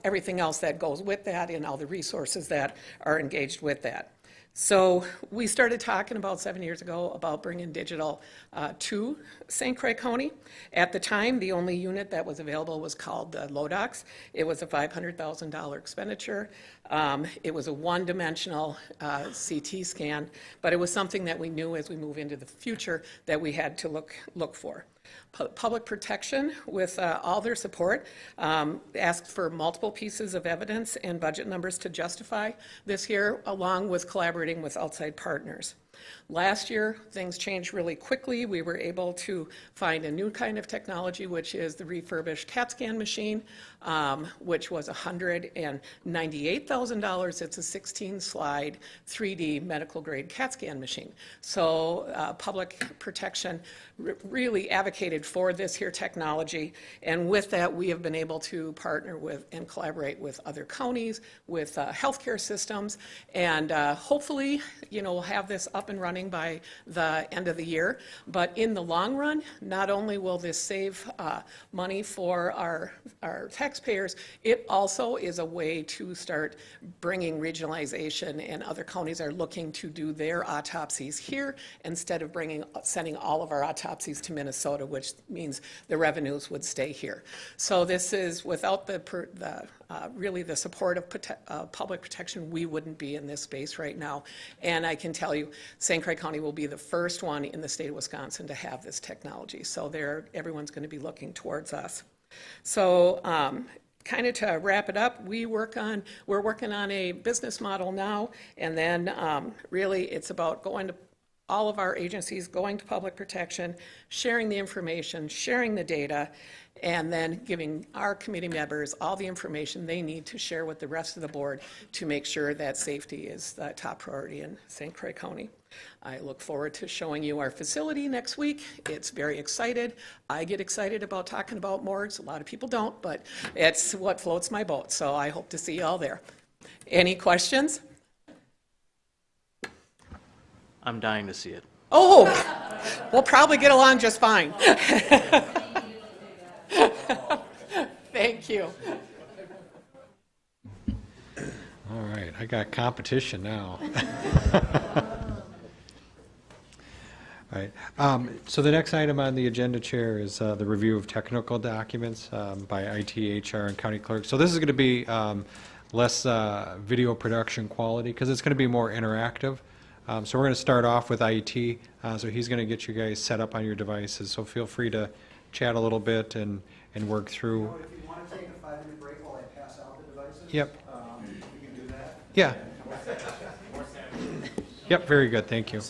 everything else that goes with that and all the resources that are engaged with that. So we started talking about 7 years ago about bringing digital to St. Croix County. At the time, the only unit that was available was called the Lodox. It was a $500,000 expenditure. It was a one-dimensional CT scan, but it was something that we knew as we move into the future that we had to look for. Public Protection, with all their support, asked for multiple pieces of evidence and budget numbers to justify this here, along with collaborating with outside partners. Last year, things changed really quickly. We were able to find a new kind of technology, which is the refurbished CAT scan machine, which was $198,000. It's a 16-slide 3D medical-grade CAT scan machine. So Public Protection really advocated for this here technology, and with that, we have been able to partner with and collaborate with other counties, with healthcare systems, and hopefully, we'll have this up and running by the end of the year. But in the long run, not only will this save money for our taxpayers, it also is a way to start bringing regionalization, and other counties are looking to do their autopsies here instead of sending all of our autopsies to Minnesota, which means the revenues would stay here. So this is, without really the support of Public Protection, we wouldn't be in this space right now. And I can tell you, St. Croix County will be the first one in the state of Wisconsin to have this technology. So everyone's going to be looking towards us. So kind of to wrap it up, we're working on a business model now, and then really it's about going to all of our agencies, going to Public Protection, sharing the information, sharing the data, and then giving our committee members all the information they need to share with the rest of the board to make sure that safety is the top priority in St. Croix County. I look forward to showing you our facility next week. It's very excited. I get excited about talking about morgues. A lot of people don't, but it's what floats my boat. So I hope to see you all there. Any questions? I'm dying to see it. Oh, we'll probably get along just fine. Thank you. Thank you. All right, I got competition now. All right, so the next item on the agenda, Chair, is the review of technical documents by IT, HR, and County Clerk. So this is going to be less video production quality because it's going to be more interactive. So we're going to start off with IT. So he's going to get you guys set up on your devices. So feel free to chat a little bit and work through. If you want to take a 5-minute break while I pass out the devices, Yep. we can do that. Yeah. Yep, very good. Thank you.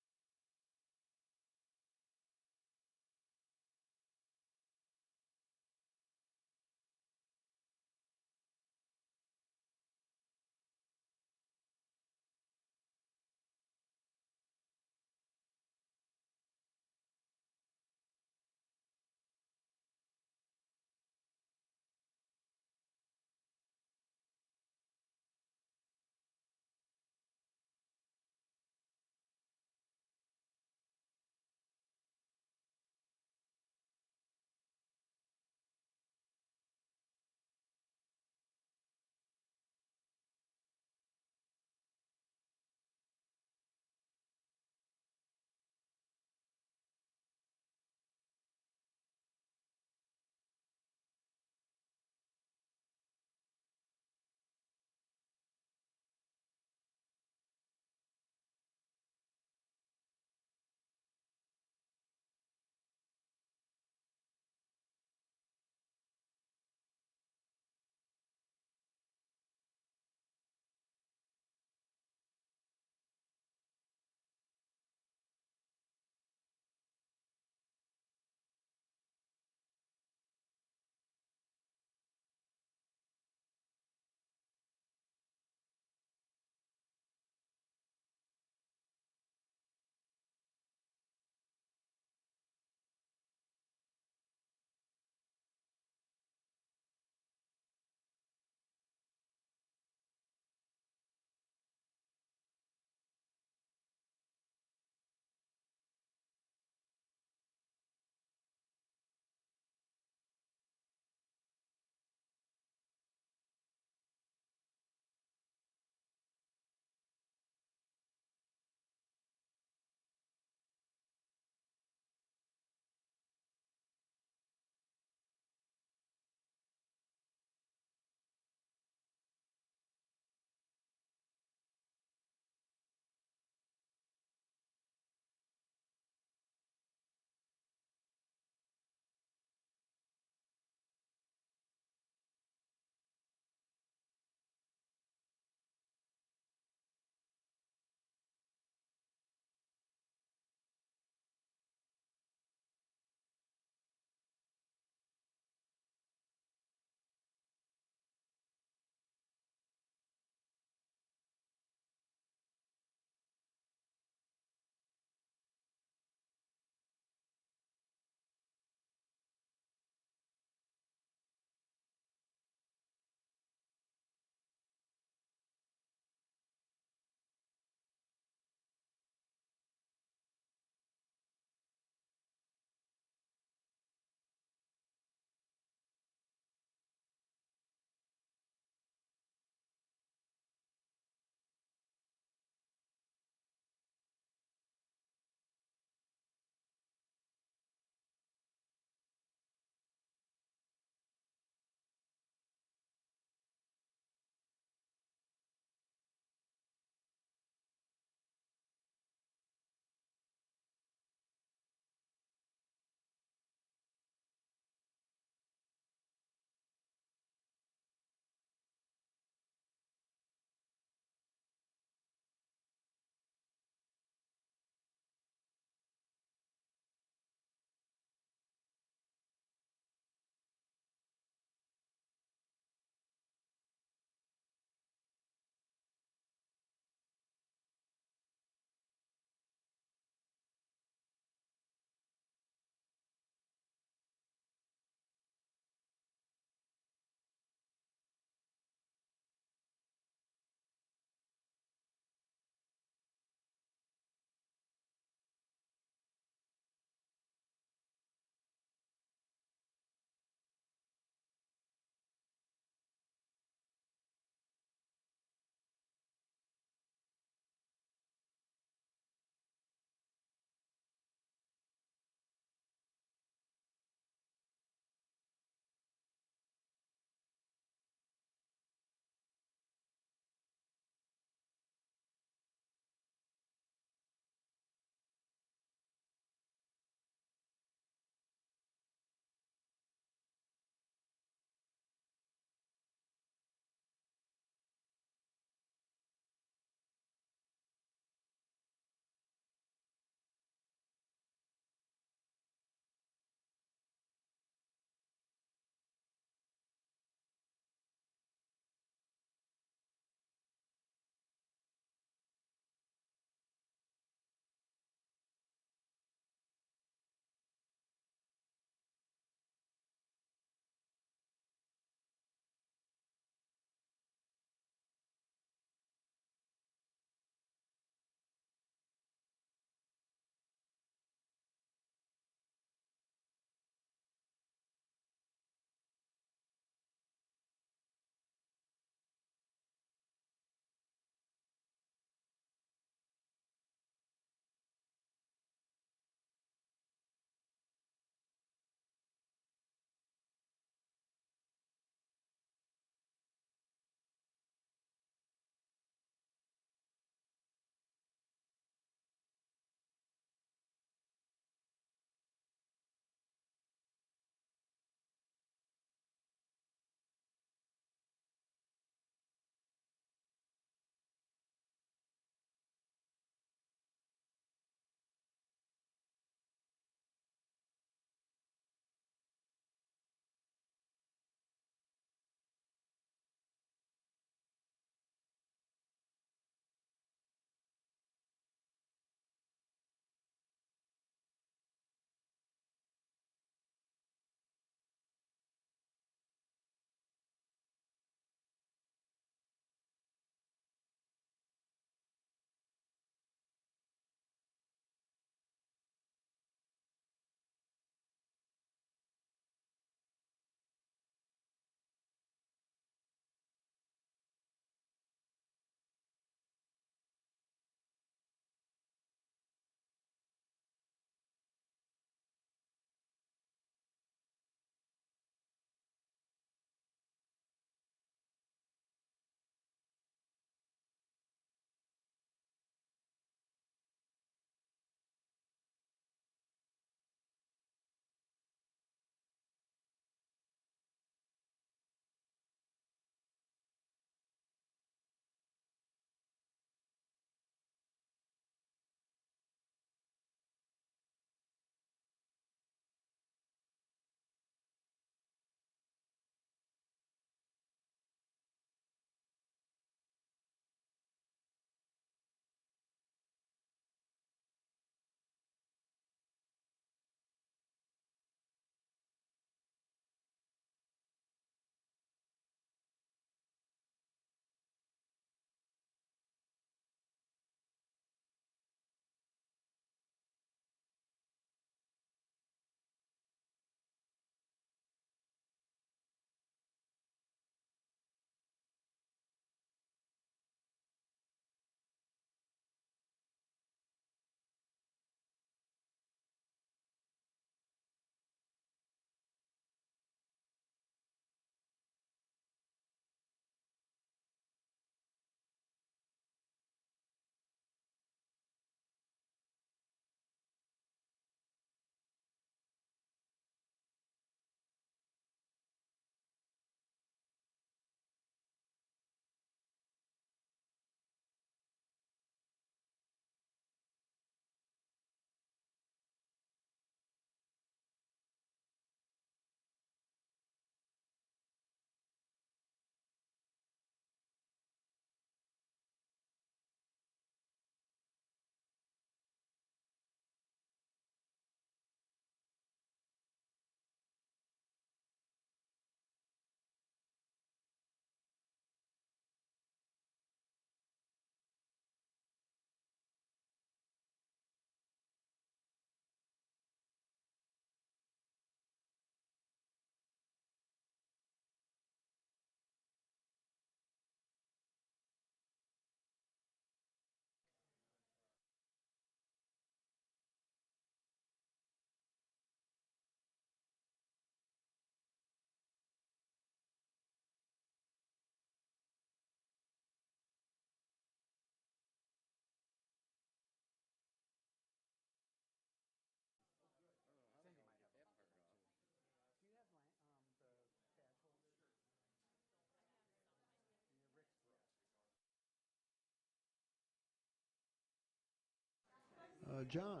John,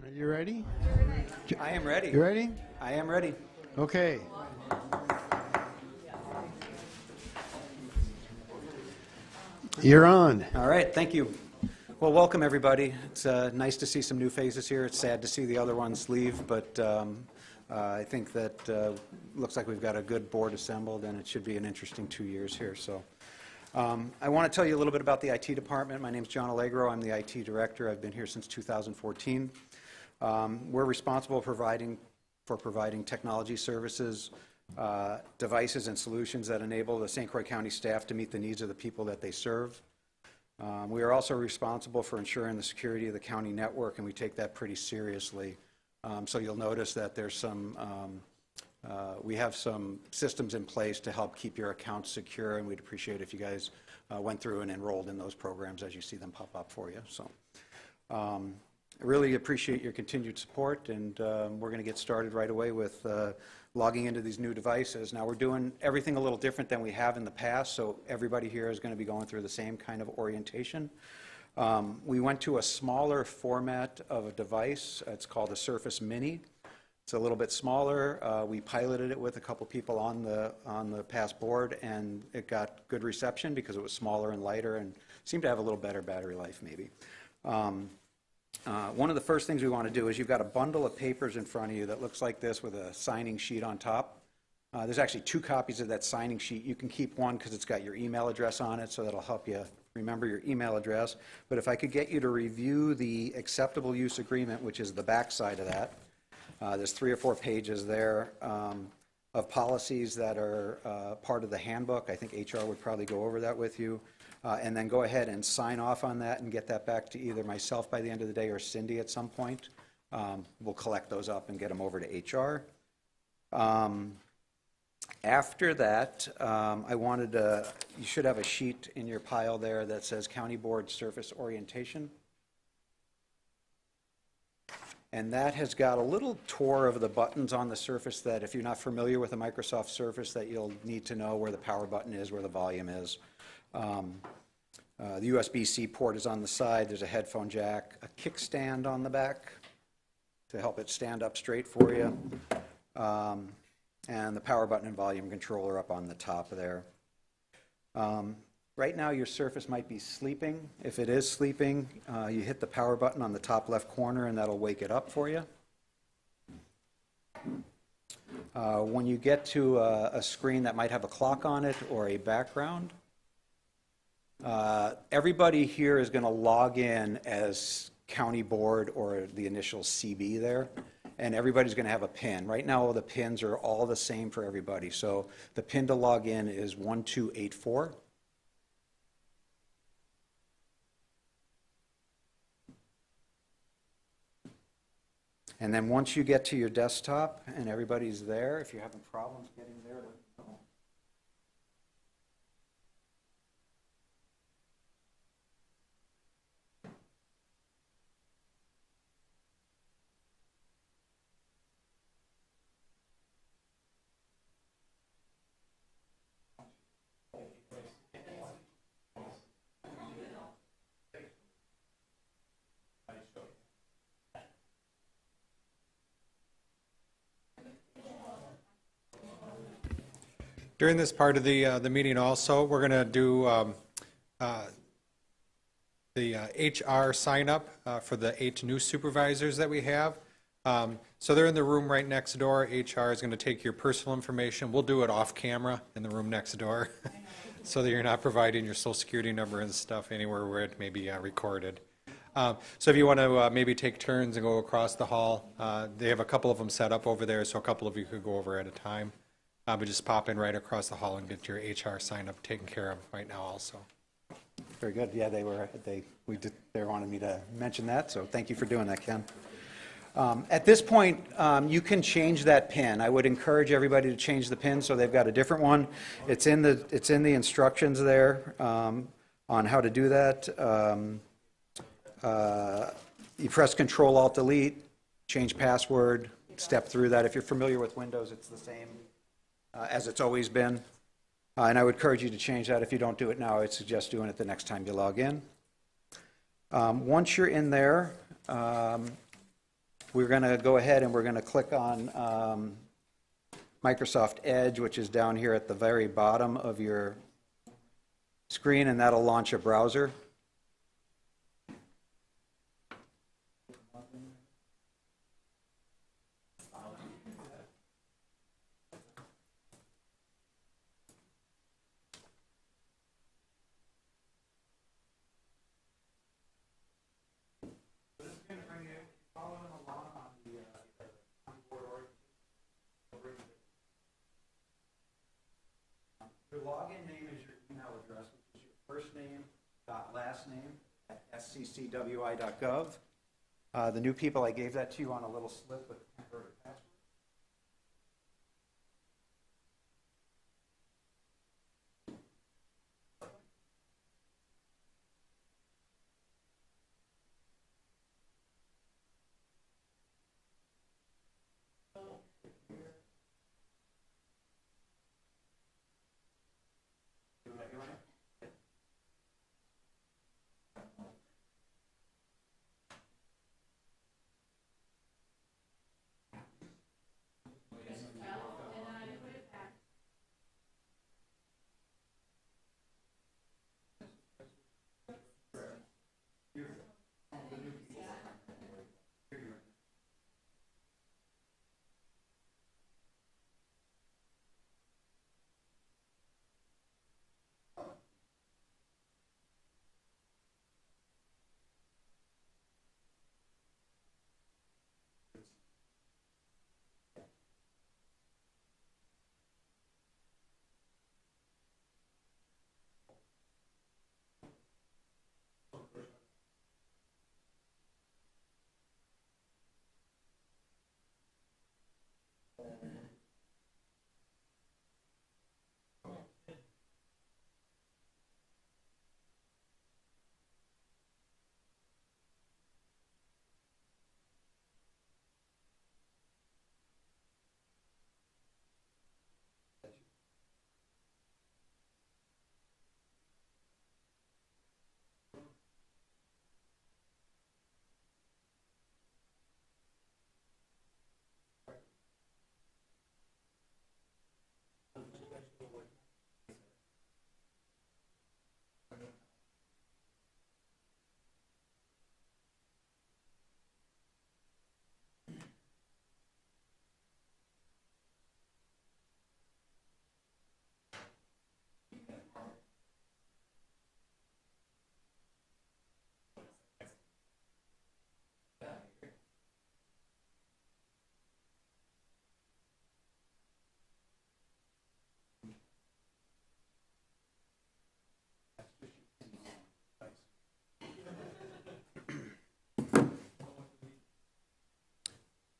are you ready? I am ready. You ready? I am ready. Okay. You're on. All right, thank you. Well, welcome everybody. It's nice to see some new faces here. It's sad to see the other ones leave, but I think that looks like we've got a good board assembled, and it should be an interesting 2 years here. So I want to tell you a little bit about the IT department. My name is John Allegro. I'm the IT director. I've been here since 2014. We're responsible for providing technology services, devices, and solutions that enable the St. Croix County staff to meet the needs of the people that they serve. We are also responsible for ensuring the security of the county network, and we take that pretty seriously. So you'll notice that there's we have some systems in place to help keep your accounts secure, and we'd appreciate if you guys went through and enrolled in those programs as you see them pop up for you. So I really appreciate your continued support, and we're going to get started right away with logging into these new devices. Now, we're doing everything a little different than we have in the past, so everybody here is going to be going through the same kind of orientation. We went to a smaller format of a device. It's called a Surface Mini. It's a little bit smaller. We piloted it with a couple people on the past board, and it got good reception because it was smaller and lighter and seemed to have a little better battery life, maybe. One of the first things we want to do is you've got a bundle of papers in front of you that looks like this with a signing sheet on top. There's actually 2 copies of that signing sheet. You can keep one because it's got your email address on it, so that'll help you remember your email address. But if I could get you to review the acceptable use agreement, which is the back side of that, there's 3 or 4 pages there of policies that are part of the handbook. I think HR would probably go over that with you. And then go ahead and sign off on that and get that back to either myself by the end of the day or Cindy at some point. We'll collect those up and get them over to HR. After that, you should have a sheet in your pile there that says County Board Surface Orientation. And that has got a little tour of the buttons on the Surface that if you're not familiar with a Microsoft Surface, that you'll need to know where the power button is, where the volume is. The USB-C port is on the side. There's a headphone jack, a kickstand on the back to help it stand up straight for you, and the power button and volume controller up on the top there. Right now your Surface might be sleeping. If it is sleeping, you hit the power button on the top left corner and that'll wake it up for you. When you get to a screen that might have a clock on it or a background, everybody here is going to log in as county board or the initial CB there, and everybody's going to have a PIN. Right now, all the PINs are all the same for everybody. So the PIN to log in is 1284. And then once you get to your desktop and everybody's there, if you're having problems getting there, let me know. During this part of the meeting also, we're going to do the HR sign-up for the 8 new supervisors that we have. So they're in the room right next door. HR is going to take your personal information. We'll do it off camera in the room next door so that you're not providing your social security number and stuff anywhere where it may be recorded. So if you want to maybe take turns and go across the hall, they have a couple of them set up over there, so a couple of you could go over at a time. But just pop in right across the hall and get your HR sign up taken care of right now also. Very good. Yeah, they wanted me to mention that, so thank you for doing that, Ken. At this point, you can change that PIN. I would encourage everybody to change the PIN so they've got a different one. It's in the instructions there on how to do that. You press Control-Alt-Delete, change password, step through that. If you're familiar with Windows, it's the same as it's always been. And I would encourage you to change that. If you don't do it now, I would suggest doing it the next time you log in. Once you're in there, We're going to go ahead and we're going to click on Microsoft Edge, which is down here at the very bottom of your screen, and that'll launch a browser. Your login name is your email address, which is your first name dot last name at sccwi.gov. The new people, I gave that to you on a little slip with temporary password.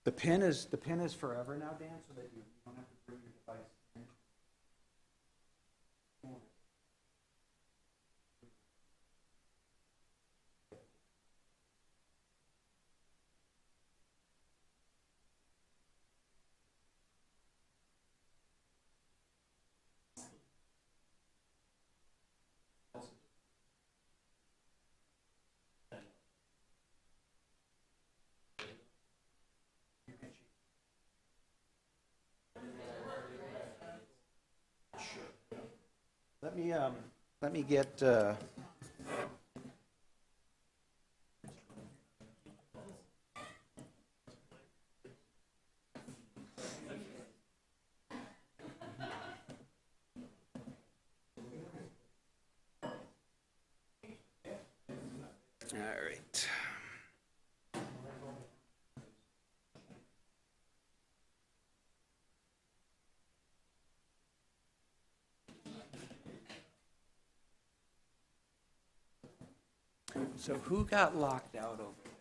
The pin is forever now, Dan, so that you don't have to bring your device in. Let me get all right. So who got locked out over there?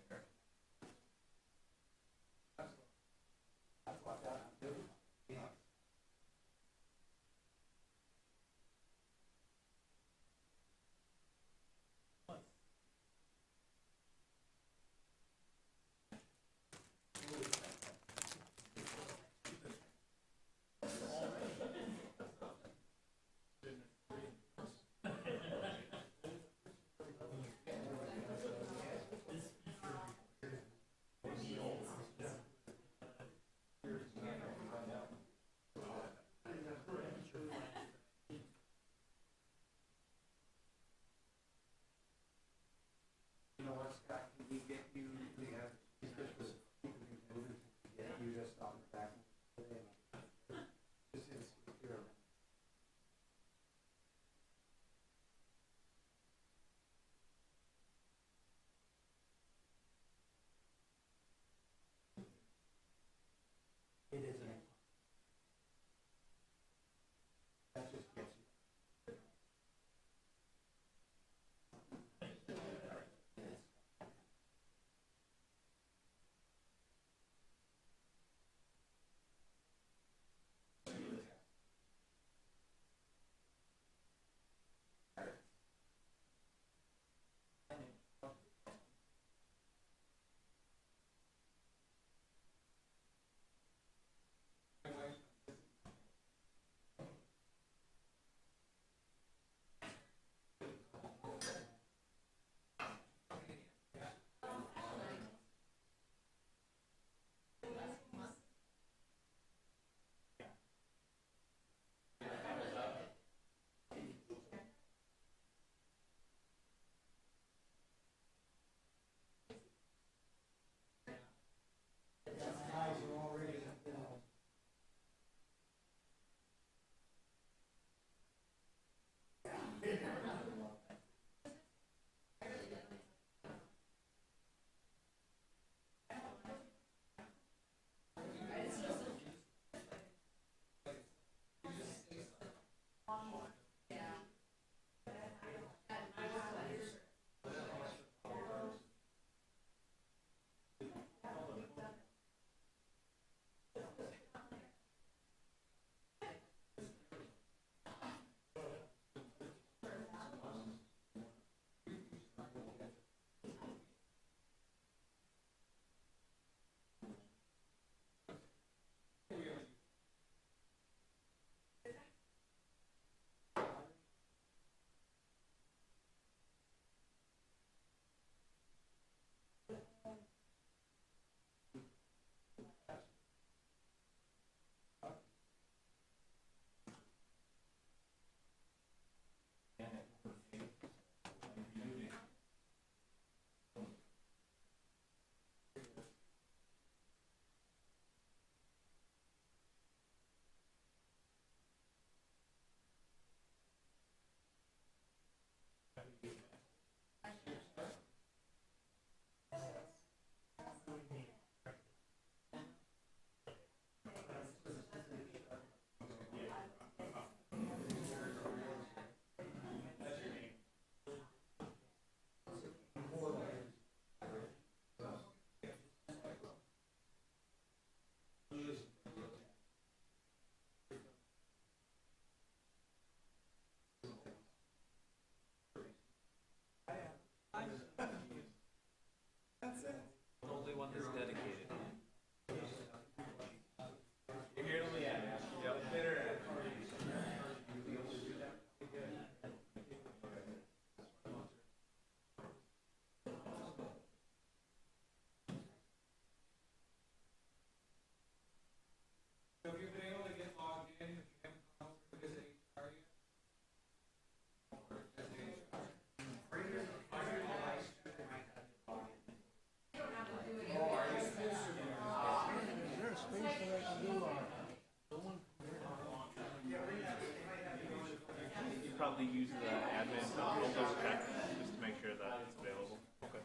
probably use the admin. I'll double check just to make sure that it's available. Okay.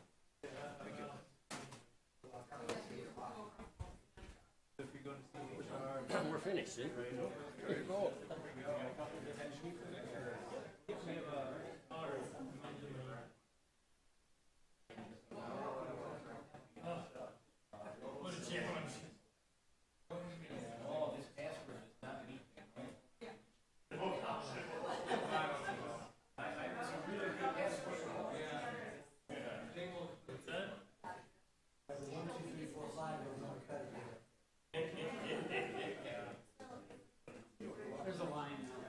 Thank you. We're finished, see? There you go. There's a line now.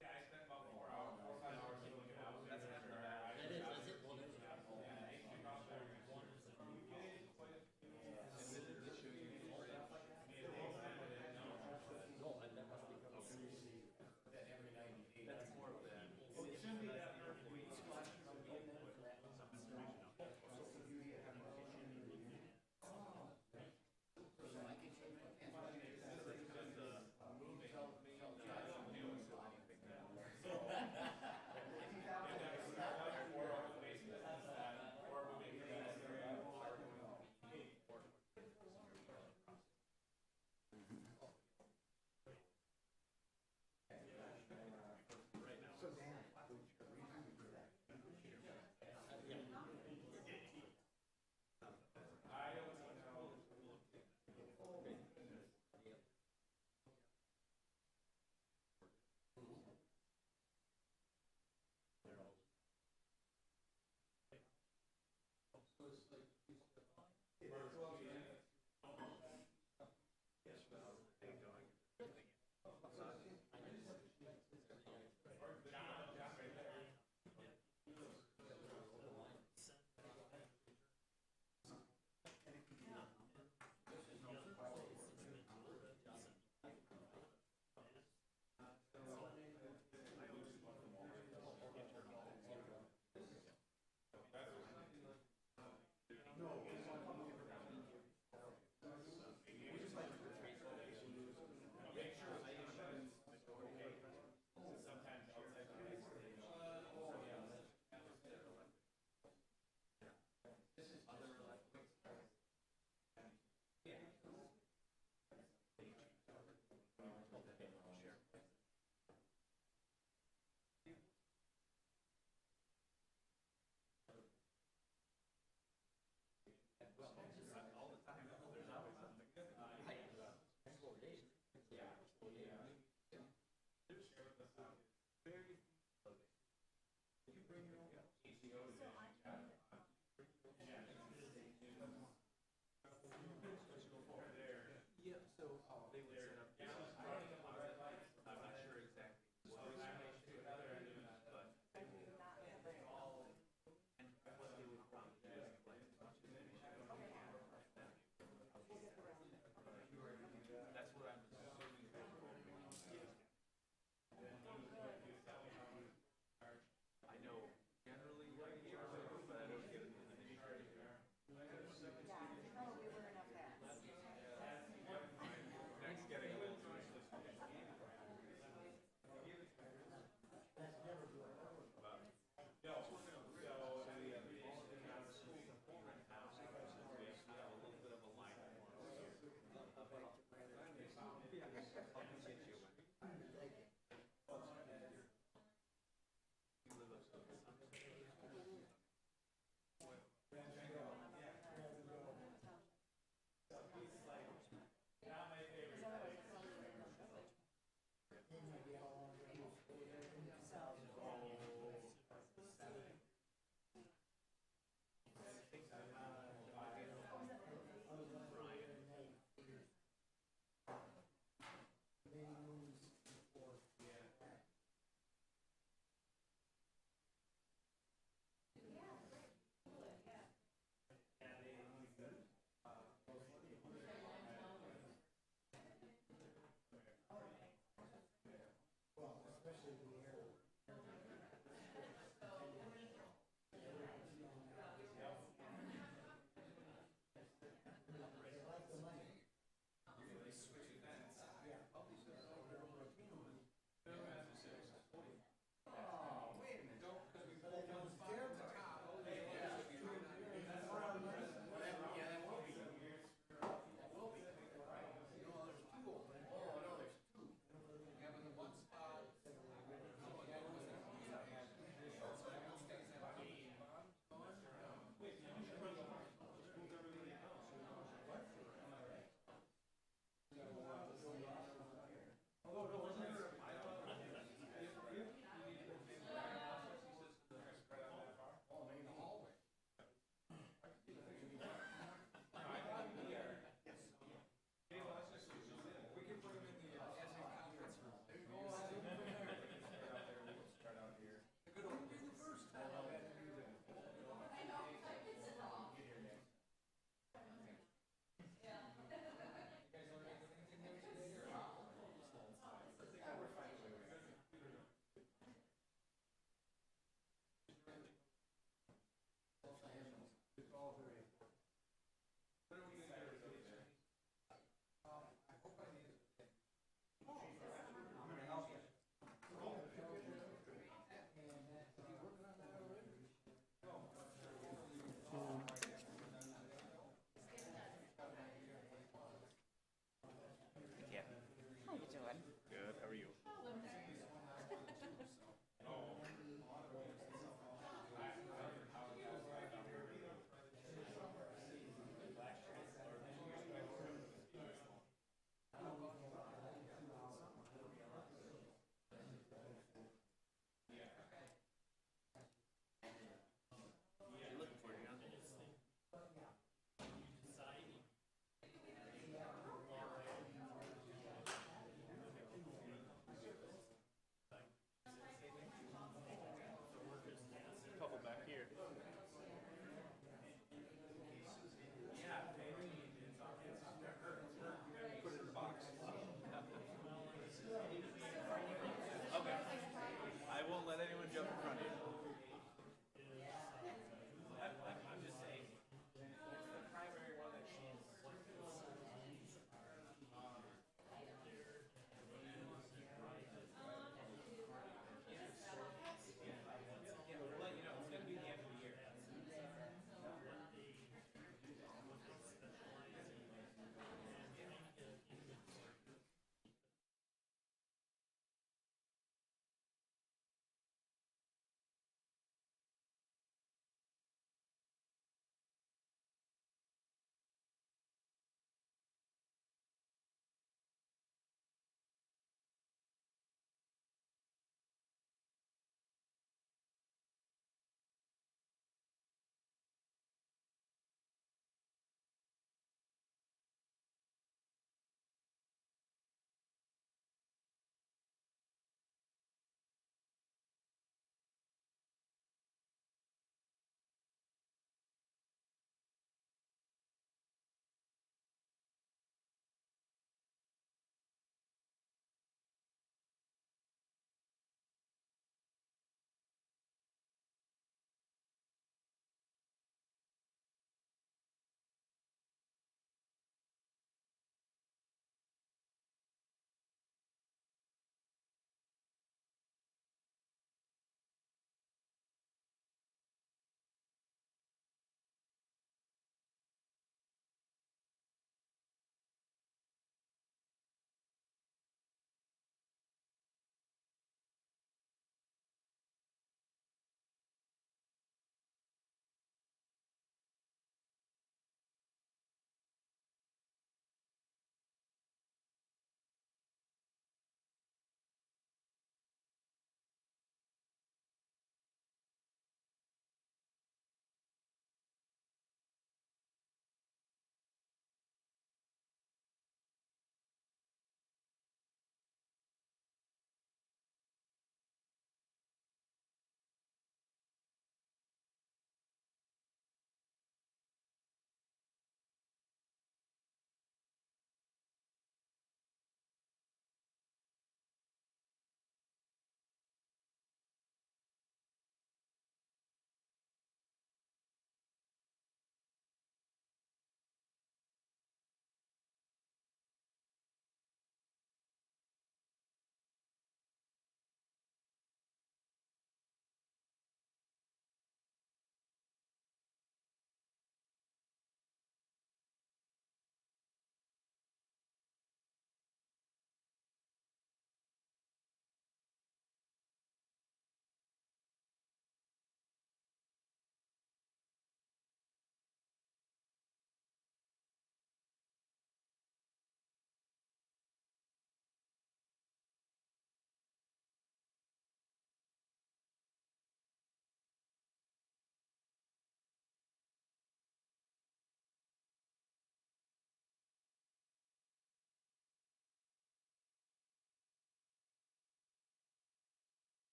Yeah, I spent about 4 hours, 5 hours looking at it.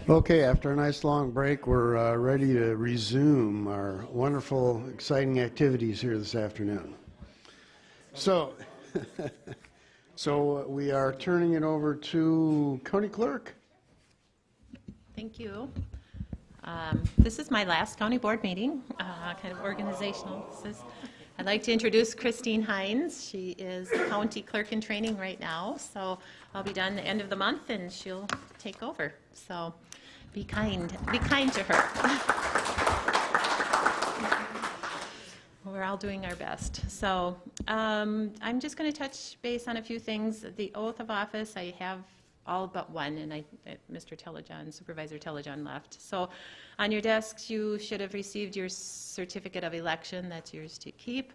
Okay, after a nice long break, we're ready to resume our wonderful, exciting activities here this afternoon. So, we are turning it over to County Clerk. Thank you. This is my last county board meeting, kind of organizational. I'd like to introduce Christine Hines. She is the county clerk in training right now, so I'll be done the end of the month and she'll take over. So be kind to her. We're all doing our best. So I'm just going to touch base on a few things. The oath of office, I have all but one, and Mr. Telejohn, Supervisor Telejohn left. So on your desks, you should have received your certificate of election. That's yours to keep.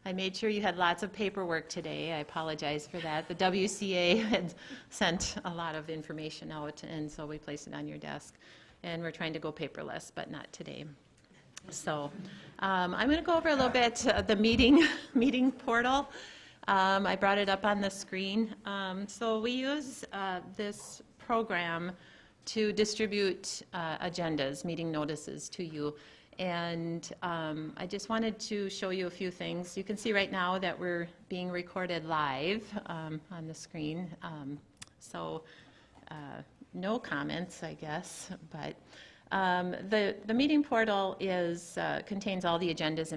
I made sure you had lots of paperwork today. I apologize for that. The WCA had sent a lot of information out, and so we placed it on your desk. And we're trying to go paperless, but not today. So I'm going to go over a little bit the meeting portal. I brought it up on the screen. So we use this program to distribute agendas, meeting notices to you. And I just wanted to show you a few things. You can see right now that we're being recorded live on the screen. No comments, I guess, but the meeting portal contains all the agendas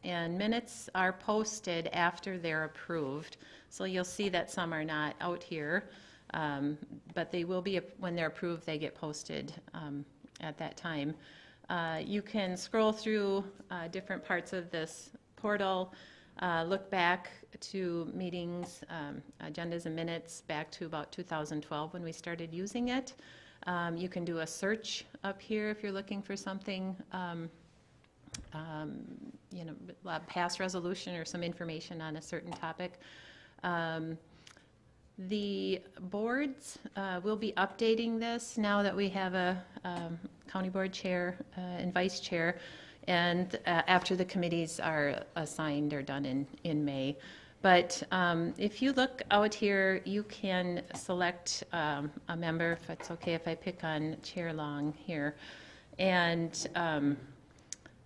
and minutes are posted after they're approved. So you'll see that some are not out here, but they will be, when they're approved, they get posted at that time. You can scroll through different parts of this portal, look back to meetings, agendas and minutes back to about 2012 when we started using it. You can do a search up here if you're looking for something, a past resolution or some information on a certain topic. The boards will be updating this now that we have a county board chair and vice chair, and after the committees are assigned or done in May. But if you look out here, you can select a member, if it's okay if I pick on Chair Long here. And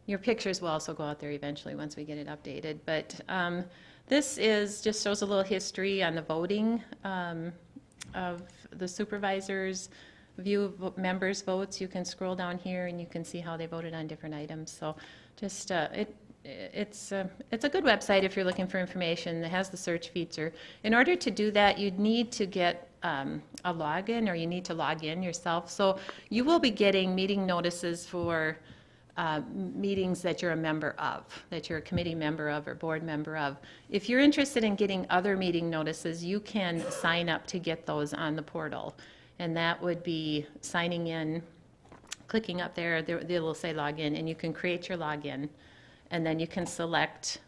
your pictures will also go out there eventually once we get it updated. But this just shows a little history on the voting of the supervisors, view of members' votes. You can scroll down here and you can see how they voted on different items. So just it's a good website if you're looking for information. It has the search feature. In order to do that, you'd need to get a login, or you need to log in yourself. So you will be getting meeting notices for meetings that you're a member of, that you're a committee member of or board member of. If you're interested in getting other meeting notices, you can sign up to get those on the portal. And that would be signing in, clicking up there, they will say login, and you can create your login. And then you can select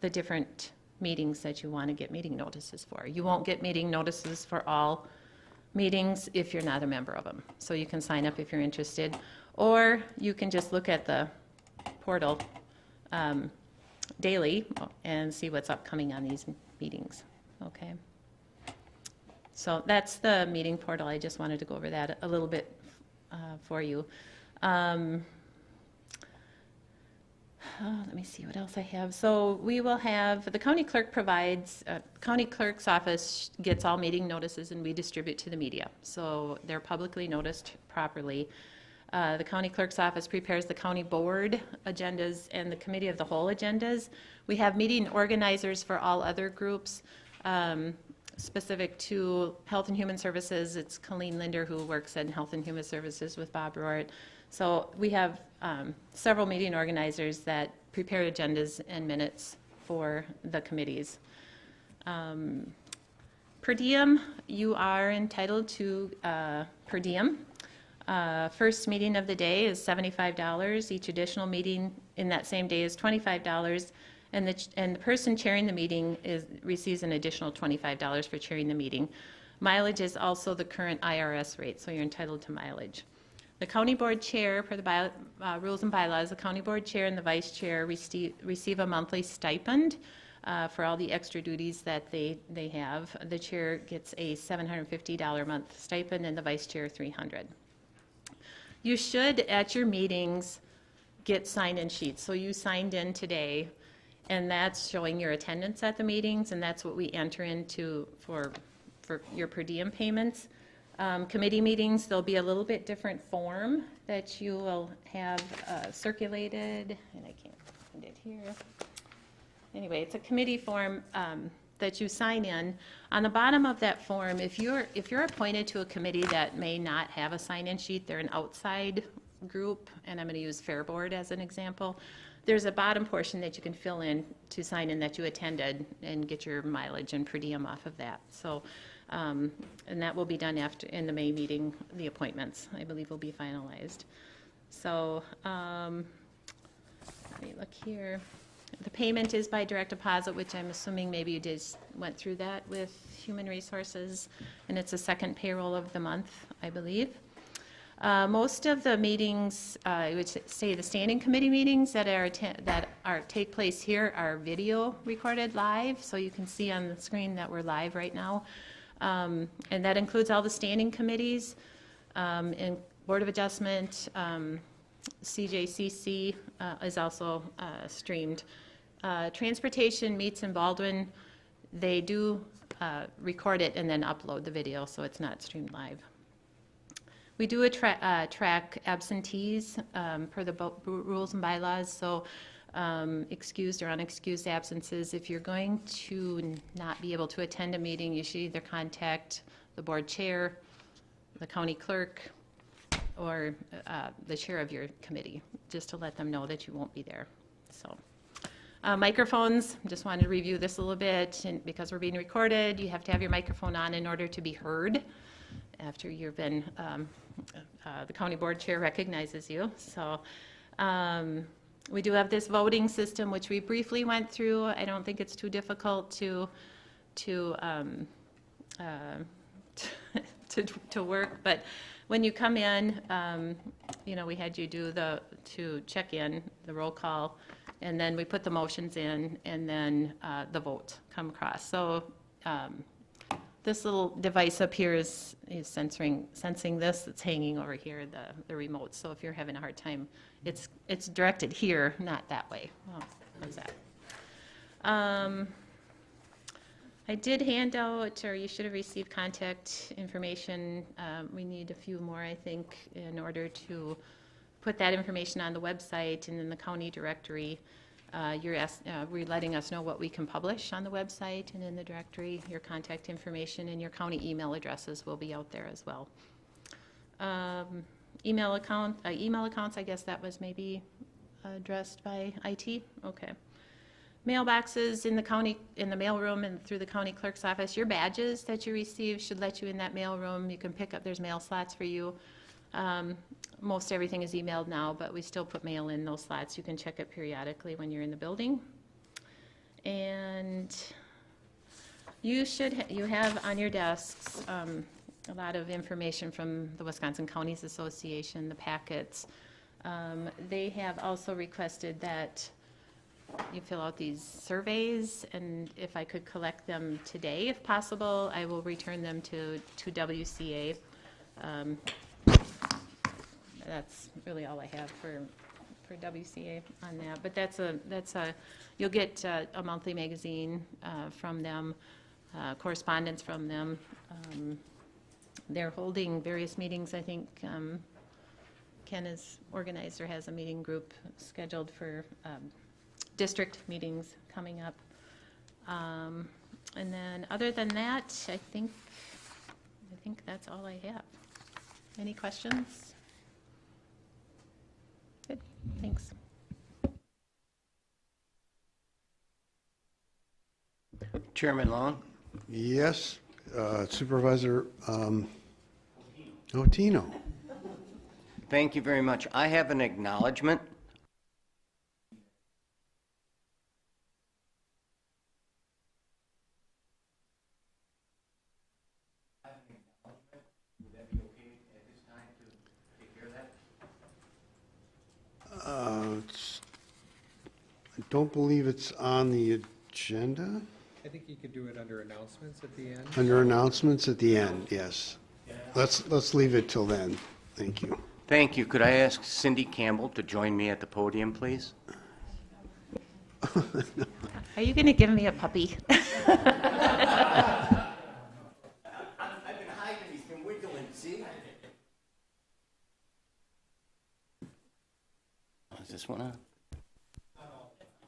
the different meetings that you want to get meeting notices for. You won't get meeting notices for all meetings if you're not a member of them. So you can sign up if you're interested. Or you can just look at the portal daily and see what's upcoming on these meetings. Okay. So that's the meeting portal. I just wanted to go over that a little bit for you. Let me see what else I have. So we will have, the county clerk provides, county clerk's office gets all meeting notices and we distribute to the media. So they're publicly noticed properly. The county clerk's office prepares the county board agendas and the committee of the whole agendas. We have meeting organizers for all other groups. Specific to Health and Human Services, it's Colleen Linder who works in Health and Human Services with Bob Roart. So we have several meeting organizers that prepare agendas and minutes for the committees. Per diem, you are entitled to per diem. First meeting of the day is $75. Each additional meeting in that same day is $25. And the person chairing the meeting receives an additional $25 for chairing the meeting. Mileage is also the current IRS rate, so you're entitled to mileage. The county board chair, per the rules and bylaws, the county board chair and the vice chair receive a monthly stipend for all the extra duties that they have. The chair gets a $750 a month stipend and the vice chair $300. You should, at your meetings, get sign-in sheets. So you signed in today, and that's showing your attendance at the meetings, and that's what we enter into for your per diem payments. Committee meetings, there'll be a little bit different form that you will have circulated, and I can't find it here. Anyway, it's a committee form that you sign in. On the bottom of that form, if you're appointed to a committee that may not have a sign-in sheet, they're an outside group, and I'm going to use Fair Board as an example, there's a bottom portion that you can fill in to sign in that you attended and get your mileage and per diem off of that. So, and that will be done after, in the May meeting, the appointments, I believe, will be finalized. So, let me look here. The payment is by direct deposit, which I'm assuming maybe you just went through that with Human Resources, and it's the second payroll of the month, I believe. Most of the meetings, I would say the standing committee meetings that take place here are video recorded live, so you can see on the screen that we're live right now. And that includes all the standing committees, and Board of Adjustment, CJCC is also streamed. Transportation meets in Baldwin, they do record it and then upload the video, so it's not streamed live. We do track absentees per the rules and bylaws, so excused or unexcused absences. If you're going to not be able to attend a meeting, you should either contact the board chair, the county clerk, or the chair of your committee, just to let them know that you won't be there. So, microphones, just wanted to review this a little bit, and because we're being recorded, you have to have your microphone on in order to be heard after you've been, the county board chair recognizes you. So, we do have this voting system, which we briefly went through. I don't think it's too difficult to work, but when you come in, you know, we had you do to check in, the roll call, and then we put the motions in, and then the vote come across. So this little device up here is sensing this. It's hanging over here, the remote. So if you're having a hard time, it's directed here, not that way. Oh, what's that? I did hand out, or you should have received contact information. We need a few more, I think, in order to put that information on the website and in the county directory. You're letting us know what we can publish on the website and in the directory. Your contact information and your county email addresses will be out there as well. Email accounts, I guess that was maybe addressed by IT. Okay. Mailboxes in the county, in the mailroom and through the county clerk's office. Your badges that you receive should let you in that mailroom. You can pick up, there's mail slots for you. Most everything is emailed now, but we still put mail in those slots. You can check it periodically when you're in the building. And you have on your desks a lot of information from the Wisconsin Counties Association, the packets. They have also requested that you fill out these surveys, and if I could collect them today, if possible, I will return them to WCA. That's really all I have for WCA on that. But you'll get a monthly magazine from them, correspondence from them. They're holding various meetings. I think Ken is organized or has a meeting group scheduled for district meetings coming up. And then other than that, I think that's all I have. Any questions? Good, thanks. Chairman Long? Yes, Supervisor Otino. Thank you very much. I have an acknowledgement. I don't believe it's on the agenda. I think you could do it under announcements at the end. Under announcements at the end, yes. Let's leave it till then. Thank you. Thank you. Could I ask Cindy Campbell to join me at the podium, please? Are you going to give me a puppy? I've been hiding. He's been wiggling, see? Is this one on?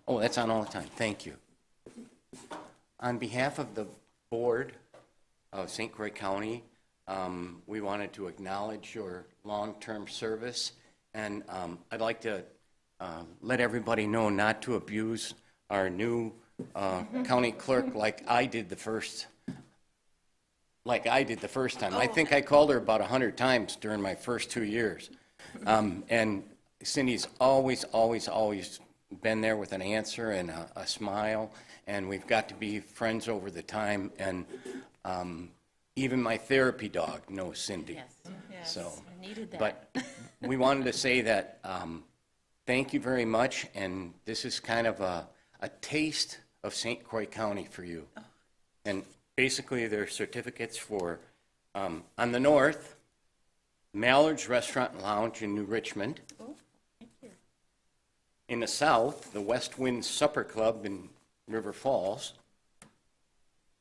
Oh, that's on all the time. Thank you. On behalf of the board of St. Croix County, we wanted to acknowledge your long-term service, and I'd like to let everybody know not to abuse our new county clerk like I did the first time. I think I called her about 100 times during my first 2 years. And Cindy's always been there with an answer and a smile, and we've got to be friends over the time, and even my therapy dog knows Cindy. Yes, so, I needed that. But we wanted to say that thank you very much, and this is kind of a taste of St. Croix County for you. Oh. And basically there are certificates for, on the north, Mallard's Restaurant and Lounge in New Richmond. Oh, thank you. In the south, the West Wind Supper Club in River Falls.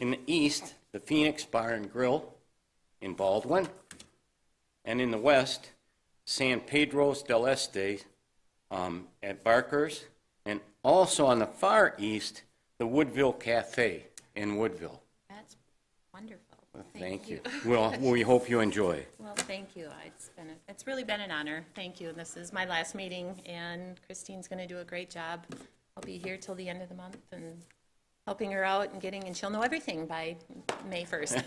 In the east, the Phoenix Bar and Grill in Baldwin. And in the west, San Pedro's del Este at Barker's. And also on the far east, the Woodville Cafe in Woodville. That's wonderful. Well, thank you. Well, we hope you enjoy. Well, thank you. It's really been an honor. Thank you. This is my last meeting, and Christine's going to do a great job. I'll be here till the end of the month and helping her out and she'll know everything by May 1st.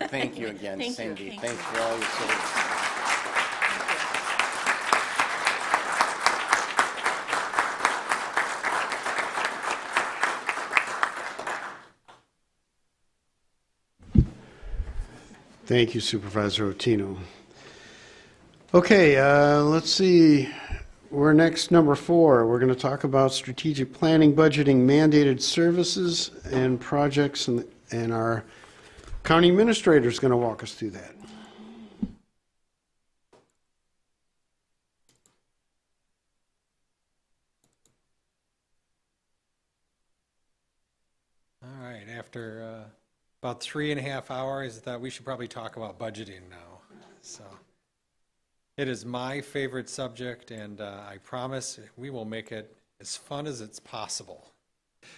Thank you again, Thank Cindy. you. Thanks for all your service. Thank you, Supervisor Otino. Okay, let's see. We're next, number 4. We're going to talk about strategic planning, budgeting, mandated services, and projects, and our county administrator is going to walk us through that. All right, after about 3.5 hours, I thought we should probably talk about budgeting now. So it is my favorite subject, and I promise we will make it as fun as it's possible.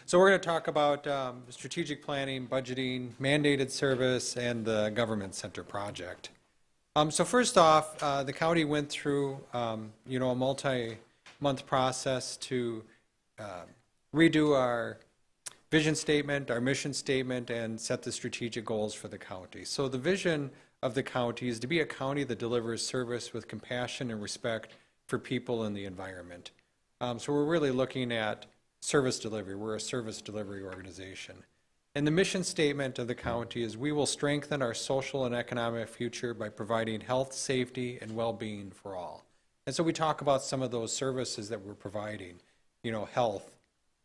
So we're going to talk about strategic planning, budgeting, mandated service, and the government center project. So first off, the county went through a multi-month process to redo our vision statement, our mission statement, and set the strategic goals for the county. So the vision of the county is to be a county that delivers service with compassion and respect for people and the environment. So we're really looking at service delivery. We're a service delivery organization. And the mission statement of the county is we will strengthen our social and economic future by providing health, safety, and well-being for all. And so we talk about some of those services that we're providing, health,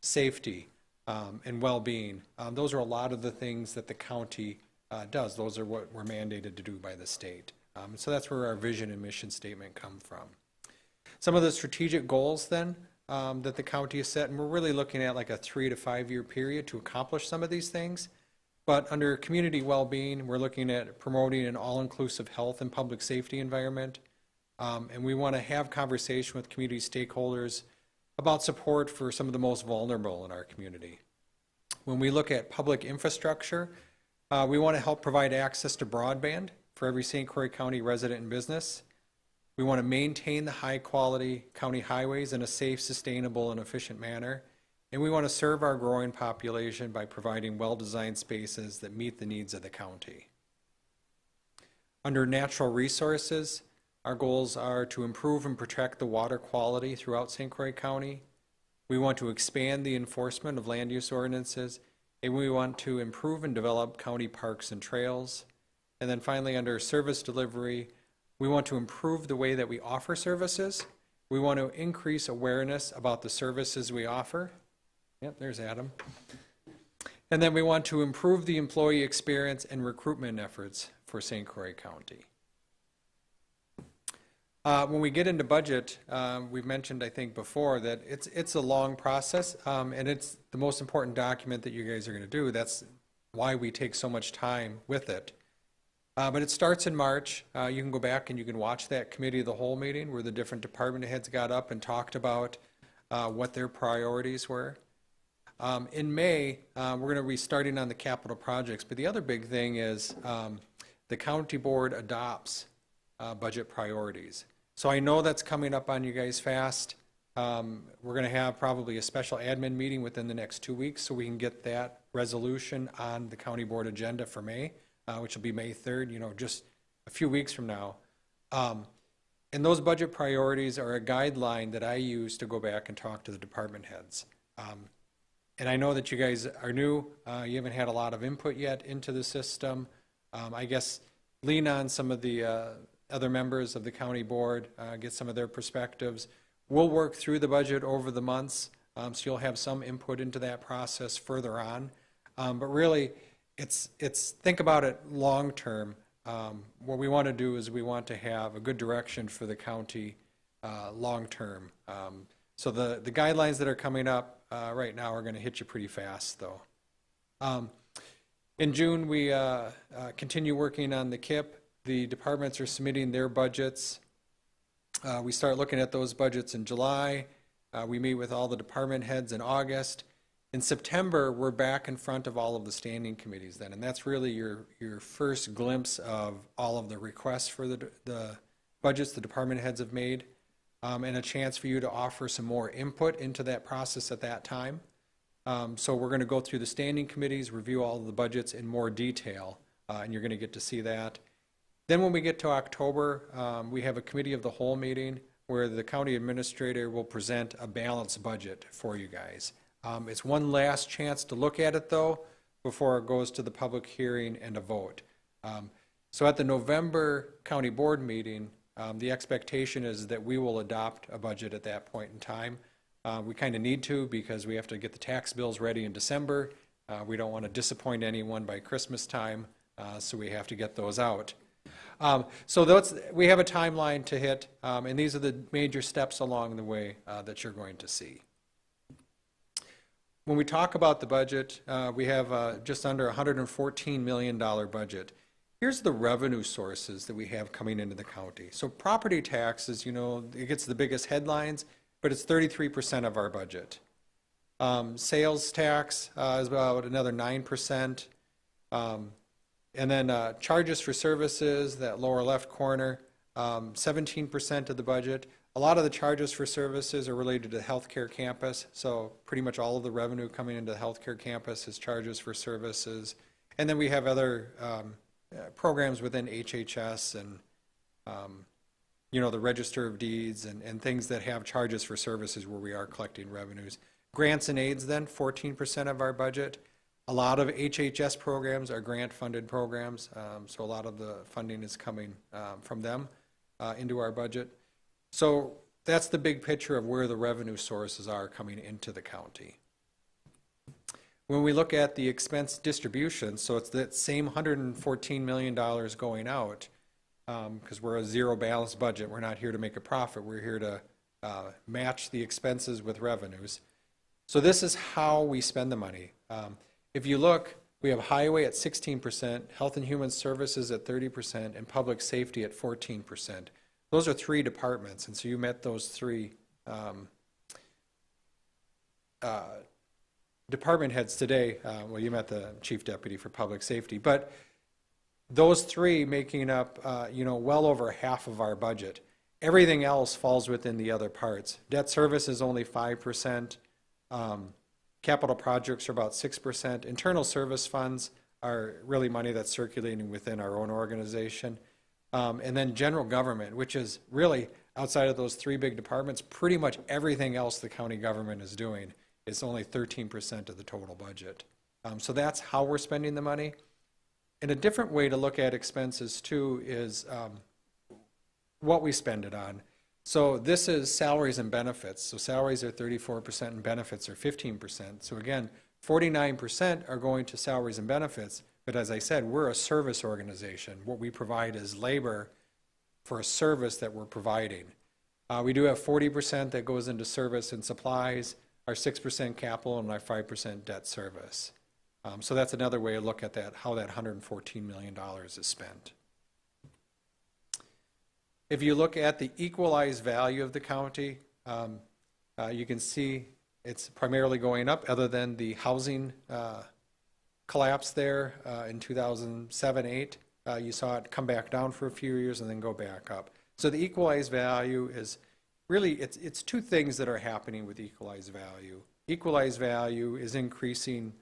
safety, and well-being. Those are a lot of the things that the county does. Those are what we're mandated to do by the state. So that's where our vision and mission statement come from. Some of the strategic goals then that the county has set, and we're really looking at like a 3 to 5 year period to accomplish some of these things. But under community well-being, we're looking at promoting an all-inclusive health and public safety environment. And we want to have conversation with community stakeholders about support for some of the most vulnerable in our community. When we look at public infrastructure, we want to help provide access to broadband for every St. Croix County resident and business. We want to maintain the high-quality county highways in a safe, sustainable, and efficient manner. And we want to serve our growing population by providing well-designed spaces that meet the needs of the county. Under natural resources, our goals are to improve and protect the water quality throughout St. Croix County. We want to expand the enforcement of land use ordinances, and we want to improve and develop county parks and trails. And then finally, under service delivery, we want to improve the way that we offer services. We want to increase awareness about the services we offer. Yep, there's Adam. And then we want to improve the employee experience and recruitment efforts for St. Croix County. When we get into budget, we've mentioned, I think, before that it's a long process, and it's the most important document that you guys are going to do. That's why we take so much time with it. But it starts in March. You can go back and you can watch that committee of the whole meeting where the different department heads got up and talked about what their priorities were. In May, we're going to be starting on the capital projects, but the other big thing is the county board adopts budget priorities. So I know that's coming up on you guys fast. We're going to have probably a special admin meeting within the next 2 weeks so we can get that resolution on the county board agenda for May, which will be May 3rd, just a few weeks from now. And those budget priorities are a guideline that I use to go back and talk to the department heads. And I know that you guys are new. You haven't had a lot of input yet into the system. I guess lean on some of the other members of the county board, get some of their perspectives. We'll work through the budget over the months, so you'll have some input into that process further on. But really, it's think about it long term. What we want to do is we want to have a good direction for the county long term. So the guidelines that are coming up right now are going to hit you pretty fast, though. In June, we continue working on the KIP. The departments are submitting their budgets. We start looking at those budgets in July. We meet with all the department heads in August. In September, we're back in front of all of the standing committees then, and that's really your first glimpse of all of the requests for the budgets the department heads have made, and a chance for you to offer some more input into that process at that time. So we're going to go through the standing committees, review all of the budgets in more detail, and you're going to get to see that. Then when we get to October, we have a committee of the whole meeting where the county administrator will present a balanced budget for you guys. It's one last chance to look at it, though, before it goes to the public hearing and a vote. So at the November county board meeting, the expectation is that we will adopt a budget at that point in time. We kind of need to because we have to get the tax bills ready in December. We don't want to disappoint anyone by Christmas time, so we have to get those out. So we have a timeline to hit, and these are the major steps along the way that you're going to see. When we talk about the budget, we have just under $114 million budget. Here's the revenue sources that we have coming into the county. So property taxes, it gets the biggest headlines, but it's 33% of our budget. Sales tax is about another 9%. And then charges for services, that lower left corner, 17% of the budget. A lot of the charges for services are related to the healthcare campus, so pretty much all of the revenue coming into the healthcare campus is charges for services. And then we have other programs within HHS and, the Register of Deeds and things that have charges for services where we are collecting revenues. Grants and aids then, 14% of our budget. A lot of HHS programs are grant-funded programs, so a lot of the funding is coming from them into our budget. So that's the big picture of where the revenue sources are coming into the county. When we look at the expense distribution, so it's that same $114 million going out, because we're a zero balance budget. We're not here to make a profit. We're here to match the expenses with revenues. So this is how we spend the money. If you look, we have highway at 16%, health and human services at 30%, and public safety at 14%. Those are three departments, and so you met those three department heads today. Well, you met the chief deputy for public safety, but those three making up, well over half of our budget. Everything else falls within the other parts. Debt service is only 5%. Capital projects are about 6%. Internal service funds are really money that's circulating within our own organization. And then general government, which is really outside of those three big departments, pretty much everything else the county government is doing is only 13% of the total budget. So that's how we're spending the money. And a different way to look at expenses too is what we spend it on. So this is salaries and benefits. So salaries are 34% and benefits are 15%. So again, 49% are going to salaries and benefits. But as I said, we're a service organization. What we provide is labor for a service that we're providing. We do have 40% that goes into service and supplies, our 6% capital, and our 5% debt service. So that's another way to look at that, how that $114 million is spent. If you look at the equalized value of the county, you can see it's primarily going up, other than the housing collapse there in 2007-8. You saw it come back down for a few years and then go back up. So the equalized value is really, it's two things that are happening with equalized value. Equalized value is increasing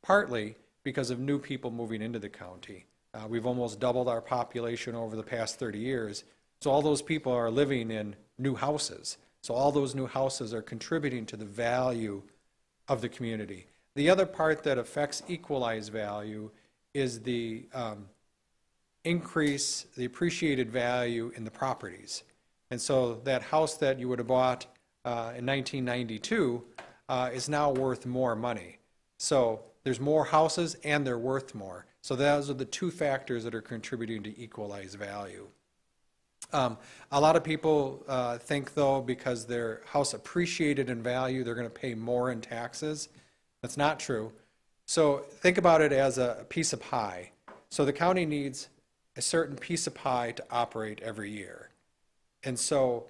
partly because of new people moving into the county. We've almost doubled our population over the past 30 years. So all those people are living in new houses. So all those new houses are contributing to the value of the community. The other part that affects equalized value is the increase, the appreciated value in the properties. And so that house that you would have bought in 1992 is now worth more money. So there's more houses and they're worth more. So those are the two factors that are contributing to equalized value. A lot of people think, though, because their house appreciated in value, they're going to pay more in taxes. That's not true. So think about it as a piece of pie. So the county needs a certain piece of pie to operate every year. And so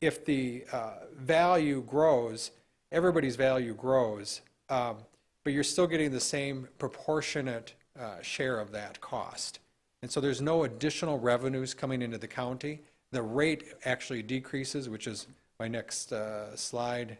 if the value grows, everybody's value grows, but you're still getting the same proportionate share of that cost. And so there's no additional revenues coming into the county. The rate actually decreases, which is my next slide,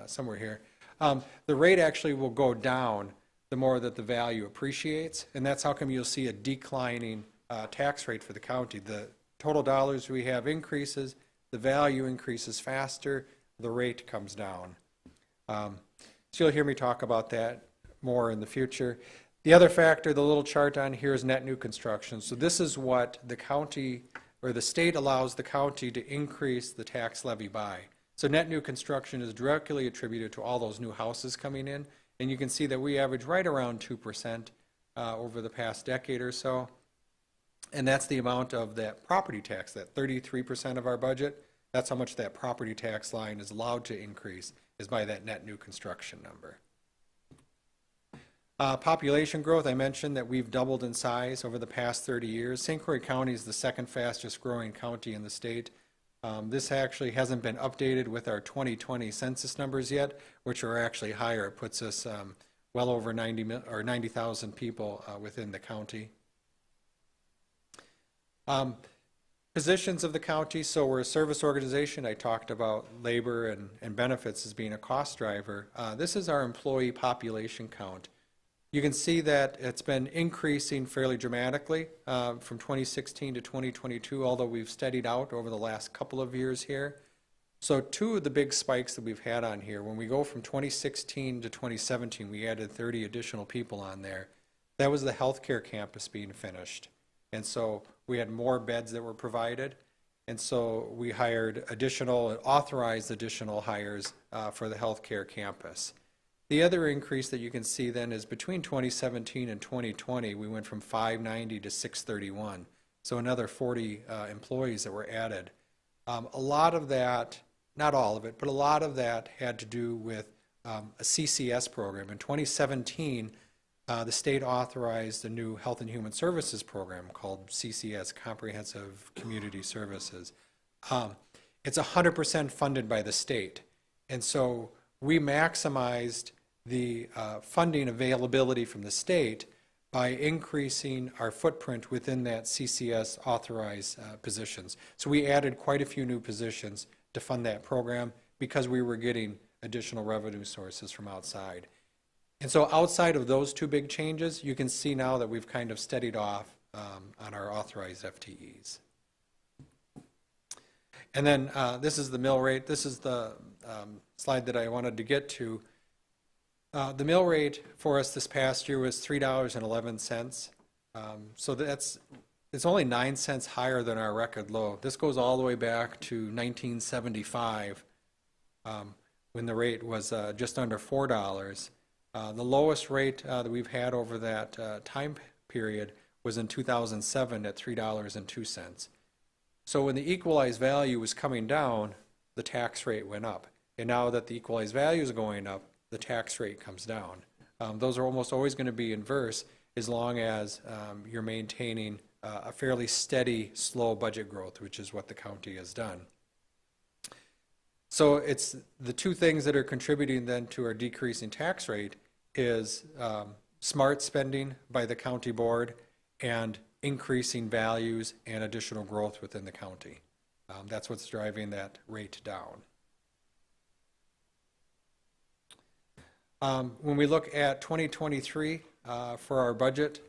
somewhere here. The rate actually will go down the more that the value appreciates, and that's how come you'll see a declining tax rate for the county. The total dollars we have increases, the value increases faster, the rate comes down. So you'll hear me talk about that more in the future. The other factor, the little chart on here, is net new construction. So this is what the county, or the state allows the county to increase the tax levy by. So net new construction is directly attributed to all those new houses coming in. And you can see that we average right around 2% over the past decade or so. And that's the amount of that property tax, that 33% of our budget. That's how much that property tax line is allowed to increase, is by that net new construction number. Population growth, I mentioned that we've doubled in size over the past 30 years. St. Croix County is the second fastest growing county in the state. This actually hasn't been updated with our 2020 census numbers yet, which are actually higher. It puts us well over 90,000 people within the county. Positions of the county, so we're a service organization. I talked about labor and benefits as being a cost driver. This is our employee population count. You can see that it's been increasing fairly dramatically from 2016 to 2022, although we've steadied out over the last couple of years here. So two of the big spikes that we've had on here, when we go from 2016 to 2017, we added 30 additional people on there. That was the healthcare campus being finished. And so we had more beds that were provided. And so we hired additional, authorized additional hires for the healthcare campus. The other increase that you can see then is between 2017 and 2020, we went from 590 to 631. So another 40 employees that were added. A lot of that, not all of it, but a lot of that had to do with a CCS program. In 2017, the state authorized a new Health and Human Services program called CCS, Comprehensive Community Services. It's 100% funded by the state. And so we maximized the funding availability from the state by increasing our footprint within that CCS authorized positions. So we added quite a few new positions to fund that program because we were getting additional revenue sources from outside. And so outside of those two big changes, you can see now that we've kind of steadied off on our authorized FTEs. And then this is the mill rate. This is the slide that I wanted to get to. The mill rate for us this past year was $3.11. So it's only 9 cents higher than our record low. This goes all the way back to 1975 when the rate was just under $4. The lowest rate that we've had over that time period was in 2007 at $3.02. So when the equalized value was coming down, the tax rate went up. And now that the equalized value is going up, the tax rate comes down. Those are almost always going to be inverse as long as you're maintaining a fairly steady, slow budget growth, which is what the county has done. So it's the two things that are contributing then to our decreasing tax rate is smart spending by the county board and increasing values and additional growth within the county. That's what's driving that rate down. When we look at 2023 for our budget,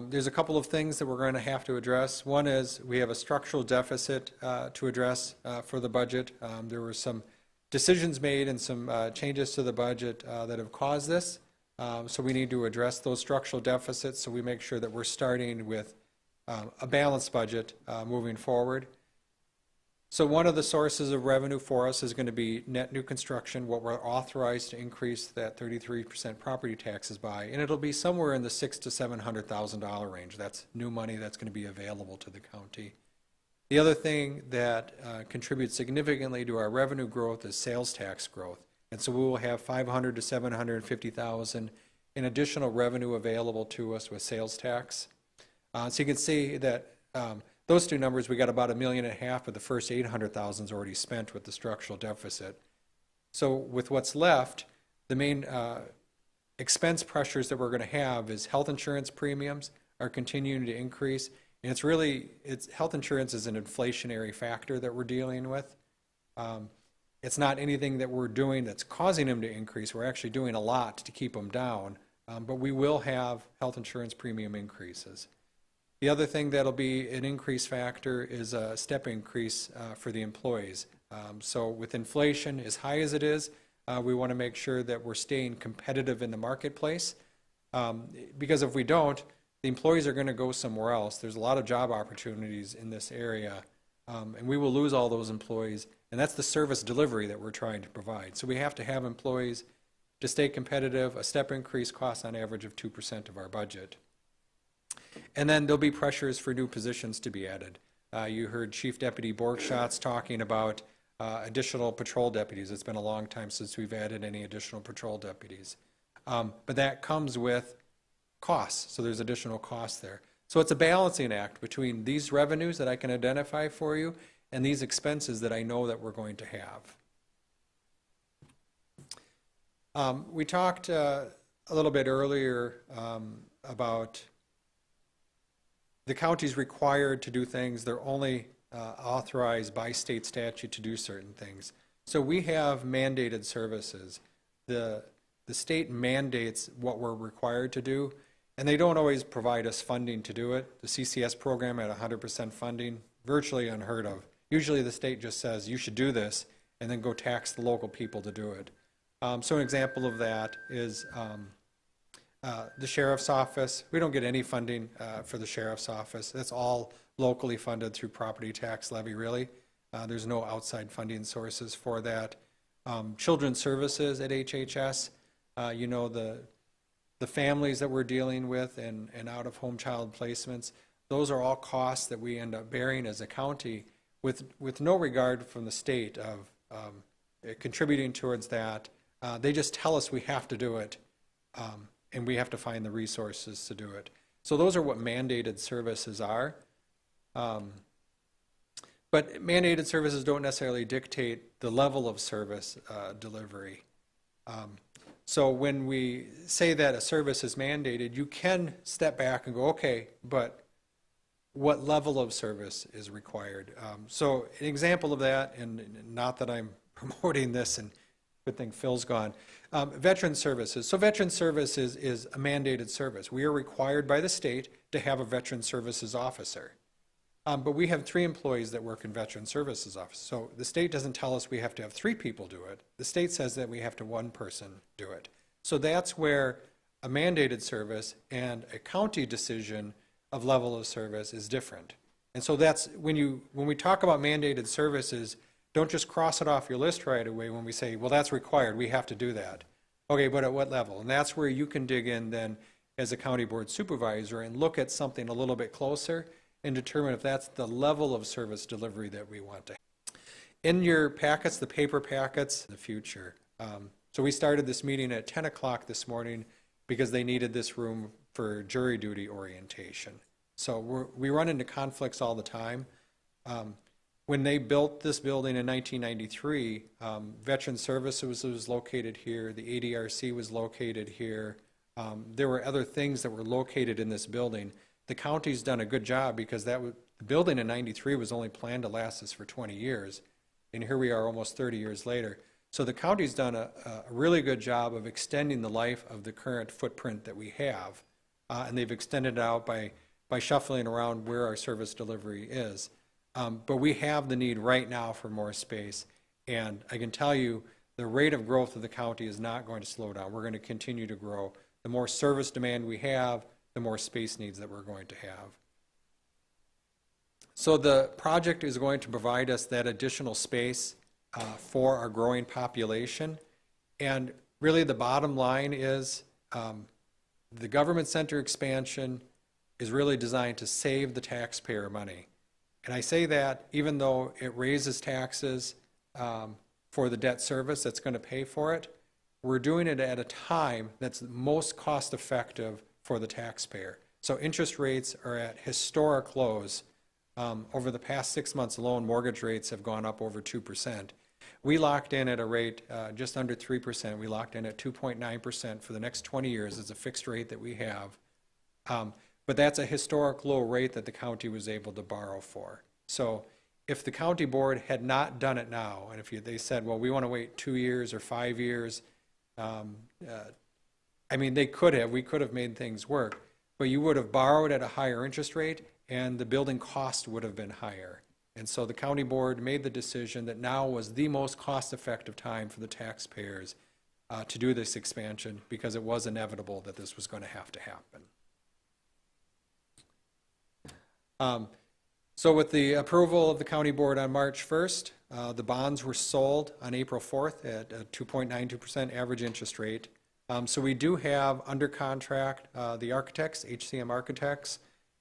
there's a couple of things that we're going to have to address. One is we have a structural deficit to address for the budget. There were some decisions made and some changes to the budget that have caused this. So we need to address those structural deficits so we make sure that we're starting with a balanced budget moving forward. So one of the sources of revenue for us is going to be net new construction, what we're authorized to increase that 33% property taxes by, and it'll be somewhere in the $600,000 to $700,000 range. That's new money that's going to be available to the county. The other thing that contributes significantly to our revenue growth is sales tax growth, and so we will have $500,000 to $750,000 in additional revenue available to us with sales tax. So you can see that those two numbers, we got about $1.5 million, but the first $800,000 is already spent with the structural deficit. So with what's left, the main expense pressures that we're going to have is health insurance premiums are continuing to increase, and health insurance is an inflationary factor that we're dealing with. It's not anything that we're doing that's causing them to increase. We're actually doing a lot to keep them down, but we will have health insurance premium increases. The other thing that'll be an increase factor is a step increase for the employees. So with inflation as high as it is, we want to make sure that we're staying competitive in the marketplace. Because if we don't, the employees are going to go somewhere else. There's a lot of job opportunities in this area, and we will lose all those employees. And that's the service delivery that we're trying to provide. So we have to have employees to stay competitive. A step increase costs on average of 2% of our budget. And then there'll be pressures for new positions to be added. You heard Chief Deputy Borgschatz talking about additional patrol deputies. It's been a long time since we've added any additional patrol deputies. But that comes with costs, so there's additional costs there. So it's a balancing act between these revenues that I can identify for you and these expenses that I know that we're going to have. We talked a little bit earlier about the county's required to do things. They're only authorized by state statute to do certain things. So we have mandated services. The state mandates what we're required to do, and they don't always provide us funding to do it. The CCS program at 100% funding, virtually unheard of. Usually the state just says, you should do this, and then go tax the local people to do it. So an example of that is the sheriff's office. We don't get any funding for the sheriff's office. That's all locally funded through property tax levy, really. There's no outside funding sources for that. Children's services at HHS, you know, the families that we're dealing with and out-of-home child placements, those are all costs that we end up bearing as a county with no regard from the state of contributing towards that. They just tell us we have to do it. And we have to find the resources to do it. So those are what mandated services are. But mandated services don't necessarily dictate the level of service delivery. So when we say that a service is mandated, you can step back and go, okay, but what level of service is required? So an example of that, and not that I'm promoting this, and good thing Phil's gone. Veteran services. So veteran services is a mandated service. We are required by the state to have a veteran services officer. But we have 3 employees that work in veteran services office. So the state doesn't tell us we have to have 3 people do it. The state says that we have to 1 person do it. So that's where a mandated service and a county decision of level of service is different. And so that's when we talk about mandated services, don't just cross it off your list right away when we say, well, that's required, we have to do that. Okay, but at what level? And that's where you can dig in then as a county board supervisor and look at something a little bit closer and determine if that's the level of service delivery that we want to have. In your packets, the paper packets, the future. So we started this meeting at 10 o'clock this morning because they needed this room for jury duty orientation. So we run into conflicts all the time. When they built this building in 1993, Veteran Services was located here, the ADRC was located here. There were other things that were located in this building. The county's done a good job because the building in 93 was only planned to last us for 20 years. And here we are almost 30 years later. So the county's done a really good job of extending the life of the current footprint that we have. And they've extended it out by shuffling around where our service delivery is. But we have the need right now for more space. And I can tell you the rate of growth of the county is not going to slow down. We're going to continue to grow. The more service demand we have, the more space needs that we're going to have. So the project is going to provide us that additional space for our growing population. And really the bottom line is the government center expansion is really designed to save the taxpayer money. And I say that even though it raises taxes for the debt service that's going to pay for it, we're doing it at a time that's most cost effective for the taxpayer. So interest rates are at historic lows. Over the past 6 months alone, mortgage rates have gone up over 2%. We locked in at a rate just under 3%. We locked in at 2.9% for the next 20 years as a fixed rate that we have. But that's a historic low rate that the county was able to borrow for. So if the county board had not done it now, and if they said, well, we want to wait 2 years or 5 years, I mean, we could have made things work, but you would have borrowed at a higher interest rate and the building cost would have been higher. And so the county board made the decision that now was the most cost-effective time for the taxpayers to do this expansion because it was inevitable that this was going to have to happen. So with the approval of the county board on March 1st, the bonds were sold on April 4th at a 2.92% average interest rate. So we do have under contract the architects, HCM Architects.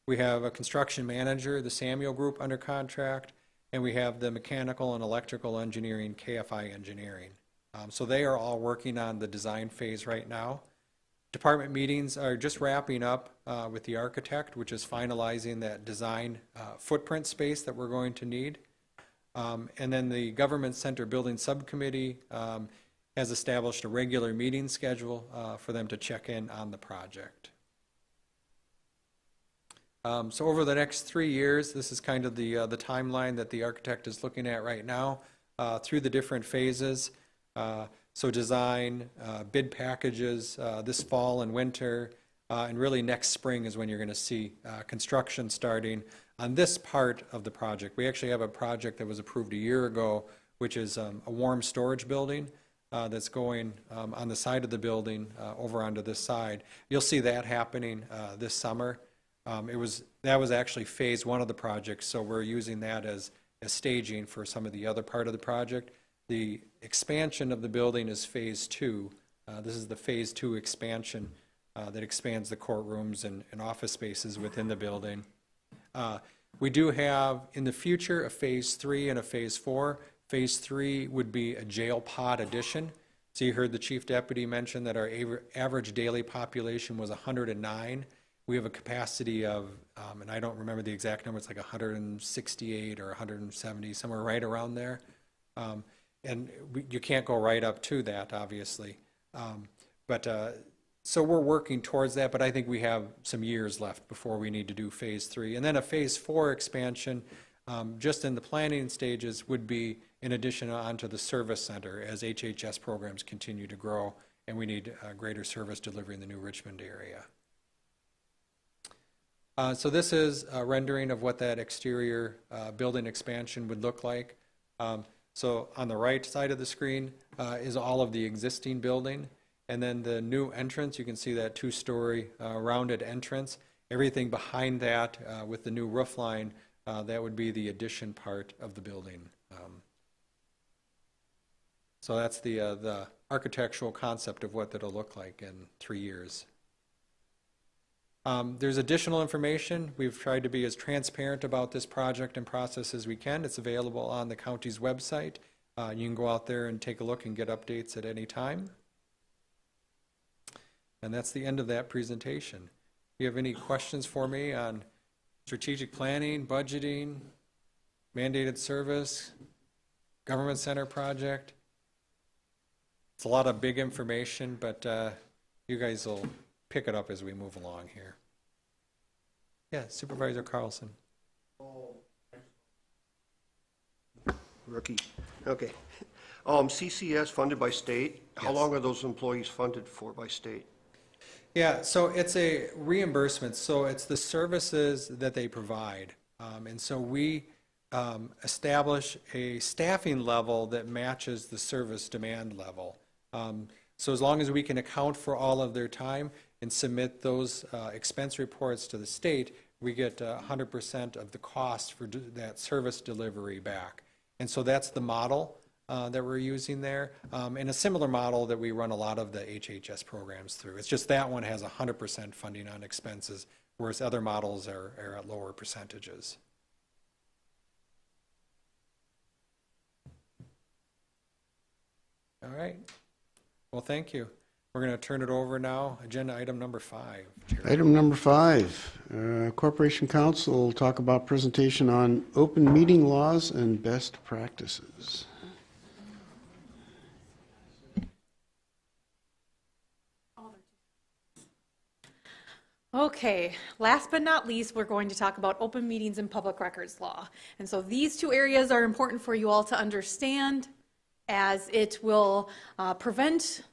We have a construction manager, the Samuel Group, under contract, and we have the mechanical and electrical engineering, KFI Engineering. So they are all working on the design phase right now. Department meetings are just wrapping up with the architect, which is finalizing that design footprint space that we're going to need. And then the Government Center Building Subcommittee has established a regular meeting schedule for them to check in on the project. So over the next 3 years, this is kind of the timeline that the architect is looking at right now through the different phases. So design, bid packages this fall and winter, and really next spring is when you're going to see construction starting on this part of the project. We actually have a project that was approved a year ago, which is a warm storage building that's going on the side of the building over onto this side. You'll see that happening this summer. That was actually phase one of the project, so we're using that as staging for some of the other part of the project. The expansion of the building is phase two. This is the phase two expansion that expands the courtrooms and office spaces within the building. We do have in the future a phase three and a phase four. Phase three would be a jail pod addition. So you heard the chief deputy mention that our average daily population was 109. We have a capacity of, and I don't remember the exact number, it's like 168 or 170, somewhere right around there. And you can't go right up to that, obviously. So we're working towards that, but I think we have some years left before we need to do phase three. And then a phase four expansion, just in the planning stages, would be in addition onto the service center as HHS programs continue to grow and we need greater service delivery in the New Richmond area. So this is a rendering of what that exterior building expansion would look like. So on the right side of the screen is all of the existing building. And then the new entrance, you can see that two-story rounded entrance. Everything behind that with the new roof line, that would be the addition part of the building. So that's the architectural concept of what that'll look like in 3 years. There's additional information. We've tried to be as transparent about this project and process as we can. It's available on the county's website. You can go out there and take a look and get updates at any time. And that's the end of that presentation. Do you have any questions for me on strategic planning, budgeting, mandated service, government center project? It's a lot of big information, but you guys will pick it up as we move along here. Yeah, Supervisor Carlson. Rookie. Okay. CCS funded by state. How long are those employees funded for by state? Yeah, so it's a reimbursement. So it's the services that they provide. And so we establish a staffing level that matches the service demand level. So as long as we can account for all of their time and submit those expense reports to the state, we get 100% of the cost for that service delivery back. And so that's the model that we're using there, and a similar model that we run a lot of the HHS programs through. It's just that one has 100% funding on expenses, whereas other models are at lower percentages. All right. Well, thank you. We're going to turn it over now. Agenda item number 5. Chair. Item number 5, Corporation Counsel will talk about presentation on open meeting laws and best practices. Okay, last but not least, we're going to talk about open meetings and public records law. And so these two areas are important for you all to understand, as it will prevent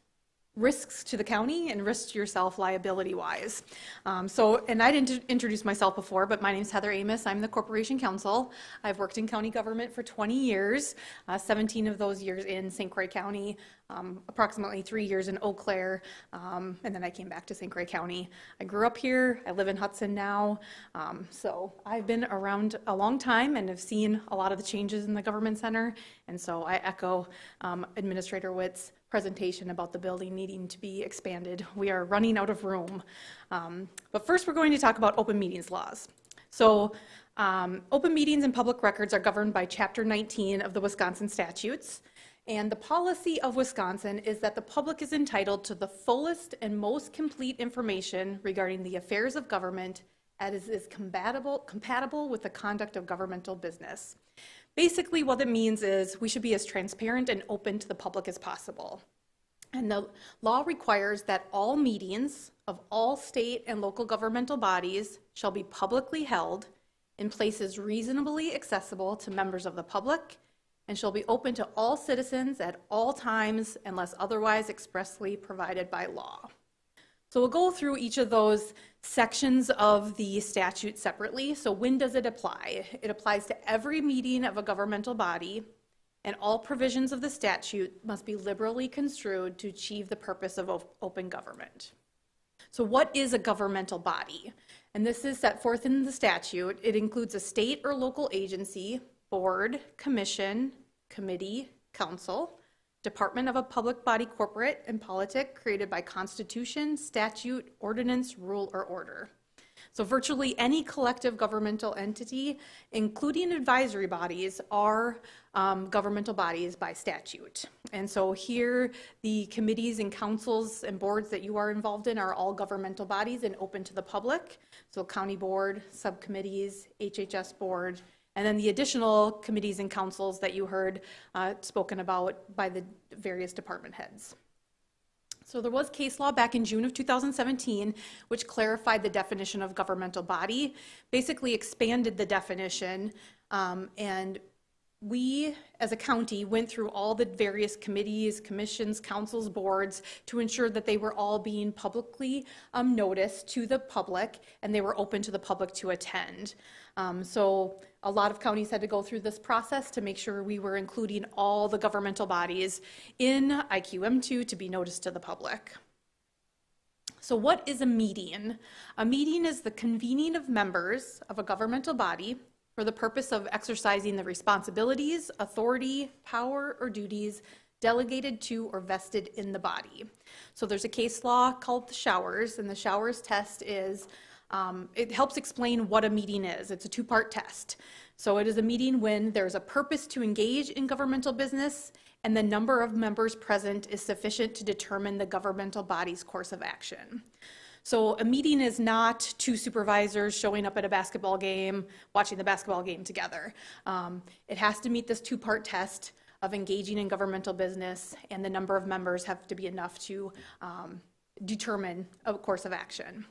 risks to the county and risks to yourself liability-wise. And I didn't introduce myself before, but my name is Heather Amos. I'm the Corporation Counsel. I've worked in county government for 20 years, 17 of those years in St. Croix County, approximately 3 years in Eau Claire, and then I came back to St. Croix County. I grew up here. I live in Hudson now. So I've been around a long time and have seen a lot of the changes in the government center. And so I echo Administrator Witt's presentation about the building needing to be expanded. We are running out of room. But first we're going to talk about open meetings laws. So open meetings and public records are governed by Chapter 19 of the Wisconsin statutes. And the policy of Wisconsin is that the public is entitled to the fullest and most complete information regarding the affairs of government as is compatible with the conduct of governmental business. Basically, what it means is we should be as transparent and open to the public as possible. And the law requires that all meetings of all state and local governmental bodies shall be publicly held in places reasonably accessible to members of the public and shall be open to all citizens at all times unless otherwise expressly provided by law. So we'll go through each of those sections of the statute separately. So when does it apply? It applies to every meeting of a governmental body, and all provisions of the statute must be liberally construed to achieve the purpose of open government. So what is a governmental body? And this is set forth in the statute. It includes a state or local agency, board, commission, committee, council, department of a public body, corporate, and politic created by constitution, statute, ordinance, rule, or order. So virtually any collective governmental entity, including advisory bodies, are governmental bodies by statute. And so here, the committees and councils and boards that you are involved in are all governmental bodies and open to the public. So county board, subcommittees, Hhs board, and then the additional committees and councils that you heard spoken about by the various department heads. So there was case law back in June of 2017, which clarified the definition of governmental body, basically expanded the definition, and we, as a county, went through all the various committees, commissions, councils, boards to ensure that they were all being publicly noticed to the public and they were open to the public to attend. So a lot of counties had to go through this process to make sure we were including all the governmental bodies in IQM2 to be noticed to the public. So what is a meeting? A meeting is the convening of members of a governmental body for the purpose of exercising the responsibilities, authority, power, or duties delegated to or vested in the body. So there's a case law called the Showers, and the Showers test is It helps explain what a meeting is. It's a two-part test. So it is a meeting when there's a purpose to engage in governmental business and the number of members present is sufficient to determine the governmental body's course of action. So a meeting is not two supervisors showing up at a basketball game, watching the basketball game together. It has to meet this two-part test of engaging in governmental business, and the number of members have to be enough to determine a course of action.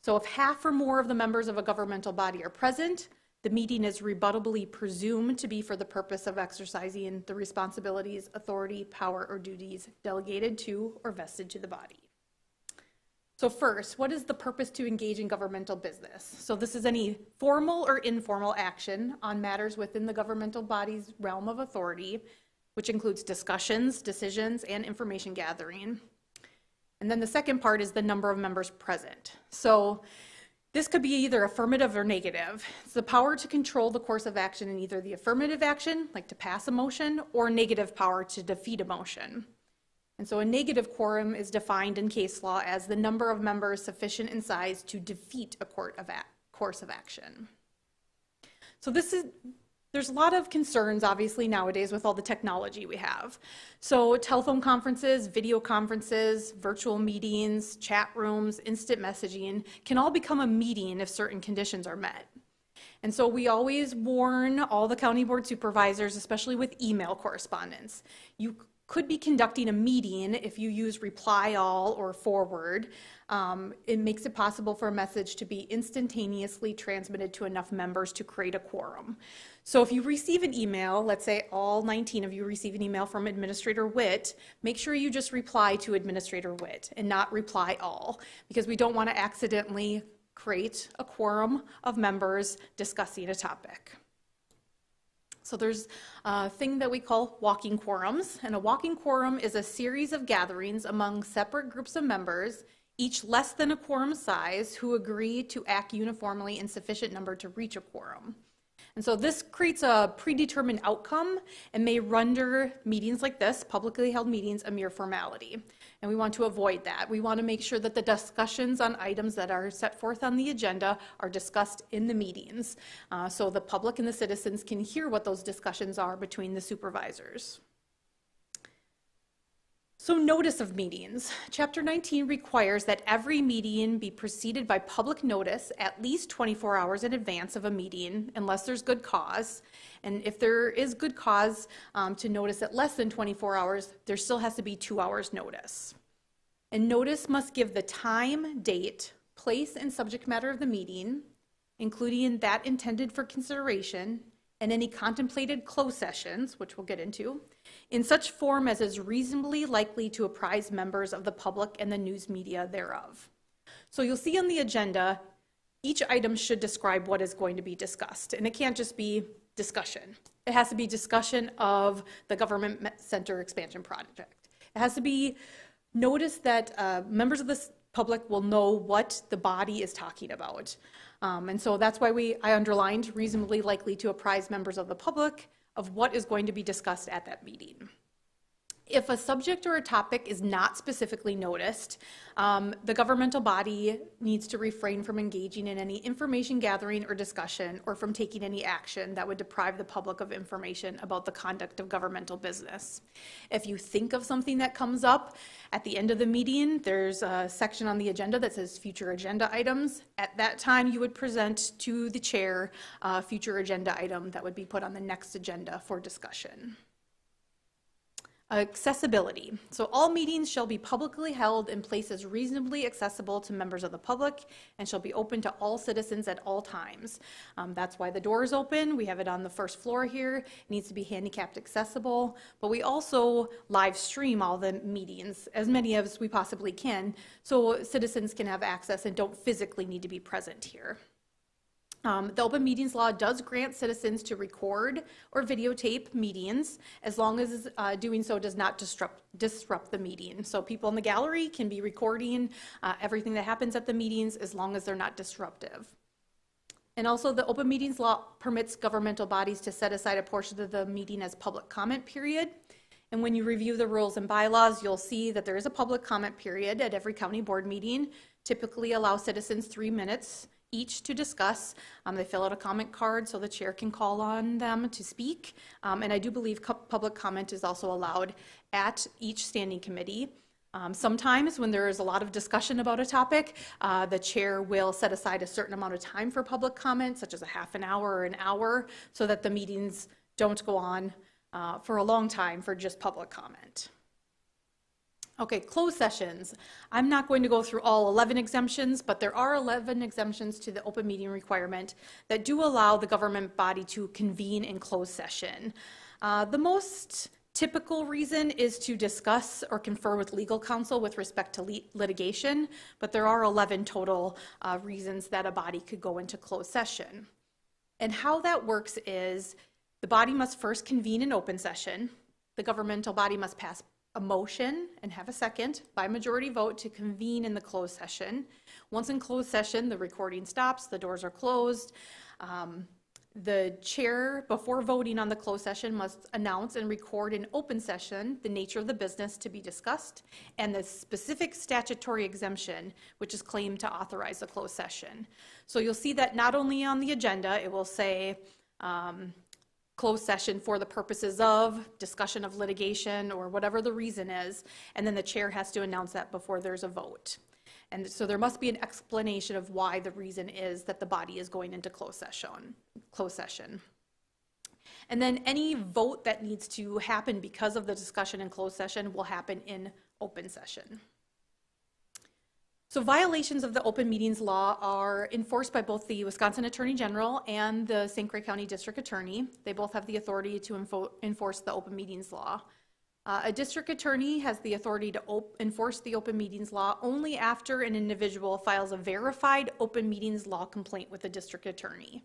So if half or more of the members of a governmental body are present, the meeting is rebuttably presumed to be for the purpose of exercising the responsibilities, authority, power, or duties delegated to or vested to the body. So first, what is the purpose to engage in governmental business? So this is any formal or informal action on matters within the governmental body's realm of authority, which includes discussions, decisions, and information gathering. And then the second part is the number of members present. So this could be either affirmative or negative. It's the power to control the course of action in either the affirmative action, like to pass a motion, or negative power to defeat a motion. And so a negative quorum is defined in case law as the number of members sufficient in size to defeat a course of action. So there's a lot of concerns, obviously, nowadays with all the technology we have. So telephone conferences, video conferences, virtual meetings, chat rooms, instant messaging can all become a meeting if certain conditions are met. And so we always warn all the county board supervisors, especially with email correspondence. You could be conducting a meeting if you use reply all or forward. It makes it possible for a message to be instantaneously transmitted to enough members to create a quorum. So if you receive an email, let's say all 19 of you receive an email from Administrator Witt, make sure you just reply to Administrator Witt and not reply all, because we don't want to accidentally create a quorum of members discussing a topic. So there's a thing that we call walking quorums, and a walking quorum is a series of gatherings among separate groups of members, each less than a quorum size, who agree to act uniformly in sufficient number to reach a quorum. And so this creates a predetermined outcome and may render meetings like this, publicly held meetings, a mere formality. And we want to avoid that. We want to make sure that the discussions on items that are set forth on the agenda are discussed in the meetings, so the public and the citizens can hear what those discussions are between the supervisors. So notice of meetings. Chapter 19 requires that every meeting be preceded by public notice at least 24 hours in advance of a meeting, unless there's good cause. And if there is good cause to notice at less than 24 hours, there still has to be 2 hours notice. And notice must give the time, date, place, and subject matter of the meeting, including that intended for consideration, and any contemplated closed sessions, which we'll get into, in such form as is reasonably likely to apprise members of the public and the news media thereof. So you'll see on the agenda, each item should describe what is going to be discussed, and it can't just be discussion. It has to be discussion of the government center expansion project. It has to be notice that members of the public will know what the body is talking about. And so that's why I underlined reasonably likely to apprise members of the public of what is going to be discussed at that meeting. If a subject or a topic is not specifically noticed, the governmental body needs to refrain from engaging in any information gathering or discussion, or from taking any action that would deprive the public of information about the conduct of governmental business. If you think of something that comes up at the end of the meeting, there's a section on the agenda that says future agenda items. At that time, you would present to the chair a future agenda item that would be put on the next agenda for discussion. Accessibility. So all meetings shall be publicly held in places reasonably accessible to members of the public and shall be open to all citizens at all times. That's why the door is open. We have it on the first floor here. It needs to be handicapped accessible, but we also live stream all the meetings, as many as we possibly can, so citizens can have access and don't physically need to be present here. The Open Meetings Law does grant citizens to record or videotape meetings, as long as doing so does not disrupt the meeting. So people in the gallery can be recording everything that happens at the meetings, as long as they're not disruptive. And also, the Open Meetings Law permits governmental bodies to set aside a portion of the meeting as public comment period. And when you review the rules and bylaws, you'll see that there is a public comment period at every county board meeting typically allow citizens 3 minutes each to discuss. They fill out a comment card so the chair can call on them to speak. And I do believe public comment is also allowed at each standing committee. Sometimes when there is a lot of discussion about a topic, the chair will set aside a certain amount of time for public comment, such as a half an hour or an hour, so that the meetings don't go on for a long time for just public comment. Okay, closed sessions. I'm not going to go through all 11 exemptions, but there are 11 exemptions to the open meeting requirement that do allow the government body to convene in closed session. The most typical reason is to discuss or confer with legal counsel with respect to litigation, but there are 11 total reasons that a body could go into closed session. And how that works is the body must first convene in open session. The governmental body must pass a motion and have a second by majority vote to convene in the closed session. Once in closed session, the recording stops, the doors are closed. The chair, before voting on the closed session, must announce and record in open session the nature of the business to be discussed and the specific statutory exemption which is claimed to authorize the closed session. So you'll see that not only on the agenda, it will say closed session for the purposes of discussion of litigation or whatever the reason is, and then the chair has to announce that before there's a vote. And so there must be an explanation of why the reason is that the body is going into closed session. And then any vote that needs to happen because of the discussion in closed session will happen in open session. So violations of the open meetings law are enforced by both the Wisconsin Attorney General and the St. Croix County District Attorney. They both have the authority to enforce the open meetings law. A district attorney has the authority to enforce the open meetings law only after an individual files a verified open meetings law complaint with the district attorney.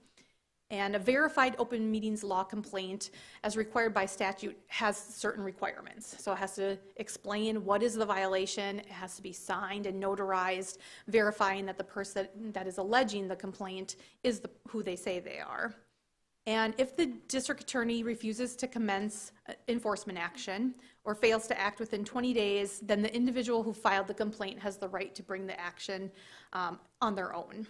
And a verified open meetings law complaint, as required by statute, has certain requirements. So it has to explain what is the violation, it has to be signed and notarized, verifying that the person that is alleging the complaint is who they say they are. And if the district attorney refuses to commence enforcement action or fails to act within 20 days, then the individual who filed the complaint has the right to bring the action on their own.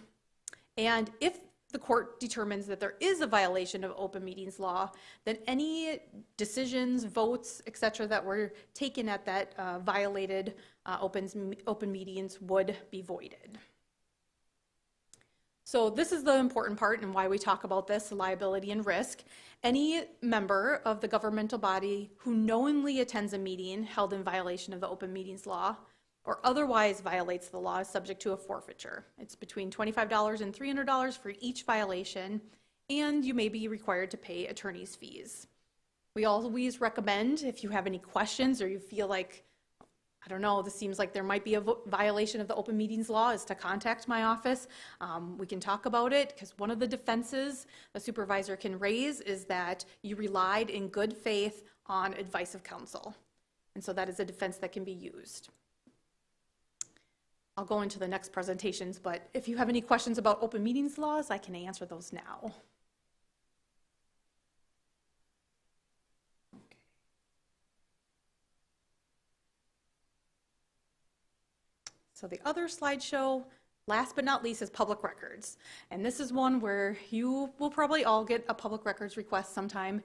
And if the court determines that there is a violation of open meetings law, then any decisions, votes, etc. that were taken at that violated open meetings would be voided. So this is the important part and why we talk about this, liability and risk. Any member of the governmental body who knowingly attends a meeting held in violation of the open meetings law or otherwise violates the law is subject to a forfeiture. It's between $25 and $300 for each violation, and you may be required to pay attorney's fees. We always recommend, if you have any questions or you feel like, I don't know, this seems like there might be a violation of the open meetings law, is to contact my office. We can talk about it, because one of the defenses a supervisor can raise is that you relied in good faith on advice of counsel. And so that is a defense that can be used. I'll go into the next presentations, but if you have any questions about open meetings laws, I can answer those now. So the other slideshow, last but not least, is public records. And this is one where you will probably all get a public records request sometime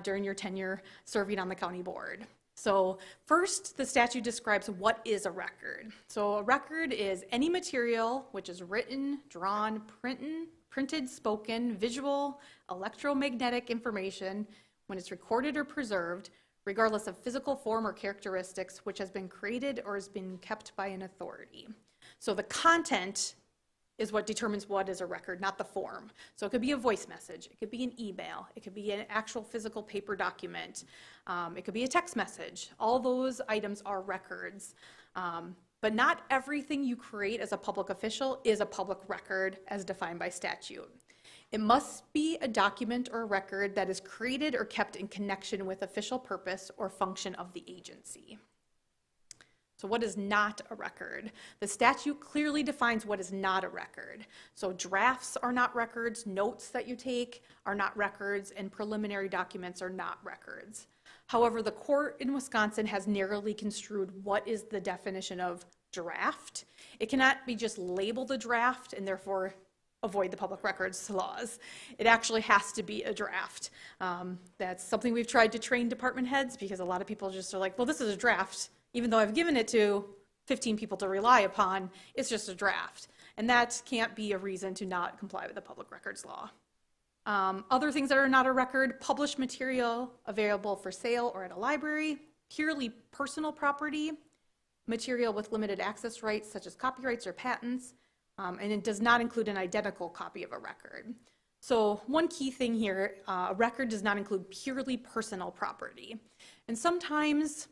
during your tenure serving on the county board. So first, the statute describes what is a record. So a record is any material which is written, drawn, printed, spoken, visual, electromagnetic information when it's recorded or preserved, regardless of physical form or characteristics, which has been created or has been kept by an authority. So the content is what determines what is a record, not the form. So it could be a voice message, it could be an email, it could be an actual physical paper document, it could be a text message. All those items are records. But not everything you create as a public official is a public record as defined by statute. It must be a document or a record that is created or kept in connection with official purpose or function of the agency. So what is not a record? The statute clearly defines what is not a record. So drafts are not records, notes that you take are not records, and preliminary documents are not records. However, the court in Wisconsin has narrowly construed what is the definition of draft. It cannot be just labeled a draft and therefore avoid the public records laws. It actually has to be a draft. That's something we've tried to train department heads, because a lot of people just are like, well, this is a draft. Even though I've given it to 15 people to rely upon, it's just a draft. And that can't be a reason to not comply with the public records law. Other things that are not a record: published material available for sale or at a library, purely personal property, material with limited access rights such as copyrights or patents, and it does not include an identical copy of a record. So one key thing here, a record does not include purely personal property. And sometimes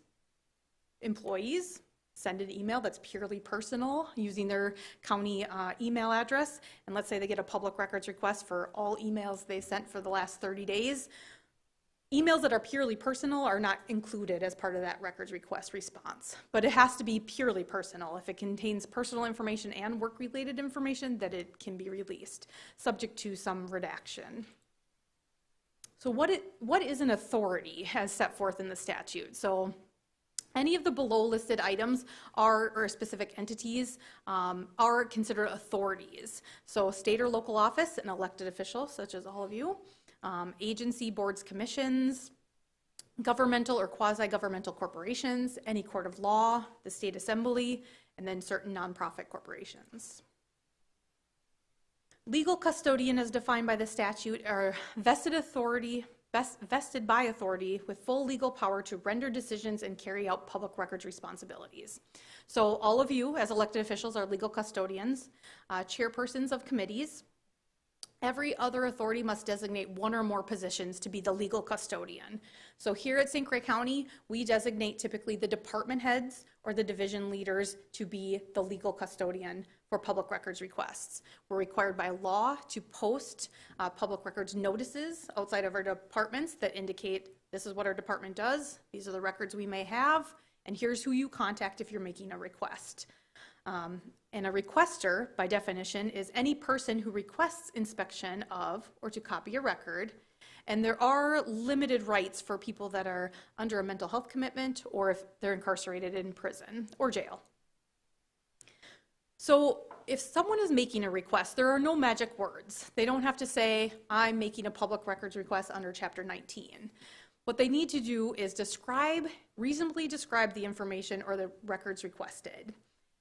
employees send an email that's purely personal using their county email address, and let's say they get a public records request for all emails they sent for the last 30 days. Emails that are purely personal are not included as part of that records request response, but it has to be purely personal. If it contains personal information and work-related information, that it can be released, subject to some redaction. So what is an authority as set forth in the statute? So any of the below listed items or specific entities are considered authorities. So state or local office, an elected official such as all of you, agency, boards, commissions, governmental or quasi-governmental corporations, any court of law, the state assembly, and then certain nonprofit corporations. Legal custodian, as defined by the statute, are vested by authority with full legal power to render decisions and carry out public records responsibilities. So all of you as elected officials are legal custodians, chairpersons of committees. Every other authority must designate one or more positions to be the legal custodian. So here at St. Croix County, we designate typically the department heads or the division leaders to be the legal custodian for public records requests. We're required by law to post public records notices outside of our departments that indicate this is what our department does, these are the records we may have, and here's who you contact if you're making a request. And a requester, by definition, is any person who requests inspection of or to copy a record. And there are limited rights for people that are under a mental health commitment or if they're incarcerated in prison or jail. So if someone is making a request, there are no magic words. They don't have to say, I'm making a public records request under Chapter 19. What they need to do is reasonably describe the information or the records requested.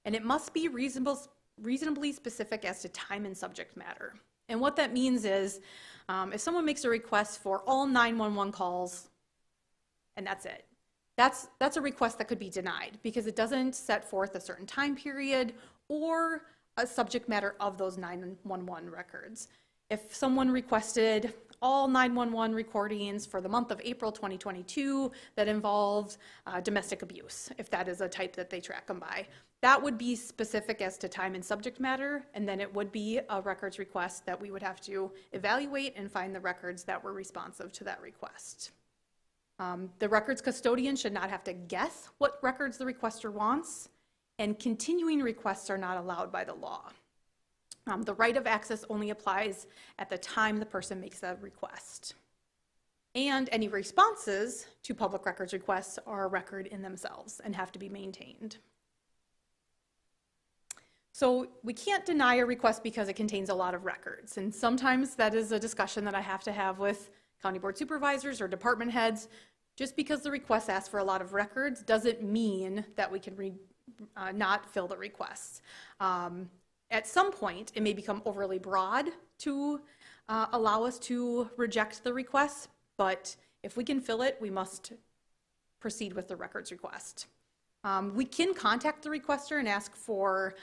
And it must be reasonably specific as to time and subject matter. And what that means is, if someone makes a request for all 911 calls, and that's it, that's a request that could be denied because it doesn't set forth a certain time period or a subject matter of those 911 records. If someone requested all 911 recordings for the month of April 2022 that involved domestic abuse, if that is a type that they track them by, that would be specific as to time and subject matter, and then it would be a records request that we would have to evaluate and find the records that were responsive to that request. The records custodian should not have to guess what records the requester wants, and continuing requests are not allowed by the law. The right of access only applies at the time the person makes a request. And any responses to public records requests are a record in themselves and have to be maintained. So we can't deny a request because it contains a lot of records. And sometimes that is a discussion that I have to have with county board supervisors or department heads. Just because the request asks for a lot of records doesn't mean that we can not fill the requests. At some point, it may become overly broad to allow us to reject the request, but if we can fill it, we must proceed with the records request. We can contact the requester and ask for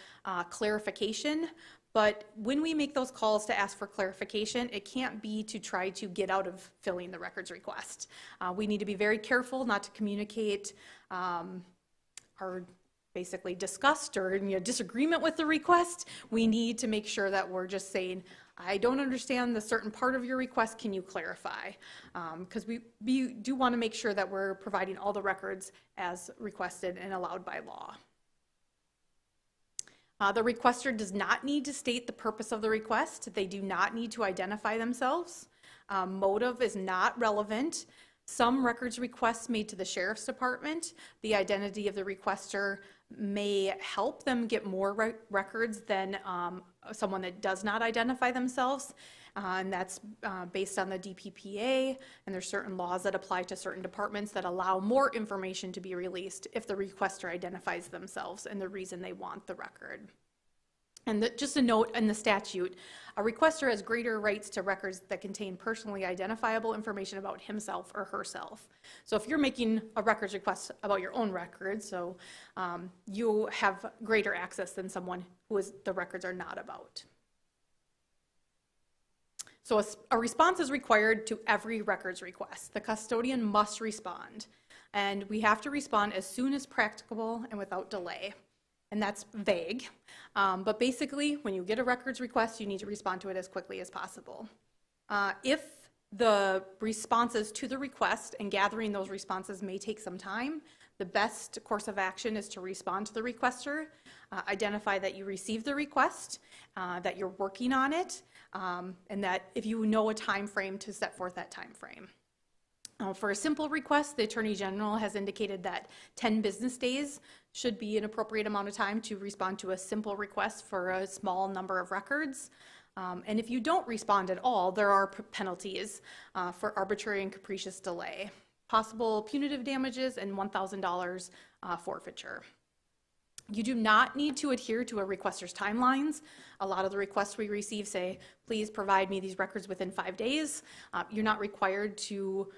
clarification, but when we make those calls to ask for clarification, it can't be to try to get out of filling the records request. We need to be very careful not to communicate our basically disgust or disagreement with the request. We need to make sure that we're just saying, I don't understand the certain part of your request, can you clarify? Because we do want to make sure that we're providing all the records as requested and allowed by law. The requester does not need to state the purpose of the request. They do not need to identify themselves. Motive is not relevant. Some records requests made to the Sheriff's Department, the identity of the requester may help them get more records than someone that does not identify themselves. And that's based on the DPPA, and there's certain laws that apply to certain departments that allow more information to be released if the requester identifies themselves and the reason they want the record. And just a note in the statute, a requester has greater rights to records that contain personally identifiable information about himself or herself. So if you're making a records request about your own records, so you have greater access than someone who the records are not about. So a response is required to every records request. The custodian must respond, and we have to respond as soon as practicable and without delay. And that's vague, but basically, when you get a records request, you need to respond to it as quickly as possible. If the responses to the request and gathering those responses may take some time, the best course of action is to respond to the requester, identify that you received the request, that you're working on it, and that if you know a time frame, to set forth that time frame. For a simple request, the Attorney General has indicated that 10 business days should be an appropriate amount of time to respond to a simple request for a small number of records. And if you don't respond at all, there are penalties for arbitrary and capricious delay, possible punitive damages, and $1,000 forfeiture. You do not need to adhere to a requester's timelines. A lot of the requests we receive say, please provide me these records within 5 days. You're not required to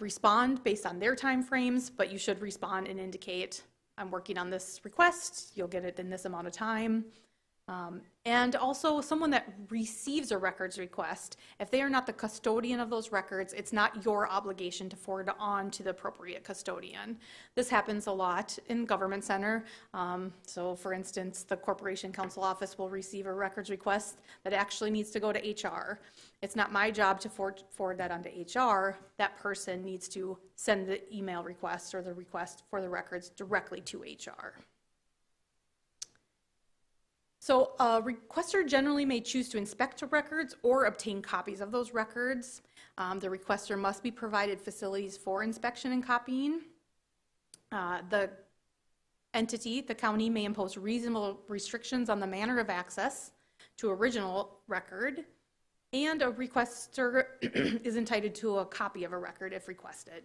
respond based on their time frames, but you should respond and indicate, I'm working on this request, you'll get it in this amount of time. And also, someone that receives a records request, if they are not the custodian of those records, it's not your obligation to forward it on to the appropriate custodian. This happens a lot in Government Center. So for instance, the Corporation Counsel Office will receive a records request that actually needs to go to HR. It's not my job to forward that onto HR. That person needs to send the email request or the request for the records directly to HR. So a requester generally may choose to inspect the records or obtain copies of those records. The requester must be provided facilities for inspection and copying. The entity, the county, may impose reasonable restrictions on the manner of access to original record, and a requester is entitled to a copy of a record if requested.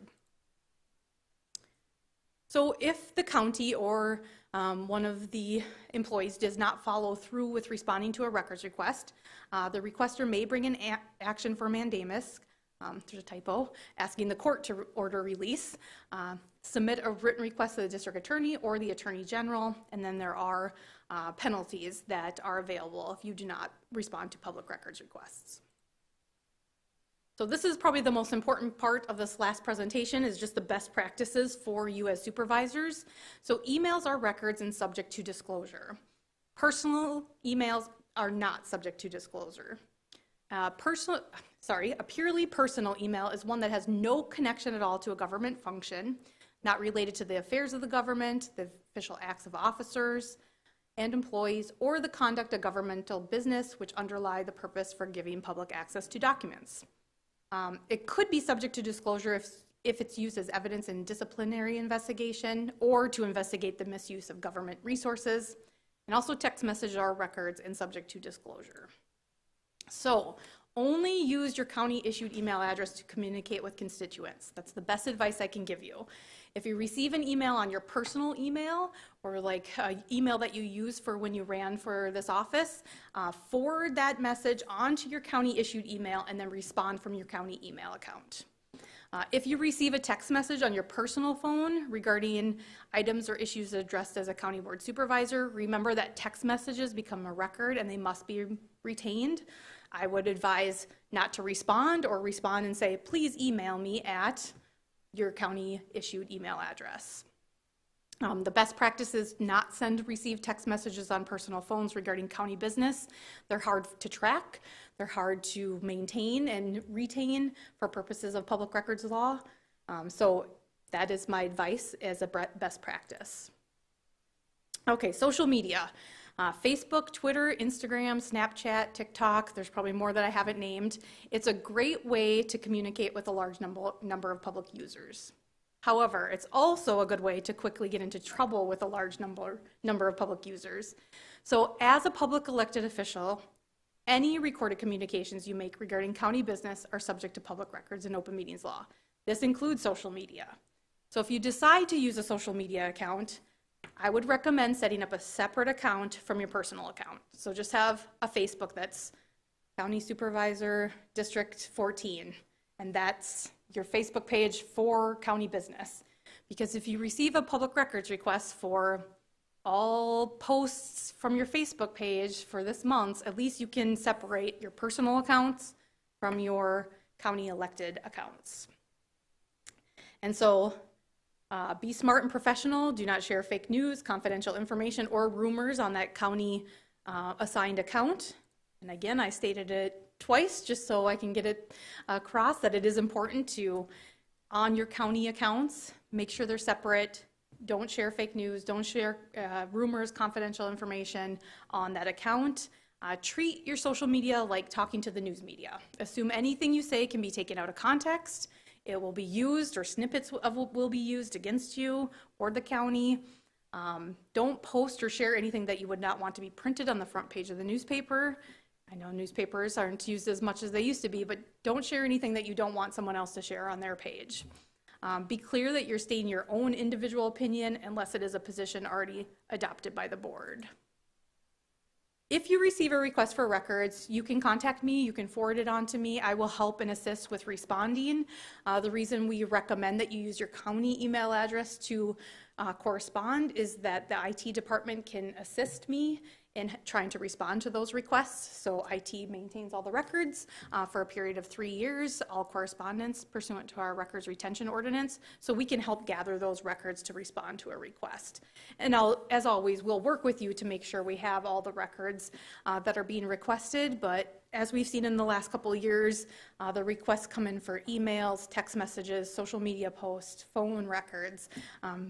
So if the county or one of the employees does not follow through with responding to a records request, the requester may bring an action for mandamus, there's a typo, asking the court to order release, submit a written request to the district attorney or the attorney general, and then there are penalties that are available if you do not respond to public records requests. So this is probably the most important part of this last presentation, is just the best practices for you as supervisors. So emails are records and subject to disclosure. Personal emails are not subject to disclosure. A purely personal email is one that has no connection at all to a government function, not related to the affairs of the government, the official acts of officers and employees, or the conduct of governmental business which underlie the purpose for giving public access to documents. It could be subject to disclosure if it's used as evidence in disciplinary investigation or to investigate the misuse of government resources. And also text messages are records and subject to disclosure. So only use your county issued email address to communicate with constituents. That's the best advice I can give you. If you receive an email on your personal email or like an email that you use for when you ran for this office, forward that message onto your county issued email and then respond from your county email account. If you receive a text message on your personal phone regarding items or issues addressed as a county board supervisor, remember that text messages become a record and they must be retained. I would advise not to respond or respond and say, please email me at your county issued email address. The best practice is not receive text messages on personal phones regarding county business. They're hard to track. They're hard to maintain and retain for purposes of public records law. So that is my advice as a best practice. Okay, social media. Facebook, Twitter, Instagram, Snapchat, TikTok, there's probably more that I haven't named. It's a great way to communicate with a large number of public users. However, it's also a good way to quickly get into trouble with a large number of public users. So as a public elected official, any recorded communications you make regarding county business are subject to public records and open meetings law. This includes social media. So if you decide to use a social media account, I would recommend setting up a separate account from your personal account. So just have a Facebook that's County Supervisor District 14, and that's your Facebook page for county business. Because if you receive a public records request for all posts from your Facebook page for this month, at least you can separate your personal accounts from your county elected accounts. And so be smart and professional. Do not share fake news, confidential information, or rumors on that county assigned account. And again, I stated it twice just so I can get it across that it is important to, on your county accounts, make sure they're separate. Don't share fake news. Don't share rumors, confidential information on that account. Treat your social media like talking to the news media. Assume anything you say can be taken out of context. It will be used, or snippets will be used against you or the county. Don't post or share anything that you would not want to be printed on the front page of the newspaper. I know newspapers aren't used as much as they used to be, but don't share anything that you don't want someone else to share on their page. Be clear that you're stating your own individual opinion unless it is a position already adopted by the board. If you receive a request for records, you can contact me, you can forward it on to me. I will help and assist with responding. The reason we recommend that you use your county email address to correspond is that the IT department can assist me in trying to respond to those requests. So IT maintains all the records for a period of 3 years, all correspondence pursuant to our records retention ordinance, so we can help gather those records to respond to a request. And as always, we'll work with you to make sure we have all the records that are being requested, but as we've seen in the last couple of years, the requests come in for emails, text messages, social media posts, phone records.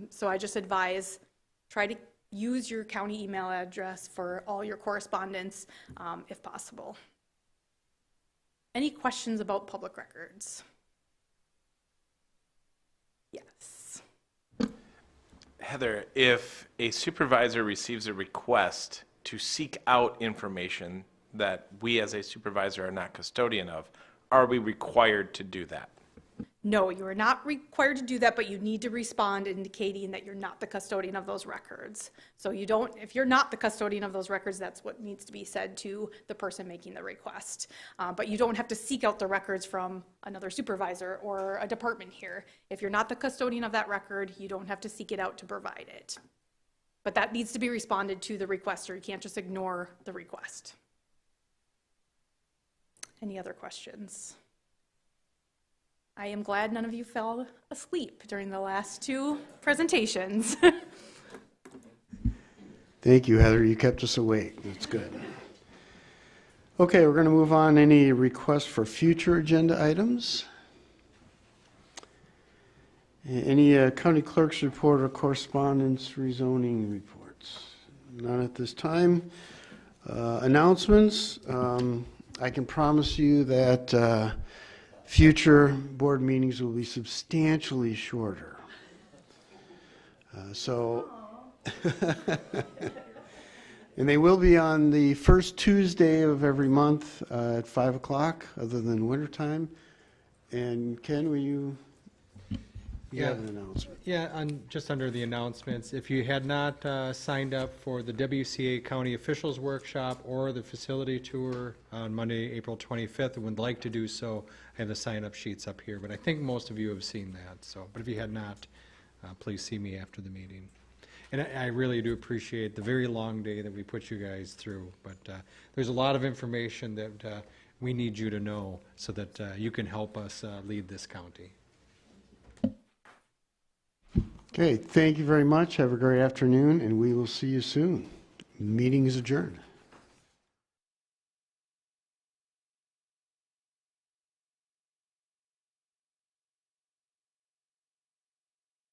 So I just advise, try to use your county email address for all your correspondence if possible. Any questions about public records? Yes. Heather, if a supervisor receives a request to seek out information that we as a supervisor are not custodian of, are we required to do that? No, you are not required to do that, but you need to respond indicating that you're not the custodian of those records. So you don't, if you're not the custodian of those records, that's what needs to be said to the person making the request. But you don't have to seek out the records from another supervisor or a department here. If you're not the custodian of that record, you don't have to seek it out to provide it. But that needs to be responded to the requester. You can't just ignore the request. Any other questions? I am glad none of you fell asleep during the last 2 presentations. Thank you, Heather. You kept us awake. That's good. Okay, we're going to move on. Any requests for future agenda items? Any county clerk's report or correspondence rezoning reports? None at this time. Announcements. I can promise you that future board meetings will be substantially shorter. And they will be on the first Tuesday of every month at 5 o'clock, other than wintertime. And Ken, will you have an announcement? Yeah, just under the announcements, if you had not signed up for the WCA County Officials Workshop or the facility tour on Monday, April 25th, and would like to do so, I have the sign-up sheets up here, but I think most of you have seen that. So, but if you had not, please see me after the meeting. And I really do appreciate the very long day that we put you guys through, but there's a lot of information that we need you to know so that you can help us lead this county. Okay, thank you very much. Have a great afternoon, and we will see you soon. Meeting is adjourned.